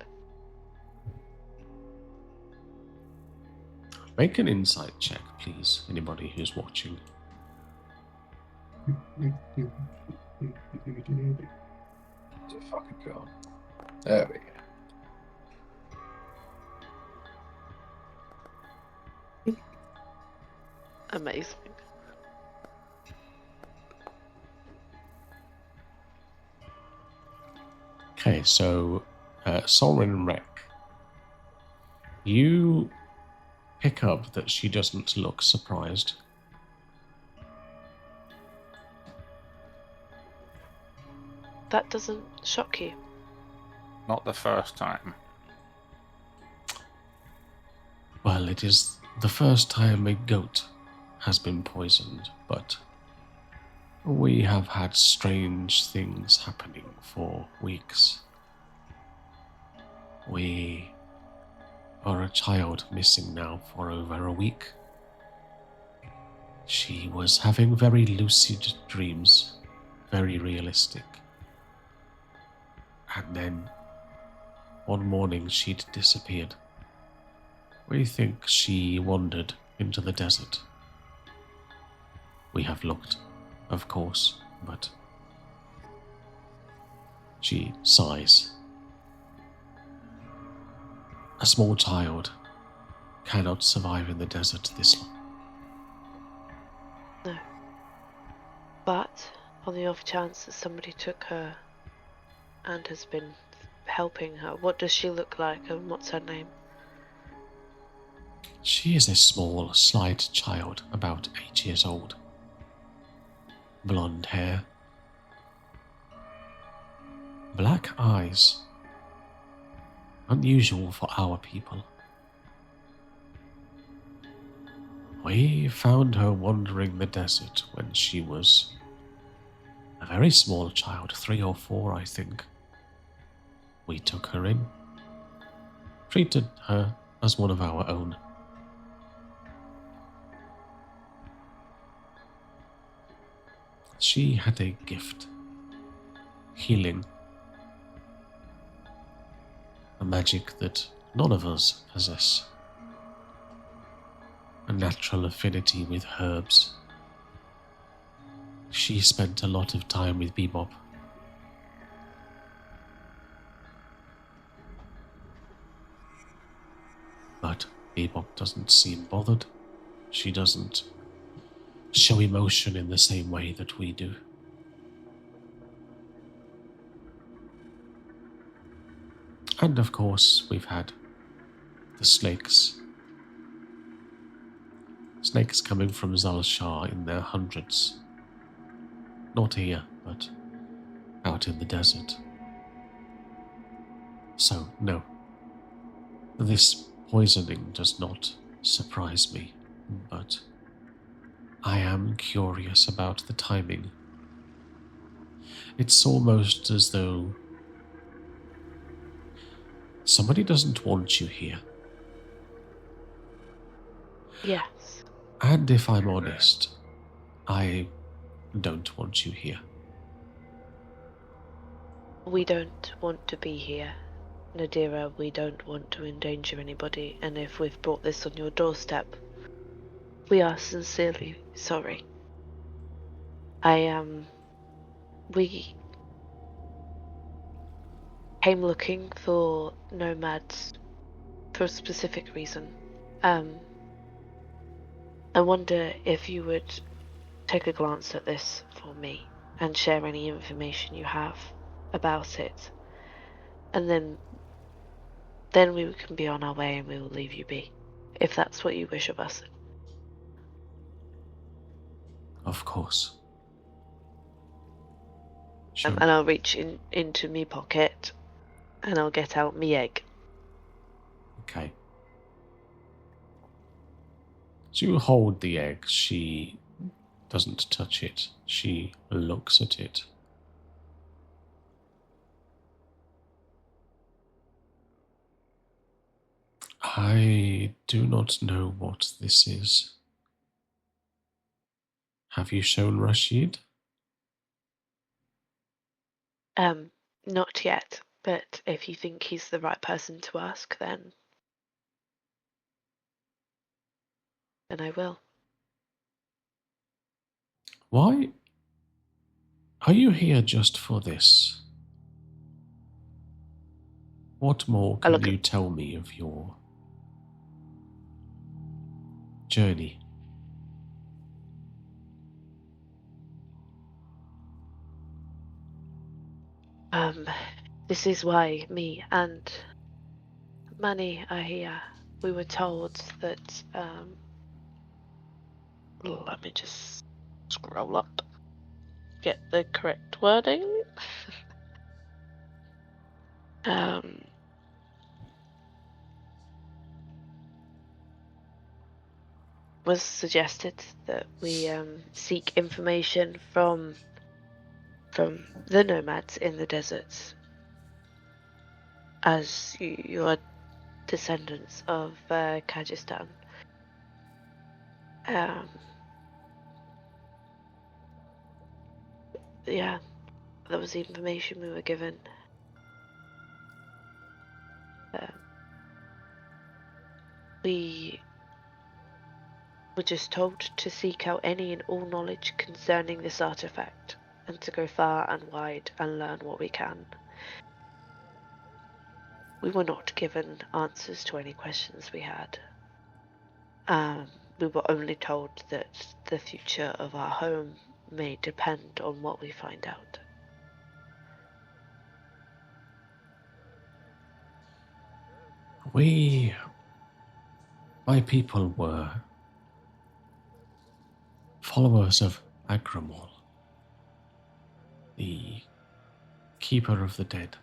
Make an insight check, please, anybody who's watching. It's a fucking god. There we go. Amazing. Okay, so Soren and Rek, you pick up that she doesn't look surprised. That doesn't shock you. Not the first time. Well, it is the first time a goat has been poisoned, but we have had strange things happening for weeks. We are a child missing now for over a week. She was having very lucid dreams, very realistic. And then one morning she'd disappeared. We think she wandered into the desert. We have looked, of course, but she sighs. A small child cannot survive in the desert this long. No. But on the off chance that somebody took her and has been helping her, what does she look like and what's her name? She is a small, slight child, about 8 years old. Blonde hair, black eyes, unusual for our people. We found her wandering the desert when she was a very small child, 3 or 4, I think. We took her in, treated her as one of our own. She had a gift, healing, a magic that none of us possess, a natural affinity with herbs. She spent a lot of time with Bebop. But Bebop doesn't seem bothered. She doesn't show emotion in the same way that we do. And of course, we've had the snakes. Snakes coming from Zalshar in their hundreds. Not here, but out in the desert. So, no. This poisoning does not surprise me, but I am curious about the timing. It's almost as though somebody doesn't want you here. Yes. And if I'm honest, I don't want you here. We don't want to be here. Nadira, we don't want to endanger anybody, and if we've brought this on your doorstep, we are sincerely sorry. We came looking for nomads for a specific reason. I wonder if you would take a glance at this for me and share any information you have about it, and then we can be on our way and we will leave you be, if that's what you wish of us. Of course. Sure. And I'll reach into me pocket and I'll get out me egg. Okay. As you hold the egg, she doesn't touch it. She looks at it. I do not know what this is. Have you shown Rashid? Not yet, but if you think he's the right person to ask, then I will. Why are you here just for this? What more can you tell me of your journey? This is why me and Manny are here. We were told that, let me just scroll up, get the correct wording. Was suggested that we seek information from the nomads in the deserts, as you are descendants of Kyrgyzstan. Yeah, that was the information we were given. We were just told to seek out any and all knowledge concerning this artifact, and to go far and wide and learn what we can. We were not given answers to any questions we had. We were only told that the future of our home may depend on what we find out. My people were followers of Agramol, the keeper of the dead.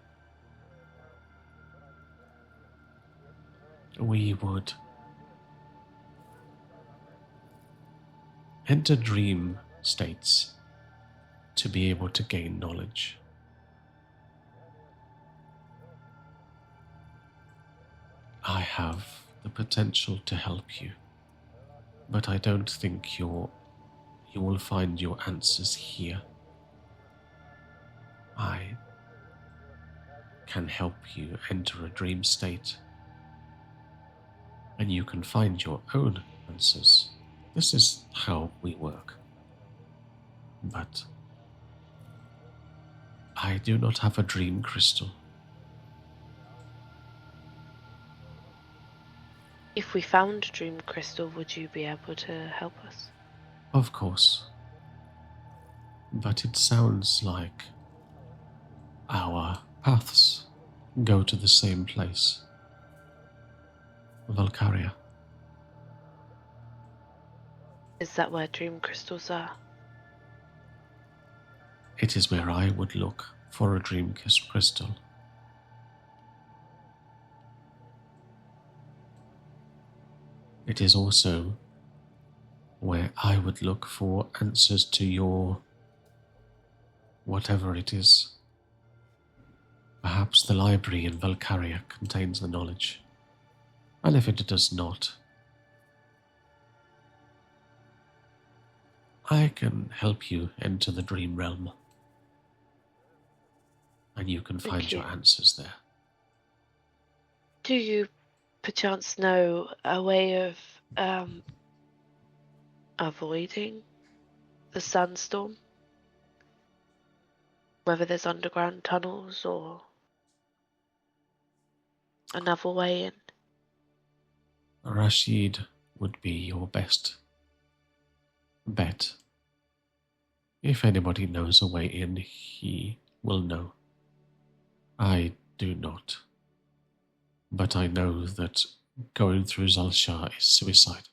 We would enter dream states to be able to gain knowledge. I have the potential to help you, but I don't think you will find your answers here. I can help you enter a dream state, and you can find your own answers. This is how we work. But I do not have a dream crystal. If we found a dream crystal, would you be able to help us? Of course. But it sounds like our paths go to the same place. Velkaria. Is that where dream crystals are? It is where I would look for a dream crystal. It is also where I would look for answers to your whatever it is. Perhaps the library in Velkaria contains the knowledge. And if it does not, I can help you enter the dream realm. And you can find your answers there. Do you perchance know a way of avoiding the sandstorm? Whether there's underground tunnels or another way in? Rashid would be your best bet. If anybody knows a way in, he will know. I do not. But I know that going through Zalshar is suicide.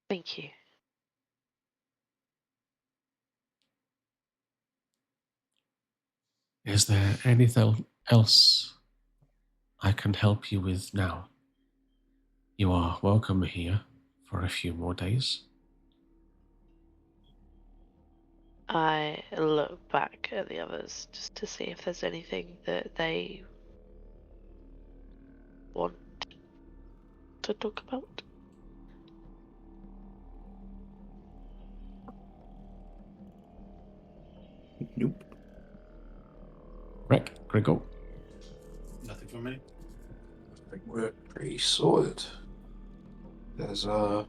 Thank you. Is there anything else I can help you with now? You are welcome here for a few more days. I look back at the others just to see if there's anything that they want to talk about. Nope. Rek, Grigor. Nothing for me. I think we're pretty sorted. There's well,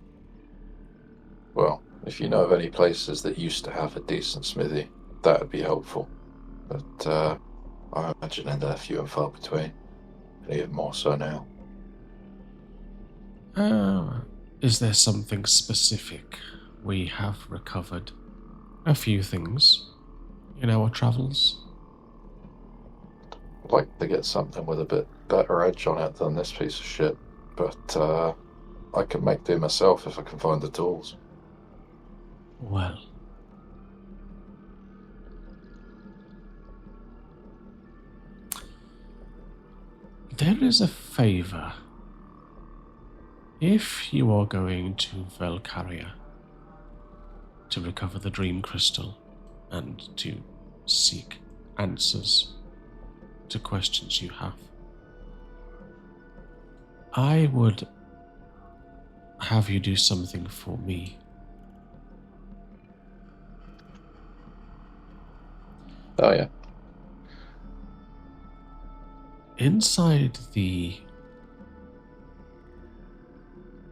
if you know of any places that used to have a decent smithy, that would be helpful. But I imagine they're few and far between, and even more so now. Is there something specific? We have recovered a few things in our travels. I'd like to get something with a bit better edge on it than this piece of shit, but I can make do myself if I can find the tools. Well, there is a favor. If you are going to Velkaria to recover the dream crystal and to seek answers to questions you have, I would have you do something for me. Oh yeah. Inside the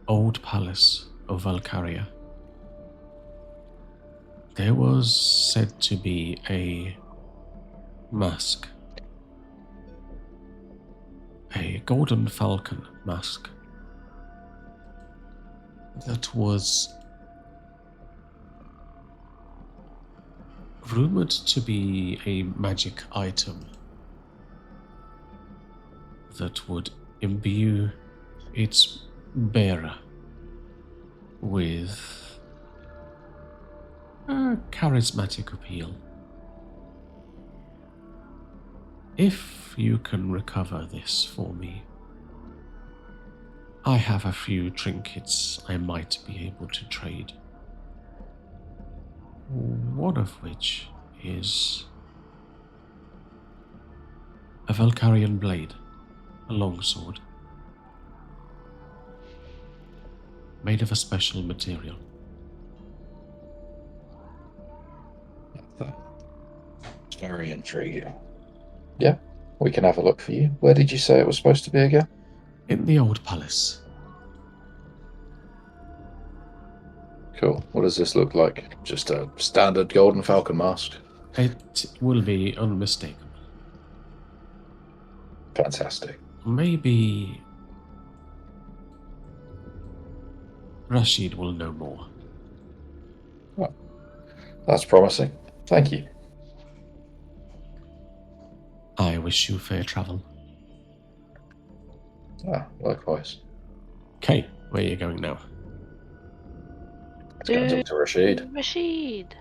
old palace of Velkaria, there was said to be a mask, a golden falcon mask, that was rumored to be a magic item that would imbue its bearer with a charismatic appeal. If you can recover this for me, I have a few trinkets I might be able to trade. One of which is a Velkarian blade, a longsword, made of a special material. It's very intriguing. Yeah, we can have a look for you. Where did you say it was supposed to be again? In the old palace. Cool. What does this look like? Just a standard golden falcon mask? It will be unmistakable. Fantastic. Maybe Rashid will know more. Well, that's promising. Thank you. I wish you fair travel. Likewise. Okay, where are you going now? Let's go and talk to Rashid. Rashid.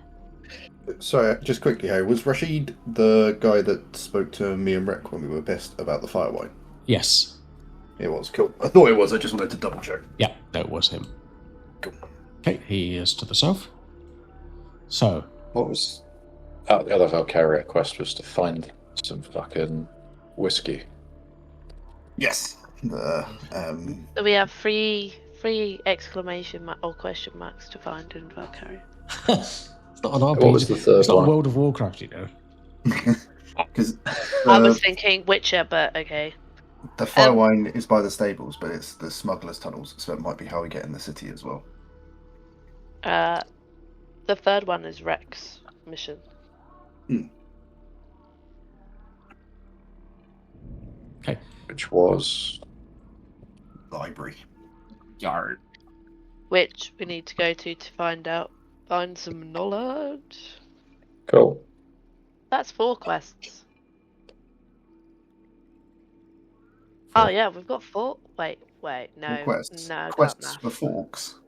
Sorry, just quickly, Harry, was Rashid the guy that spoke to me and Rek when we were pissed about the fire wine? Yes. It was, cool. I thought it was, I just wanted to double check. Yeah, that was him. Cool. Okay, he is to the south. So, What was... the other Velkaria quest was to find some fucking whiskey. Yes. So we have three exclamation mark or question marks to find in Velkaria. it's not an RPG. What was the third it's not one? World of Warcraft, you know. Because I was thinking Witcher, but okay. the fire wine is by the stables, but it's the smugglers' tunnels, so it might be how we get in the city as well. The third one is Rex mission. Okay. Which was... Library. Yard. Which we need to go to find some knowledge. Cool. That's 4 quests. Oh yeah, we've got 4. Wait, no, Quests. no, I can't Quests math. for forks.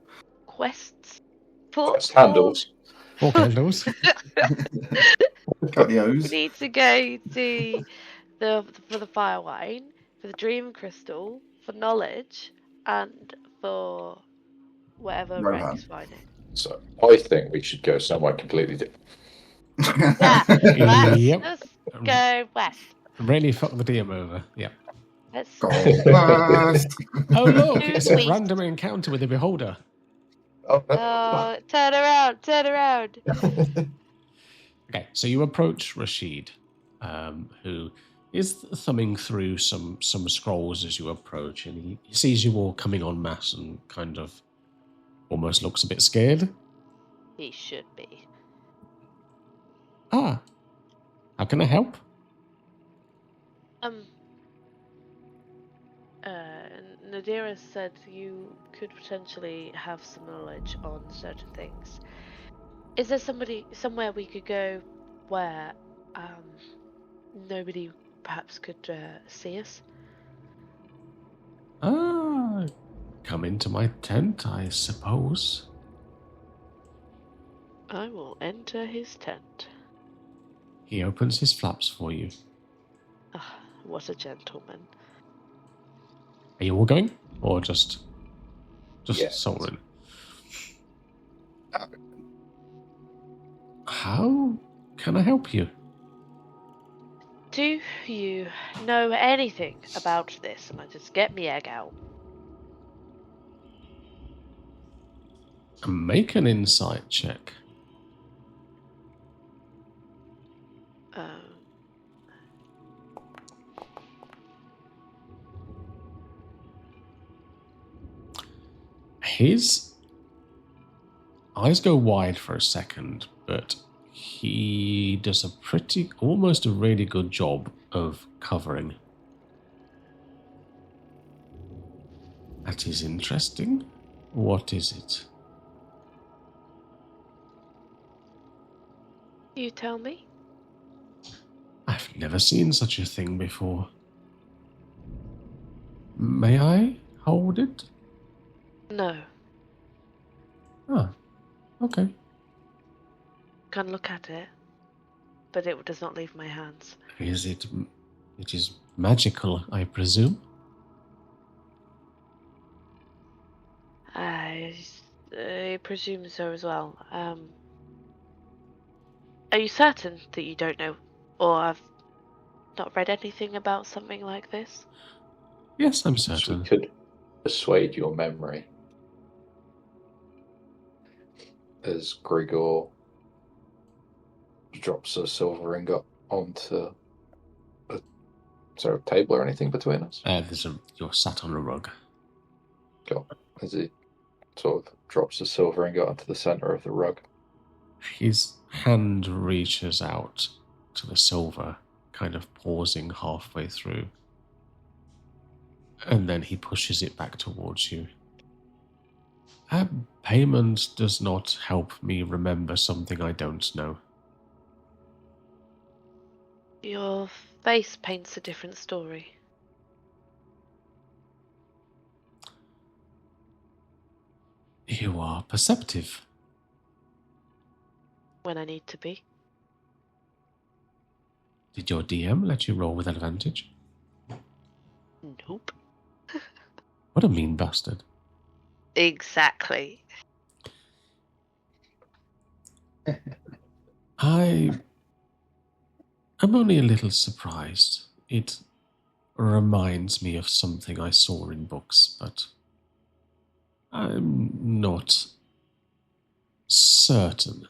Quests. 4 Quest handles. 4 candles. Cut the We O's. need to go to for the fire wine, for the dream crystal, for knowledge, and for whatever Rohan. Rex finding. So I think we should go somewhere completely different. Yeah, let's Yep. just go west. Really fuck the DM over. Yeah. Let's Go west. Oh look, Too it's a sweet. random encounter with a beholder. turn around. Okay, so you approach Rashid, who is thumbing through some scrolls as you approach, and he sees you all coming en masse and kind of almost looks a bit scared. He should be. How can I help? Nadira said you could potentially have some knowledge on certain things. Is there somewhere we could go where nobody perhaps could see us? Come into my tent, I suppose. I will enter his tent. He opens his flaps for you. Ah, what a gentleman. Are you all going? Or just Yes. Solrin? How can I help you? Do you know anything about this? And I just get me egg out. Make an insight check. His eyes go wide for a second, but he does almost a really good job of covering. That is interesting. What is it? You tell me? I've never seen such a thing before. May I hold it? No. Ah, okay. Can look at it, but it does not leave my hands. Is it? It is magical, I presume. I presume so as well. Are you certain that you don't know, or have not read anything about something like this? Yes, I'm So we certain. could persuade your memory. As Grigor drops a silver ingot onto is there a table or anything between us? You're sat on a rug. Cool. As he sort of drops a silver ingot onto the center of the rug. His hand reaches out to the silver, kind of pausing halfway through. And then he pushes it back towards you. Payment does not help me remember something I don't know. Your face paints a different story. You are perceptive. When I need to be. Did your DM let you roll with advantage? Nope. What a mean bastard. Exactly. I am only a little surprised. It reminds me of something I saw in books, but I'm not certain.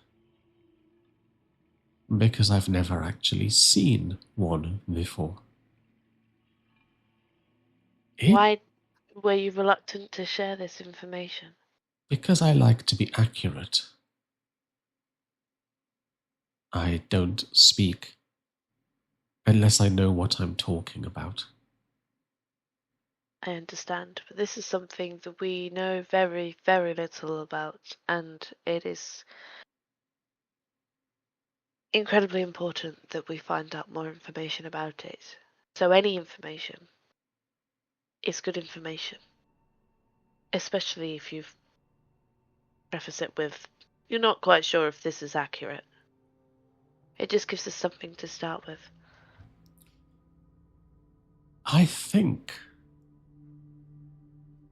Because I've never actually seen one before. Why were you reluctant to share this information? Because I like to be accurate. I don't speak unless I know what I'm talking about. I understand, but this is something that we know very, very little about, and it is incredibly important that we find out more information about it. So any information is good information, especially if you've preface it with, you're not quite sure if this is accurate. It just gives us something to start with. I think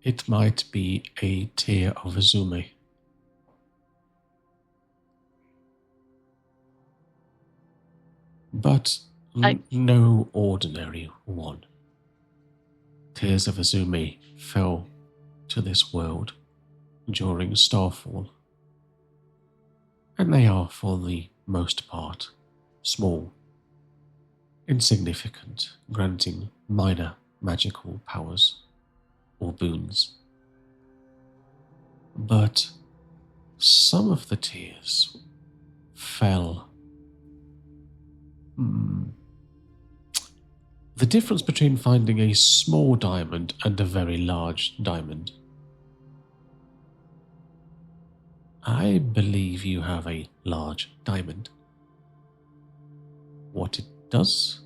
it might be a tear of Azumi. But no ordinary one. Tears of Azumi fell to this world during Starfall, and they are for the most part small, insignificant, granting minor magical powers or boons. But some of the tears fell. The difference between finding a small diamond and a very large diamond. I believe you have a large diamond. What it does,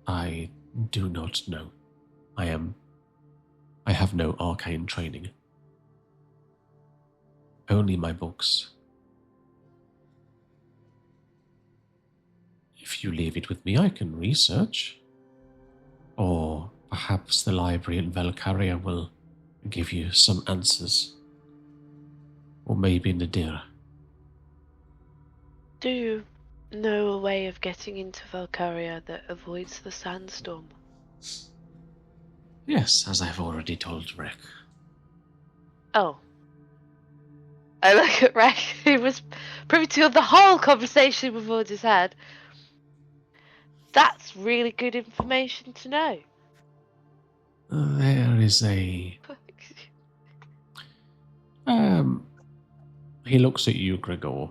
I do not know. I have no arcane training. Only my books. If you leave it with me, I can research. Or perhaps the library in Velkaria will give you some answers. Or maybe Nadira. Do you know a way of getting into Velkaria that avoids the sandstorm? Yes, as I've already told Rick. Oh. I look at Rick, who was privy to the whole conversation we've all just had. That's really good information to know. There is a... He looks at you, Gregor.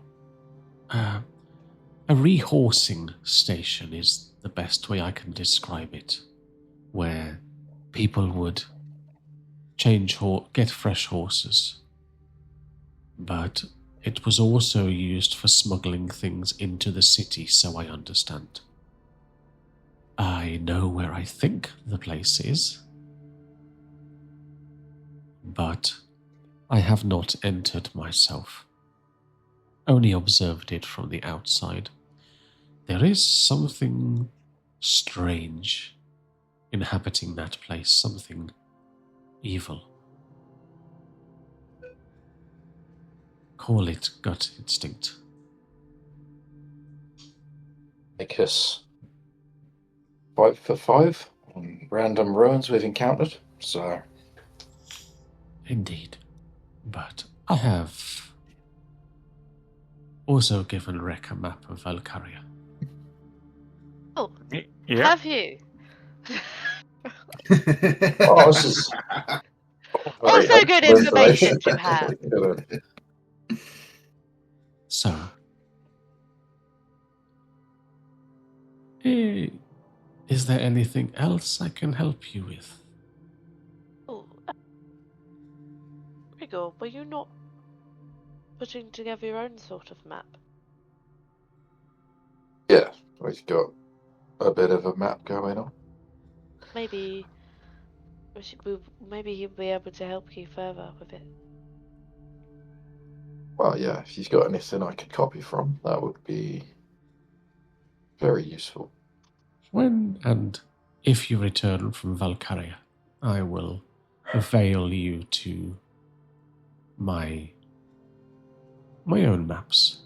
A rehorsing station is the best way I can describe it, where people would get fresh horses. But it was also used for smuggling things into the city, so I understand. I know where I think the place is, but I have not entered myself. Only observed it from the outside. There is something strange inhabiting that place, something evil. Call it gut instinct. Make us 5 for 5 on random ruins we've encountered, so... Indeed. But I have also given Rek a map of Velkaria. Oh, Yeah. have you? Oh, this is... Also good information to have. So, is there anything else I can help you with? Grigor, were you not putting together your own sort of map? Yeah, we've got a bit of a map going on. Maybe maybe he'll be able to help you further with it. Well, yeah, if you've got anything I could copy from, that would be very useful. When and if you return from Velkaria, I will avail you to my own maps.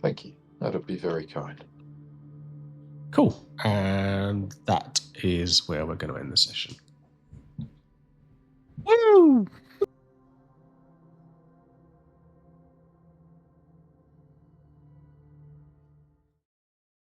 Thank you. That would be very kind. Cool. And that is where we're going to end the session. Woo!